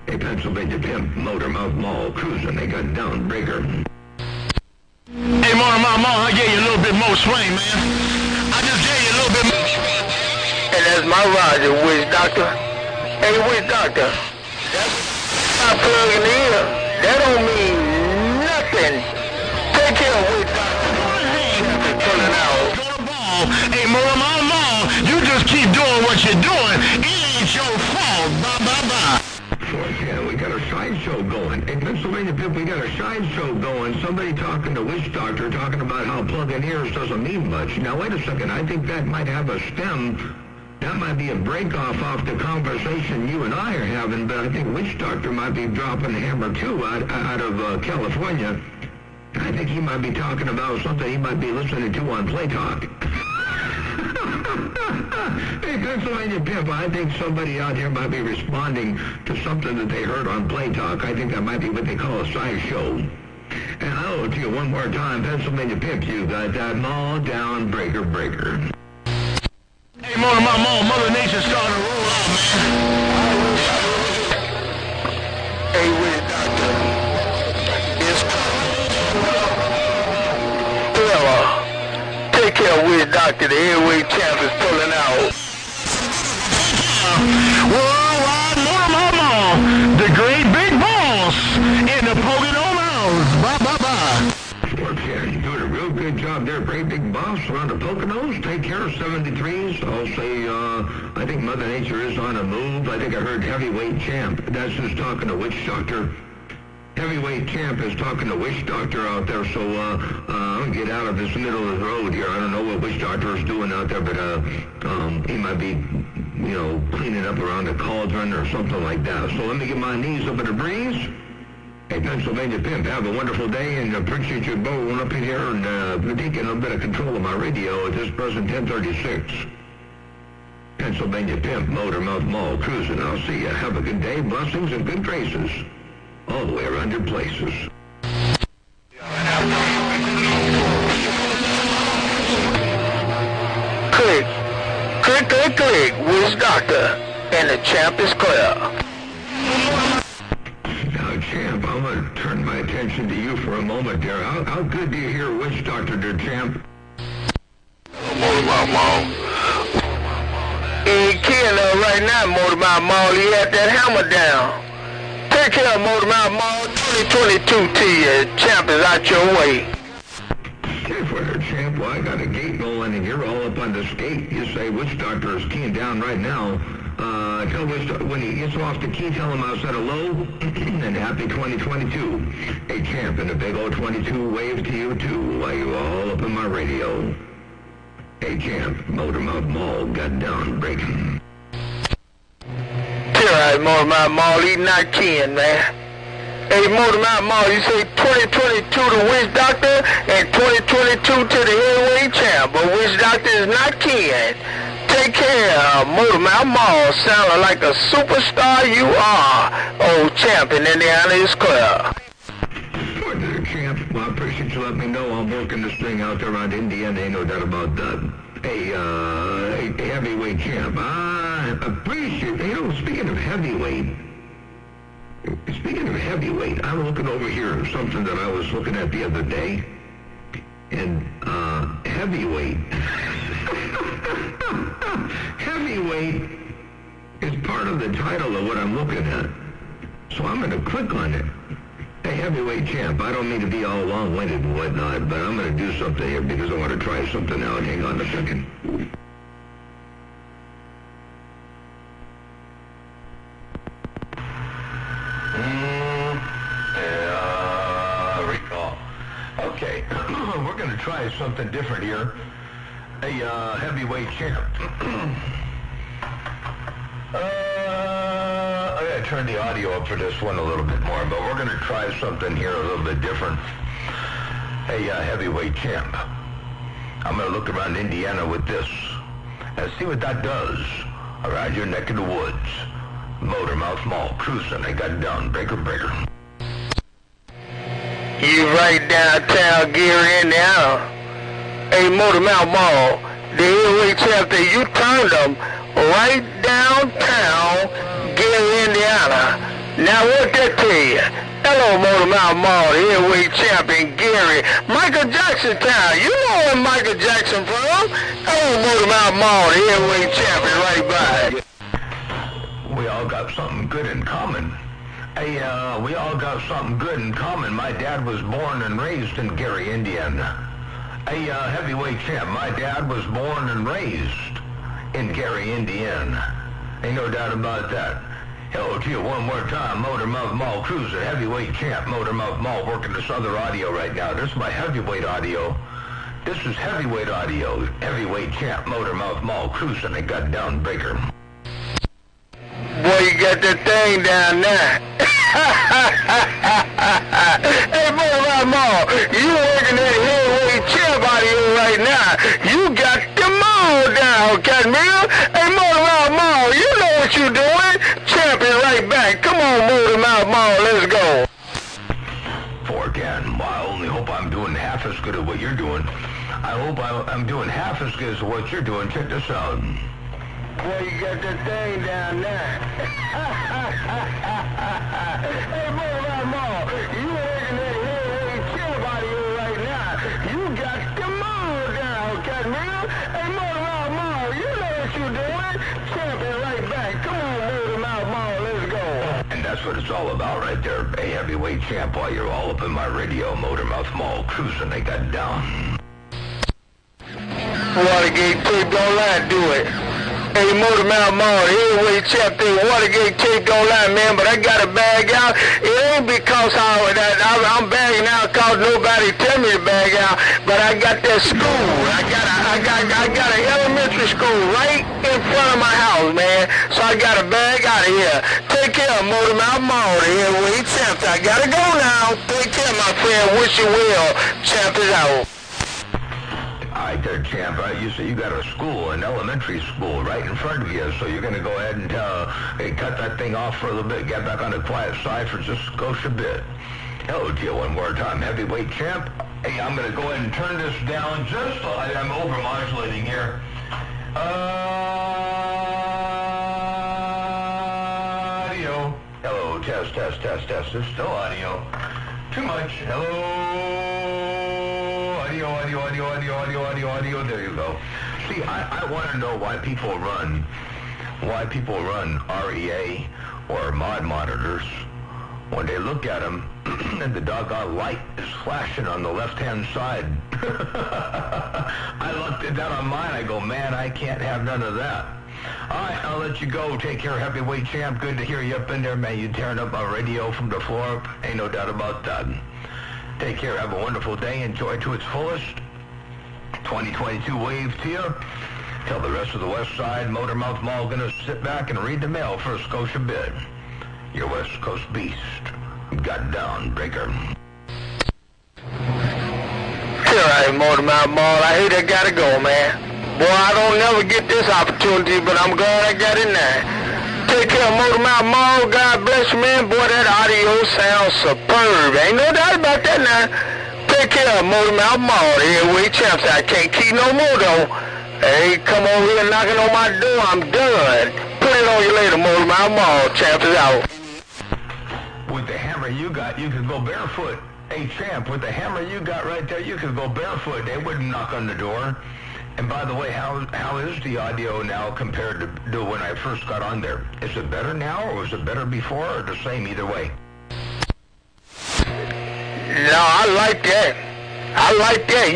Hey, Pennsylvania Pimp, Motor Mouth Mall cruising, they got down breaker. Hey, Motor Mouth Mall, I gave you a little bit more swing, man. I just gave you a little bit more swing. And that's my Roger, Witch Doctor. Hey, Witch Doctor, I'm plugging in. That don't mean nothing. Take care of Witch Doctor. Pulling out. Hey, Motor Mouth Mall, you just keep doing what you're doing. It ain't your fault. Bye. Yeah, we got a sideshow going. In Pennsylvania Pimp, we got a sideshow going. Somebody talking to Witch Doctor, talking about how plugging ears doesn't mean much. Now, wait a second. I think that might have a stem. That might be a break-off off the conversation you and I are having, but I think Witch Doctor might be dropping a hammer, too, out of California. I think he might be talking about something he might be listening to on Play Talk. Hey, Pennsylvania Pimp, I think somebody out here might be responding to something that they heard on Play Talk. I think that might be what they call a sideshow. And I owe it to you one more time, Pennsylvania Pimp, you got that mall down breaker. Hey, Motor Mouth Mall, Mother Nature's starting to roll out, man. Hey, Witch Doctor. It's take care of Witch Doctor. The airway champ is pulling out. Worldwide Motor Mouth Mall, the great big the move. I think I heard Heavyweight Champ. That's who's talking to Witch Doctor. Heavyweight Champ is talking to Witch Doctor out there, so I'll get out of this middle of the road here. I don't know what Witch Doctor is doing out there, but he might be, cleaning up around the cauldron or something like that. So let me get my knees up in the breeze. Hey, Pennsylvania Pimp, have a wonderful day, and appreciate you going up in here and taking a bit of control of my radio at this present 1036. Pennsylvania Pimp, Motormouth Mall, cruising. I'll see you. Have a good day, blessings, and good graces. All the way around your places. Click. Click, click, click. Witch Doctor. And the champ is clear. Now, Champ, I'm going to turn my attention to you for a moment there. How good do you hear Witch Doctor there, Champ? Motormouth Mall. He ain't killing right now, Motormouth Mall. He had that hammer down. Take care of Motormouth Mall. 2022 to you. Champ is out your way. Hey, for there, Champ. Well, I got a gate going, and you're all up on this gate. You say Witch Doctor is keying down right now. Tell Witch Doctor, when he gets off the key, tell him I said hello, and happy 2022. Hey, Champ, and a big old 22 wave to you, too, while you all up in my radio. Hey, Champ, Motormouth Mall got down breaking. Alright, Motormouth Mall, he not keying, man. Hey, Motormouth Mall, you say 2022 to Witch Doctor and 2022 to the heavyweight champ, but Witch Doctor is not keying. Take care of Motormouth Mall, sounding like a superstar you are. Oh, champ in Indiana is clear. Champ, well, I appreciate you letting me know I'm working this thing out there around Indiana, ain't no doubt about that. Hey, heavyweight champ, I appreciate, speaking of heavyweight, I'm looking over here at something that I was looking at the other day, and, heavyweight, heavyweight is part of the title of what I'm looking at, so I'm going to click on it. Hey, heavyweight champ, I don't mean to be all long-winded and whatnot, but I'm going to do something here because I want to try something out. Hang on a second. Recall. Okay, we're going to try something different here. Hey, heavyweight champ. I gotta turn the audio up for this one a little bit more, but we're gonna try something here a little bit different. Hey, heavyweight champ, I'm gonna look around Indiana with this and see what that does around your neck of the woods. Motormouth Mall, cruising, I got down, breaker. You right downtown Gary, Indiana. Hey, Motormouth Mall, the heavyweight champ that you turned them right downtown Gary, Indiana. Now what that tell you? Hello, Motormouth Mall, the heavyweight champion Gary. Michael Jackson town. You know where Michael Jackson from? Hello, Motormouth Mall, the heavyweight champion right by. We all got something good in common. Hey, we all got something good in common. My dad was born and raised in Gary, Indiana. Hey, heavyweight champ, my dad was born and raised in Gary, Indiana. Ain't no doubt about that. Hello to you one more time, Motormouth Mall cruiser, heavyweight champ, Motormouth Mall working this other audio right now. This is my heavyweight audio. This is heavyweight audio, heavyweight champ, Motormouth Mall cruising, they got down breaker. Boy, you got that thing down there. Hey, Motormouth Mall, you working that heavyweight champ audio right now. You got them all down, Catmill. Hey, Motormouth Mall, you know what you doing. Champion right back. Come on, Motormouth Mall, let's go. Again, well, I only hope I'm doing half as good as what you're doing. I hope I'm doing half as good as what you're doing. Check this out. Boy, you got that thing down there. Hey, Motormouth Mall, you working that heavyweight champ audio right now. You got them all down, Catmill. Hey, Motormouth Mall, you know what you're doing. Champion right back. Come on, Motormouth Mall, let's go. And that's what it's all about right there. A heavyweight champ while you're all up in my radio. Motormouth Mall cruising, they got down. Watergate tape, don't lie, do it. Hey, Motor Mouth Mall, heavyweight champ thing, Watergate tape don't lie, man, but I got a bag out. It ain't because I'm bagging out because nobody tell me to bag out, but I got that school. I got an elementary school right in front of my house, man, so I got a bag out of here. Take care, Motor Mouth Mall, the heavyweight champ. I gotta go now. Take care, my friend. Wish you well. Champ is out. All right there, champ. You say you got a school, an elementary school, right in front of you, so you're going to go ahead and cut that thing off for a little bit, get back on the quiet side for just a skosh bit. Hello to you one more time, heavyweight champ. Hey, I'm going to go ahead and turn this down just so I'm over-modulating here. Audio. Hello, test. It's still audio. Too much. Hello. Audio. There you go. See, I want to know why people run REA or mod monitors when they look at them and the doggone light is flashing on the left-hand side. I looked at that on mine. I go, man, I can't have none of that. All right, I'll let you go. Take care, heavyweight champ. Good to hear you up in there, man. You tearing up my radio from the floor up. Ain't no doubt about that. Take care. Have a wonderful day. Enjoy to its fullest. 2022 wave to you. Tell the rest of the West Side Motor Mouth Mall gonna sit back and read the mail for a Scotia bid. Your West Coast beast. Got down, breaker. All right, Motor Mouth Mall. I hate I gotta go, man. Boy, I don't never get this opportunity, but I'm glad I got it now. Take care, Motor Mouth Mall. God bless you, man. Boy, that audio sounds superb. Ain't no doubt about that now. Take care, Motor Mouth Mall. Here we champs. I can't keep no more though. Hey, come over here knocking on my door. I'm done. Put it on you later, Motor Mouth Mall. Champ is out. With the hammer you got, you could go barefoot. Hey, champ, with the hammer you got right there, you could go barefoot. They wouldn't knock on the door. And by the way, how is the audio now compared to when I first got on there? Is it better now, or was it better before, or the same either way? No, I like that.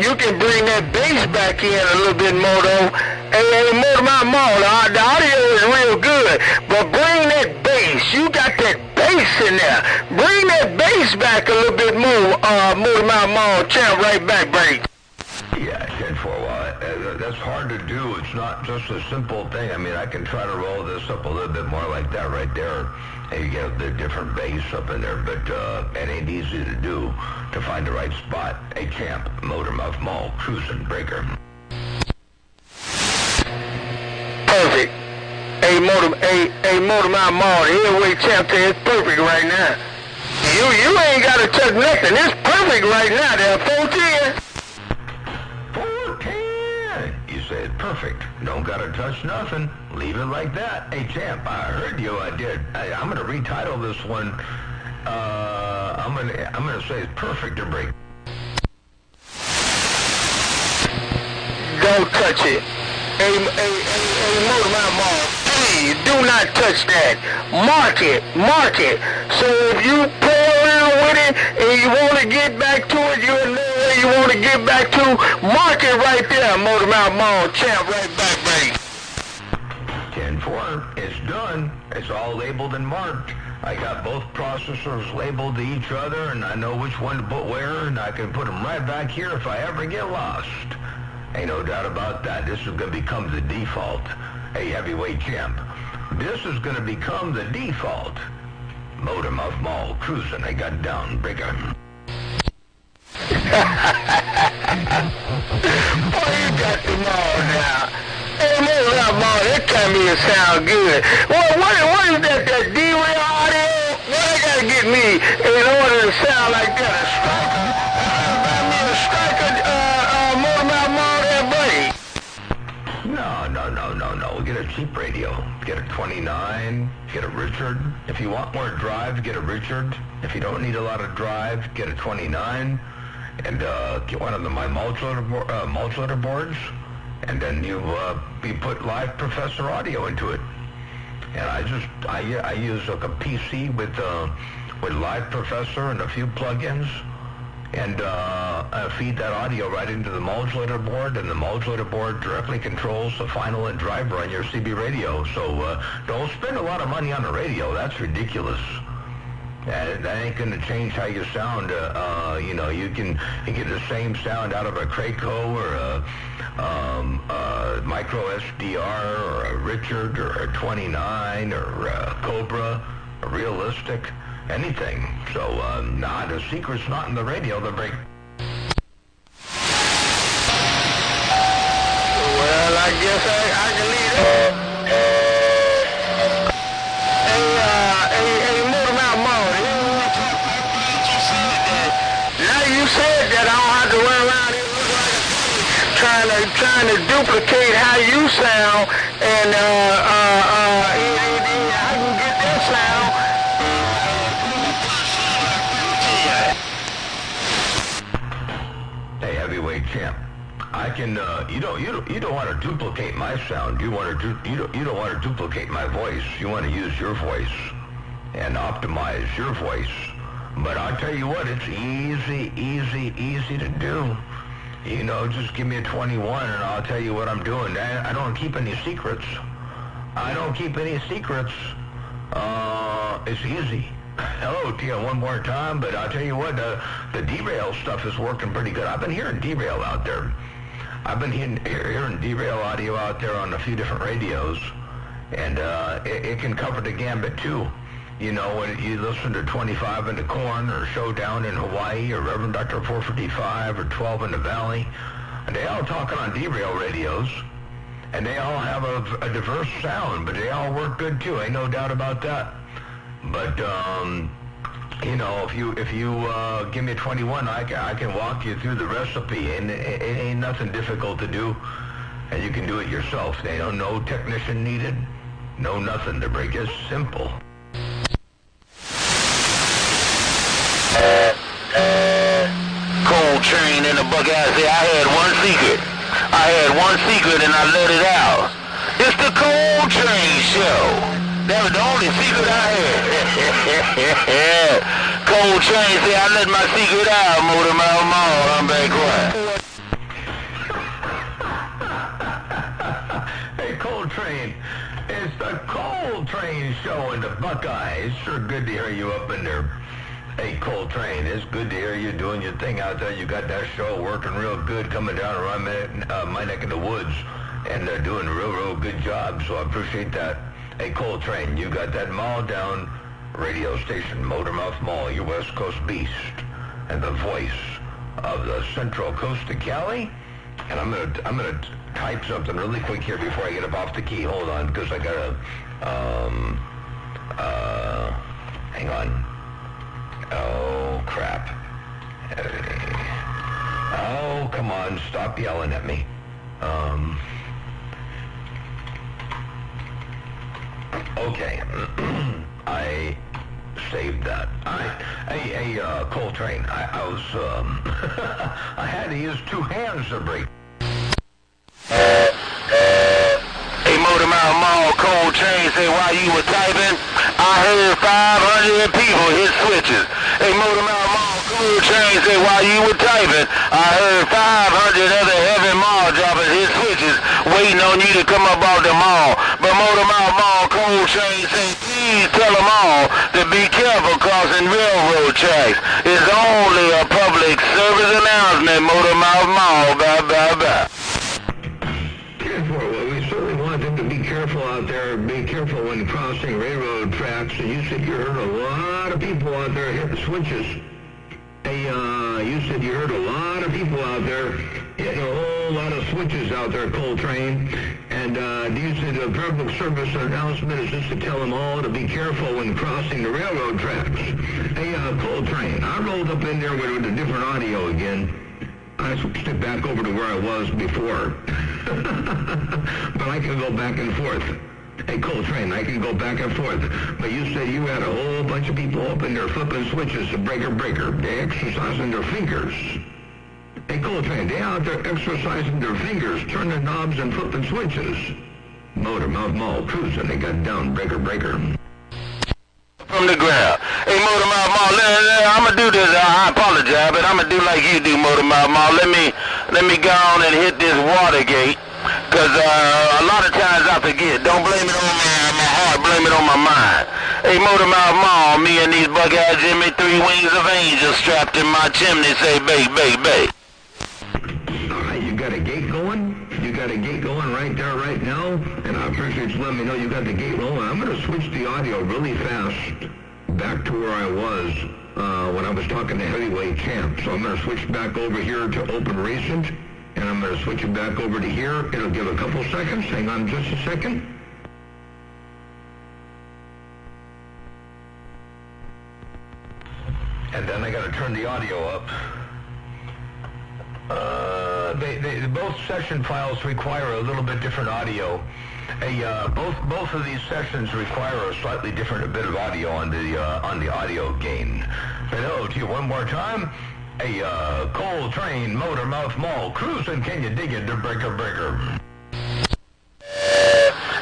You can bring that bass back in a little bit more, though. Hey, Motor Mouth Mall, the audio is real good, but bring that bass. You got that bass in there. Bring that bass back a little bit more, Motor Mouth Mall. Champ, right back, break. Yeah, 10-4. That's hard to do. It's not just a simple thing. I mean, I can try to roll this up a little bit more like that right there. And you get the different bass up in there, but it ain't easy to do to find the right spot. Hey, champ, Motor Mouth Mall, cruising breaker. Perfect. Hey, Motor Mouth Mall, the heavyweight champ is perfect right now. You ain't got to touch nothing. It's perfect right now. There, 410. 410. You said perfect. Don't gotta touch nothing. Leave it like that. Hey, champ, I heard you. I did. I'm gonna retitle this one. I'm gonna say it's perfect to break. Don't touch it. Hey, Motor Mouth Mall, please do not touch that. Mark it. So if you play around with it and you want to get back to it, you know where you want to get back to. Mark it right there, Motor Mouth Mall. Champ, right back, baby. 10-4. It's done. It's all labeled and marked. I got both processors labeled to each other, and I know which one to put where, and I can put them right back here if I ever get lost. Ain't no doubt about that. This is going to become the default. Hey, heavyweight champ, this is going to become the default. Motor Mouth Mall, cruising. I got down, breaker. Oh, you got them all now. Hey, Motor Mouth Mall, that kind of sound good. What is that D-Rail audio? What I got to get me in order to sound like that? A striker? Remind me of a striker, Motor Mouth Mall there, buddy. No. Get a cheap radio. Get a 29. Get a Richard. If you want more drive, get a Richard. If you don't need a lot of drive, get a 29. And get one of my modulator boards. And then you put live Professor audio into it. And I use like a PC with live Professor and a few plugins. and feed that audio right into the modulator board, and the modulator board directly controls the final and driver on your CB radio. So don't spend a lot of money on a radio. That's ridiculous. That ain't going to change how you sound. You know, you get the same sound out of a Craco or a micro SDR or a Richard or a 29 or a Cobra, a Realistic, anything. So, nah, the secret's not in the radio. The break. Well, I guess I can leave it. Hey, Motormouth Mall, you said that I don't have to run around here trying to duplicate how you sound, and I can get that sound. Hey, heavyweight champ. I can. You don't want to duplicate my sound. You don't want to duplicate my voice. You want to use your voice and optimize your voice. But I'll tell you what, it's easy to do. You know, just give me a 21 and I'll tell you what I'm doing. I don't keep any secrets. It's easy. Hello, Tia, one more time, but I'll tell you what, the derail stuff is working pretty good. I've been hearing derail out there. I've been hearing derail audio out there on a few different radios, and it can cover the gambit too. You know, when you listen to 25 in the Corn or Showdown in Hawaii or Reverend Dr. 455 or 12 in the Valley, and they all talking on derail radios, and they all have a diverse sound, but they all work good too. Ain't no doubt about that. But you know, if you give me a 21, I can walk you through the recipe, and it ain't nothing difficult to do, and you can do it yourself. They don't no technician needed, no nothing. The break is simple. Cold train in the Buckeye say I had one secret and I let it out. It's the Cold Train Show. That was the only secret I had. Cold Train say I let my secret out, Motormouth Mall. I'm back quiet. Hey, Cold Train. It's the Cold Train Show in the Buckeye. It's sure good to hear you up in there. Hey, Cold Train, it's good to hear you doing your thing out there. You got that show working real good, coming down around my neck of the woods, and doing a real good job, so I appreciate that. Hey, Cold Train, you got that mall down radio station, Motormouth Mall, your West Coast beast, and the voice of the Central Coast of Cali. And I'm gonna type something really quick here before I get up off the key. Hold on, because I gotta hang on. Oh, crap. Oh, come on, stop yelling at me. Okay. I saved that. Hey, Coltrane, I was, I had to use two hands to break. Hey, Motormouth Mall, Cold Train say while you were typing, I heard 500 people hit switches. Hey, Motormouth Mall, Cold Train say while you were typing, I heard 500 other heavy mall droppers hit switches, waiting on you to come up off the mall. But Motormouth Mall, Cold Train say please tell them all to be careful crossing railroad tracks. It's only a public service announcement, Motormouth Mall. Bye, bye, bye. Well, we certainly want them to be careful out there. Be careful when crossing railroad tracks. And you said you heard a lot of people out there hitting switches. Hey, you said you heard a lot of people out there hitting a whole lot of switches out there, Coltrane. And you said the public service announcement is just to tell them all to be careful when crossing the railroad tracks. Hey, Coltrane, I rolled up in there with a different audio again. I switched it back over to where I was before. But I can go back and forth. Hey, Coltrane, I can go back and forth. But you said you had a whole bunch of people up in there flipping switches to breaker. They exercising their fingers. Hey, Coltrane, they out there exercising their fingers, turning knobs and flipping switches. Motormouth Mall cruising, they got down breaker. From the ground. Hey, Motor Mouth Mall, I'm gonna do this. I apologize, but I'm gonna do like you do, Motor Mouth Mall. Let me go on and hit this Watergate, cause a lot of times I forget. Don't blame it on my heart, blame it on my mind. Hey, Motor Mouth Mall, me and these Buckeye Jimmy, 3 wings of angels strapped in my chimney, say, bay, bay, bay. All right, you got a gate going? You got a gate going right there, right now? And I appreciate you letting me know you got the gate rolling. I'm going to switch the audio really fast back to where I was when I was talking to Heavyweight Champ. So I'm going to switch back over here to Open Recent, and I'm going to switch it back over to here. It'll give a couple seconds. Hang on just a second. And then I got to turn the audio up. Both session files require a little bit different audio. Both of these sessions require a slightly different bit of audio on the audio gain. Hello to you one more time. Coal Train, Motor Mouth Mall, cruising. Can you dig it? The breaker.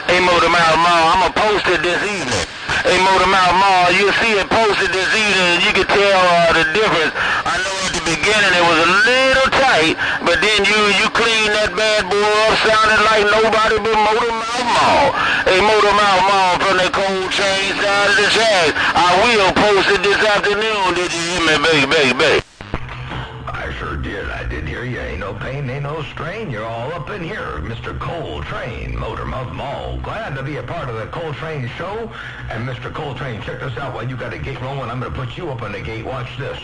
Hey, Motor Mouth Mall, I'm gonna post it this evening. Hey, Motor Mouth Mall, you'll see it posted this evening, and you can tell the difference. I know at the beginning it was a little tight, but then you cleaned that bad boy up, sounded like nobody but Motor Mouth Mall. Hey, Motor Mouth Mall from the Cold Train side of the track. I will post it this afternoon. Did you hear me, baby? I sure did. I did hear you. Ain't no pain, ain't no strain. You're all up in here. Mr. Coal Train, Motor Mouth Mall. Glad to be a part of the Coal Train show. And Mr. Coal Train, check this out. While you got a gate rolling, I'm going to put you up on the gate. Watch this.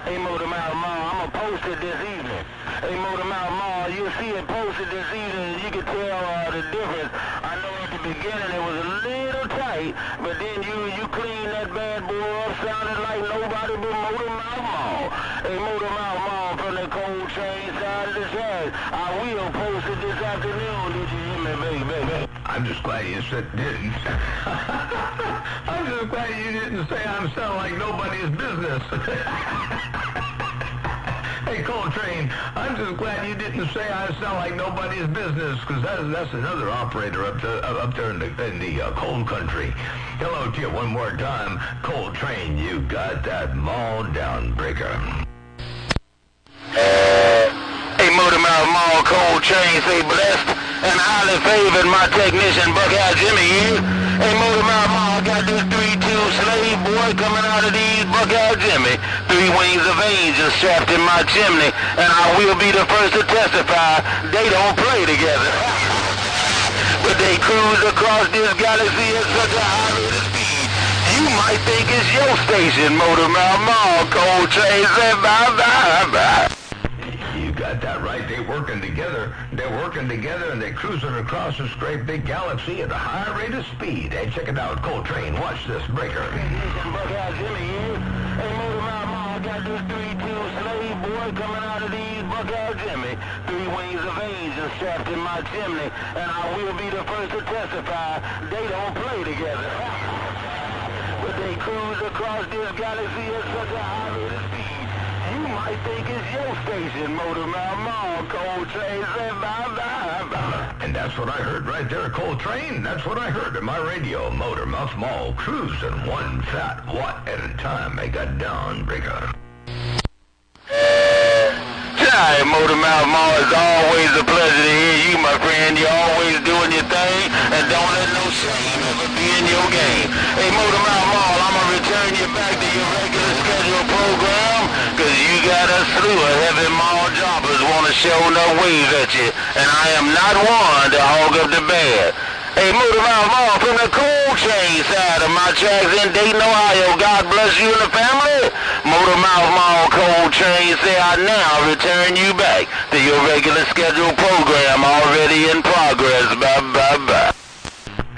Hey, Motor Mouth Mall, I'm going to post it this evening. Hey, Motor Mouth Mall, you'll see it posted this evening, and you can tell the difference. I know at the beginning it was a little tight, but then you cleaned that bad boy up, sounded like nobody but Motor Mouth Mall. Hey, Motor Mouth Mall from the Cold Train side of the track. I will post it this afternoon. Did you hear me, baby? I'm just glad you didn't. I'm just glad you didn't say I'm sound like nobody's business. Hey, Coal Train, I'm just glad you didn't say I sound like nobody's business, because that's another operator up there in the coal country. Hello to you one more time. Coal Train, you got that mall down, breaker. Hey, Motor Mouth Mall, Coal Train, say blessed and highly favored, my technician Buckeye Jimmy here. Hey, Motor Mouth Mall, got this 3-2 slave boy coming out of these Buckeye Jimmy. 3 wings of angels strapped in my chimney, and I will be the first to testify they don't play together. But they cruise across this galaxy at such a high rate of speed. You might think it's your station, Motor Mouth Mall. Coal Train, say bye. You got that right. They're working together, and they're cruising across this great big galaxy at a high rate of speed. Hey, check it out, Coal Train. Watch this breaker. Buckeye Jimmy here. Hey, Motor Mouth Mall, got this 3-2 slave boy coming out of these Buckeye Jimmy. 3 wings of angels strapped in my chimney, and I will be the first to testify they don't play together. But they cruise across this galaxy at such a high rate of speed. You might think it's your station, Motor Mouth Mall. Coal Train, say bye. And that's what I heard right there, Coal Train. That's what I heard in my radio. Motor Mouth Mall, cruising one fat watt at a time. They got down, breaker. Hi, Motor Mouth Mall, it's always a pleasure to hear you, my friend. You're always doing your thing, and don't let no shame ever be in your game. Hey, Motor Mouth Mall, I'm going to return you back to your regular scheduled program, because you got a slew of heavy mall jobbers want to show no wave at you, and I am not one to hog up the bed. Hey, Motor Mouth Mall from the Coal Train side of my tracks in Dayton, Ohio. God bless you and the family. Motor Mouth Mall, Coal Train say I now return you back to your regular scheduled program already in progress. Bye.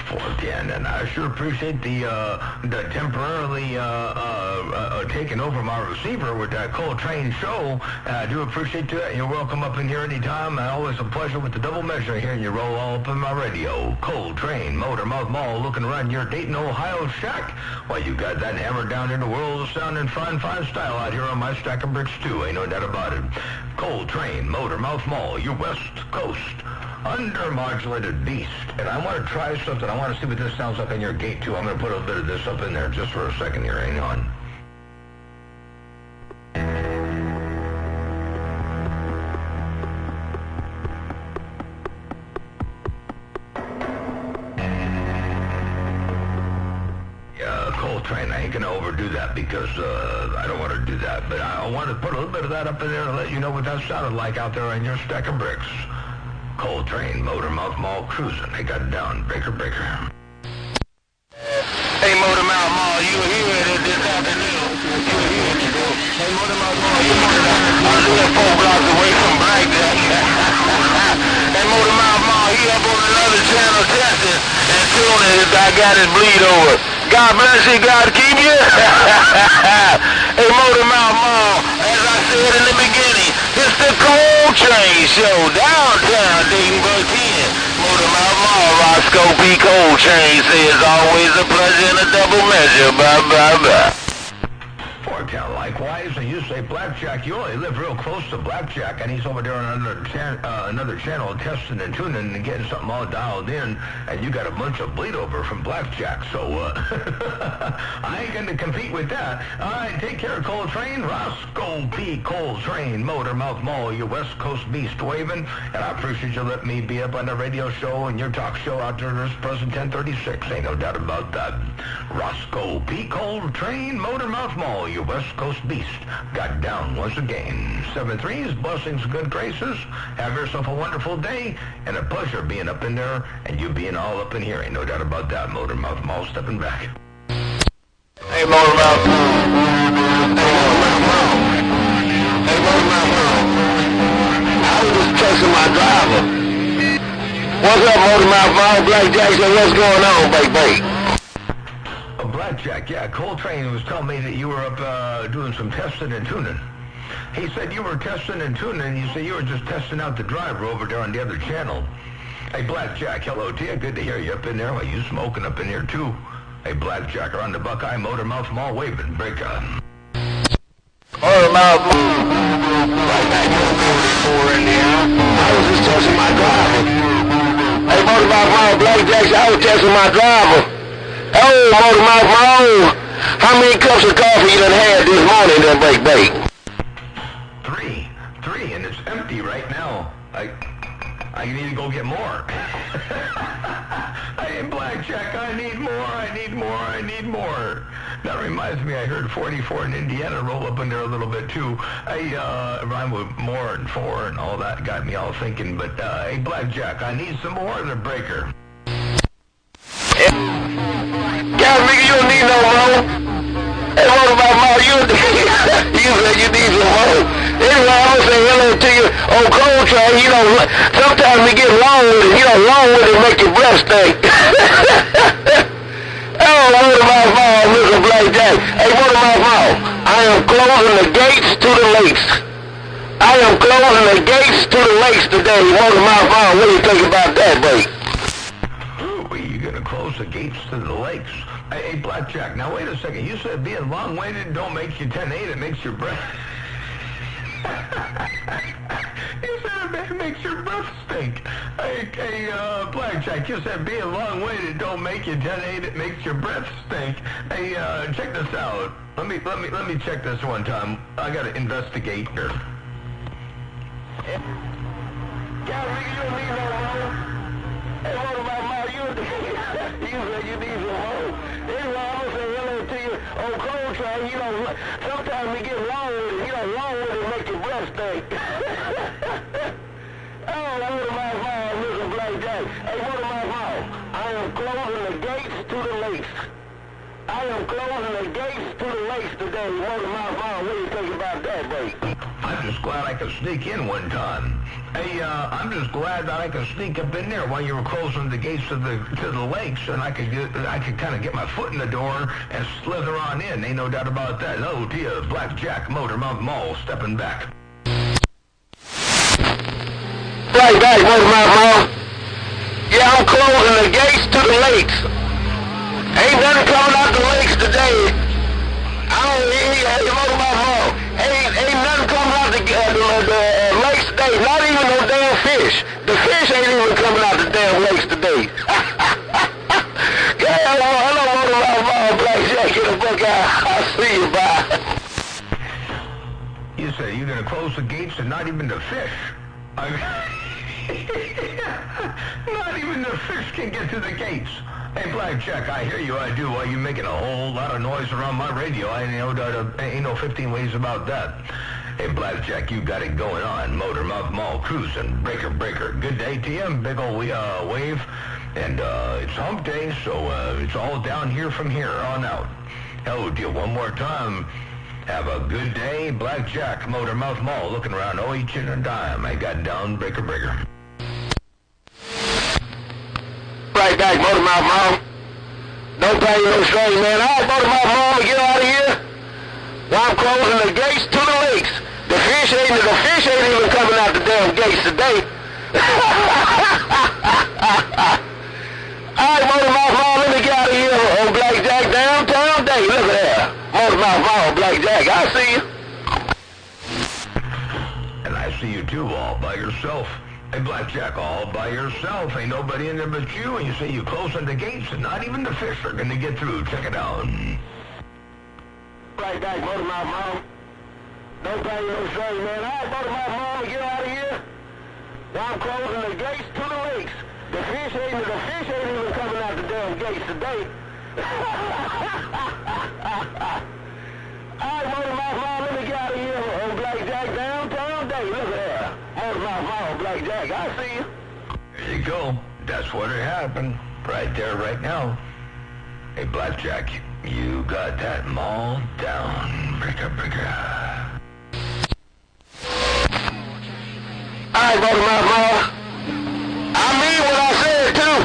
410, and I sure appreciate the temporarily taking over my receiver with that Coal Train show. I do appreciate that. You're welcome up in here anytime. Always a pleasure with the double measure here, and you roll all up in my radio. Coal Train, Motor Mouth Mall, looking around your Dayton, Ohio shack. Well, you got that hammered down in the world of sound and fine style out here on my stack of bricks too. Ain't no doubt about it. Coal Train, Motor Mouth Mall, your West Coast Undermodulated beast. And I want to try something. I want to see what this sounds like on your gate, too. I'm going to put a bit of this up in there just for a second here. Hang on. Coltrane, I ain't going to overdo that because I don't want to do that. But I want to put a little bit of that up in there and let you know what that sounded like out there on your stack of bricks. Coltrane, Motormouth Mall cruising. They got it down. Breaker, breaker. Hey, Motormouth Mall, you were here this afternoon. You were here today. Hey, Motormouth Mall, you were here. I was here 4 blocks away from Blackjack. Hey, Motormouth Mall, he up on another channel testing. And soon as I got his bleed over. God bless you, God keep you. Hey, Motormouth Mall, as I said in the beginning, it's the Coltrane Show, downtown Daytonburg 10. Motormouth Mall, Roscoe P. Coltrane says always a pleasure and a double measure. Bye, bye, bye. Foretown, likewise, and you say Blackjack, you only live real close to Blackjack, and he's over there on another channel testing and tuning and getting something all dialed in, and you got a bunch of bleed over from Blackjack, so I ain't going to compete with that. All right, take care, Coltrane. Roscoe P. Coltrane, Motormouth Mall, your West Coast beast waving, and I appreciate you letting me be up on the radio show and your talk show out there this present 1036. Ain't no doubt about that. Roscoe P. Coltrane, Motormouth Mall, your West Coast beast, got down once again. 7-3s, blessings, good graces. Have yourself a wonderful day, and a pleasure being up in there, and you being all up in here. Ain't no doubt about that. Motormouth Mall stepping back. Hey, Motormouth Mall. Hey, Motormouth Mall. I was just texting my driver. What's up, Motormouth Mall? Blackjack said, what's going on, baby? Blackjack, yeah, Coltrane was telling me that you were up doing some testing and tuning. He said you were testing and tuning, and you said you were just testing out the driver over there on the other channel. Hey, Blackjack, hello to you. Good to hear you up in there. Well, you smoking up in here, too. Hey, Blackjack, on the Buckeye Motormouth Mall waving. Break on. Motormouth Mall. Right back here in there. I was just testing my driver. Hey, Motormouth Mall, Blackjack, I was testing my driver. Oh, Motormouth Mall, how many cups of coffee you done had this morning that break bake? Three, and it's empty right now. I need to go get more. Hey, Blackjack, I need more. That reminds me, I heard 44 in Indiana roll up in there a little bit, too. Hey, rhyme with more and four and all that got me all thinking, but, hey, Blackjack, I need some more of the breaker. God, nigga, you don't need no more. Hey, Motormouth Mall, you said you need some more. Anyway, I'm gonna say hello to you on Coltrane. You know, sometimes we get long with it. You know, long with it make your breath stink. Oh, Motormouth Mall, Mr. Blackjack. Hey, Motormouth Mall, I am closing the gates to the lakes. I am closing the gates to the lakes today. Motormouth Mall, what do you think about that, buddy? Close the gates to the lakes. Hey, Blackjack, now wait a second. You said being long-winded don't make you 10-8, it makes your breath... You said it makes your breath stink. Hey, Blackjack, you said being long-winded don't make you 10-8, it makes your breath stink. Hey, check this out. Let me check this one time. I gotta investigate here. God, nigga, you don't need no more. Hey, what about my you said you need some more. Anyway, I'm gonna say hello to you on Coltrane. You know, sometimes we get long with it. You know, long with it make your breath stink. Oh, Motormouth Mall, Mr. Blackjack. Hey, Motormouth Mall, I am closing the gates to the lakes. I am closing the gates to the lakes today. Motormouth Mall, what do you think about that, babe? I'm just glad I could sneak in one time. Hey, I'm just glad that I could sneak up in there while you were closing the gates to the lakes, and I could kind of get my foot in the door and slither on in. Ain't no doubt about that. Oh, dear, Blackjack, Motormouth Mall, stepping back. Right back, Motormouth Mall. Yeah, I'm closing the gates to the lakes. Ain't nothing coming out the lakes today. I don't hear you, Motormouth Mall. Ain't nothing coming out the lakes today. Not even no damn fish. The fish ain't even coming out the damn lakes today. Hello, Motor Blackjack, get the fuck out. I'll see you, bye. You say you're going to close the gates and not even the fish. Not even the fish can get to the gates. Hey, Blackjack, I hear you, I do. Well, you're making a whole lot of noise around my radio. I ain't no 15 ways about that. Hey, Blackjack, you got it going on. Motor Mouth Mall cruising. Breaker, breaker. Good day to you. Big old wave. And it's hump day, so it's all down here from here on out. Hello to you one more time. Have a good day. Blackjack, Motor Mouth Mall, looking around, oh, each and a dime. I got down, breaker, breaker. Right back, Motor Mouth Mall. Don't pay no strings, man. All right, Motor Mouth Mall, get out of here. While I'm closing the gates to the lakes. The fish ain't even coming out the damn gates today. All right, Motor Mouth Mall, let me get out of here. Oh, Blackjack, downtown day. Look at that. Motor Mouth Mall, Blackjack, I see you. And I see you too, all by yourself. Hey, Blackjack, all by yourself. Ain't nobody in there but you. And you say you closing the gates and not even the fish are going to get through. Check it out. Right back, Motor Mouth Mall. Don't pay no strings, man. All right, Motor Mouth Mall, get out of here. While I'm closing the gates to the lakes. The fish ain't even coming out the damn gates today. All right, Motor Mouth Mall, let me get out of here. Oh, Blackjack, downtown day. Look at that. Motor Mouth Mall, Blackjack, I see you. There you go. That's what happened. Right there, right now. Hey, Blackjack, you got that mall down. Breaker, breaker. All right, Motor Mouth Mall. I mean what I said, too.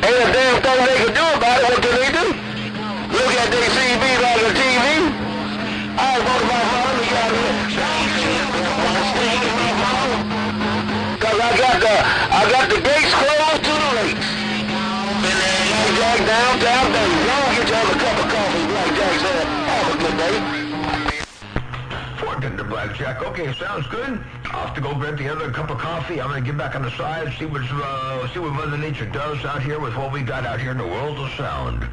Ain't a damn thing they can do about it. What can they do? Look at their CB like a TV. All right, Motor Mouth Mall, let me get out of here. Because I got the gates closed to the lakes. Blackjack, downtown day. Y'all get y'all a cup of coffee, Blackjack said. Have a good day. Fortune to Blackjack. Okay, sounds good. I'll have to go grab the other cup of coffee. I'm going to get back on the side, see what Mother Nature does out here with what we got out here in the world of sound.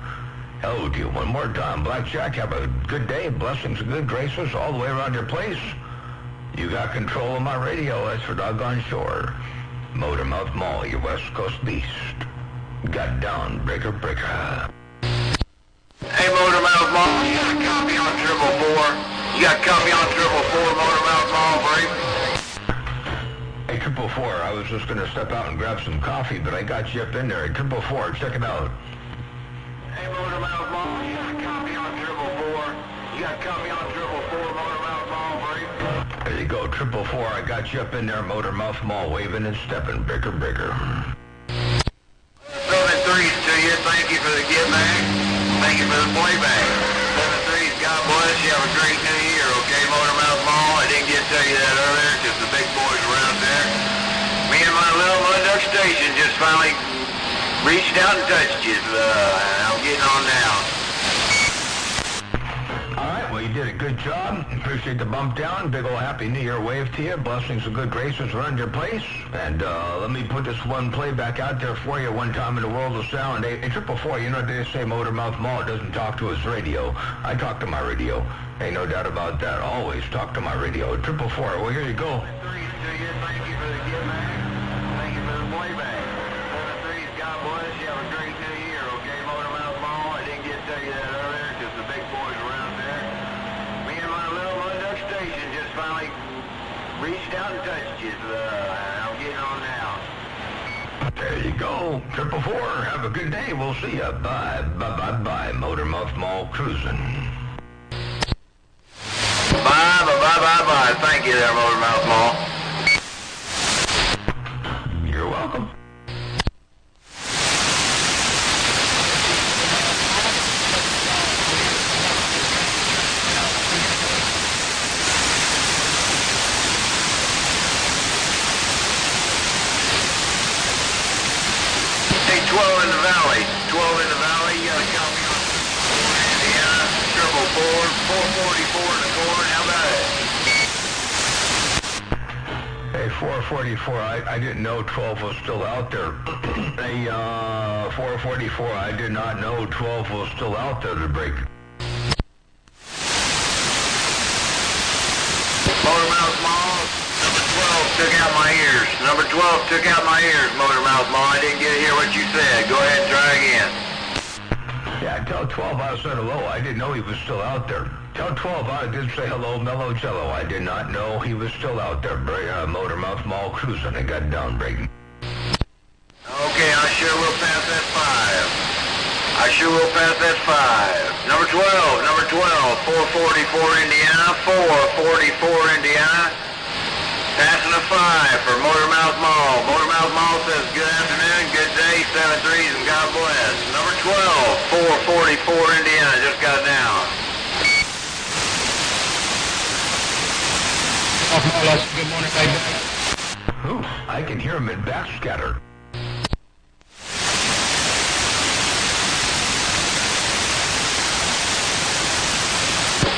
Hello to you one more time. Blackjack, have a good day. Blessings and good graces all the way around your place. You got control of my radio. That's for doggone sure. Motor Mouth Mall, your West Coast beast. Got down, breaker, breaker. Hey, Motor Mouth Mall, you got a copy on 444? You got a copy on 444, Motor Mouth Mall, break? Hey, 444, I was just going to step out and grab some coffee, but I got you up in there. Hey, 444, check it out. Hey, Motor Mouth Mall, you got a copy on 444? You got a copy on 444, Motor Mouth Mall, break? There you go, 444, I got you up in there, Motor Mouth Mall, waving and stepping, breaker, breaker. 7-3s to you. Thank you for the give back. Thank you for the playback. 7-3s. God bless you. Have a great new year. Okay, Motor Mouth Mall. I didn't get to tell you that earlier because the big boys were out there. Me and my little mud duck station just finally reached out and touched you. I'm getting on down. All right, well, you did a good job. Appreciate the bump down. Big old Happy New Year wave to you. Blessings and good graces around your place. And let me put this one playback out there for you one time in the world of sound. Hey, 444, you know what they say, Motor Mouth Mall doesn't talk to his radio. I talk to my radio. Ain't no doubt about that. Always talk to my radio. 444, well, here you go. 7-3s to you. Thank you for the give back. Thank you for the playback. 7-3s. God bless you. Have a great new year. Okay, Motor Mouth Mall. I didn't get to tell you that earlier because the big boys were out there. Me and my little mud duck station just finally reached out and touched you. I'm getting on now. There you go. 444, have a good day. We'll see ya. Bye. Bye, bye, bye. Motor Mouth Mall cruising. Bye, bye, bye, bye, bye. Thank you there, Motor Mouth Mall. You're welcome. Hey, 12 in the valley. 12 in the valley. You got a copy on Indiana. 444, 444 in the corn. How about it? 444, I didn't know 12 was still out there. Hey, 444, I did not know 12 was still out there to break. Motor Mouth Mall, number 12 took out my ears. Number 12 took out my ears, Motor Mouth Mall. I didn't get to hear what you said. Go ahead and try again. Yeah, tell 12 I said hello. I didn't know he was still out there. Tell 12 I did say hello, Mellow Jello. I did not know he was still out there. Motor Mouth Mall cruising and got down breaking. Okay, I sure will pass that 5. I sure will pass that 5. Number 12, 444 Indiana, 444 Indiana. Passing a 5 for Motor Mouth Mall. Motor Mouth Mall says good afternoon, good day, 7-3s, and God bless. Number 12, 444 Indiana, just got down. Good morning, baby. Ooh, I can hear him in backscatter.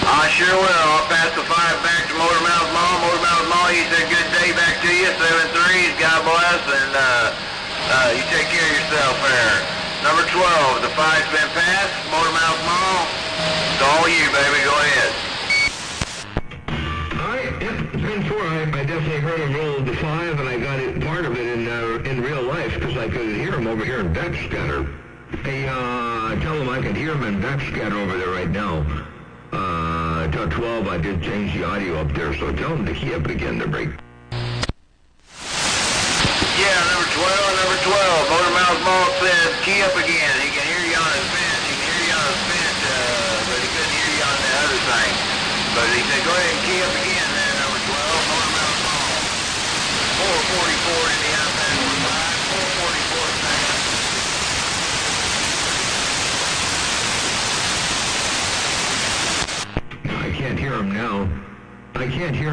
I sure will. I'll pass the 5 back to Motor Mouth Mall. Motor Mouth Mall, he said good day back to you, 7-3s, God bless, and you take care of yourself there. Number 12, the 5's been passed. Motor Mouth Mall, it's all you, baby. Go ahead. I definitely heard him roll the 5, and I got it, part of it in real life, because I could hear him over here in backscatter. Hey, tell him I can hear him in backscatter over there right now. Tell 12 I did change the audio up there, so tell him to key up again to break. Yeah, number 12, Motor Mouth Mall said key up again. He can hear you on his bench, but he couldn't hear you on the other thing. But he said go ahead and key up again there, number 12, Motor Mouth Mall. 444 Indiana, passing 5, 444 second. I can't hear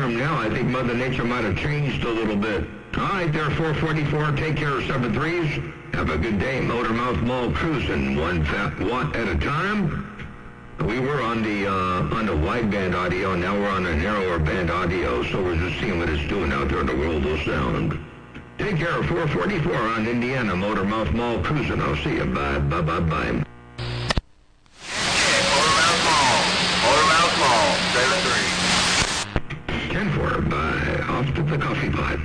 him now. I think Mother Nature might have changed a little bit. All right, there, 444. Take care of 7-3s. Have a good day. Motor Mouth Mall cruising 1 watt at a time. We were on the wideband audio. Now we're on a narrower band audio. So we're just seeing what it's doing out there in the world of sound. Take care of 444 on Indiana. Motor Mouth Mall cruising. I'll see you. Bye. Bye. 7-3. 10-4, bye. Off to the coffee pot.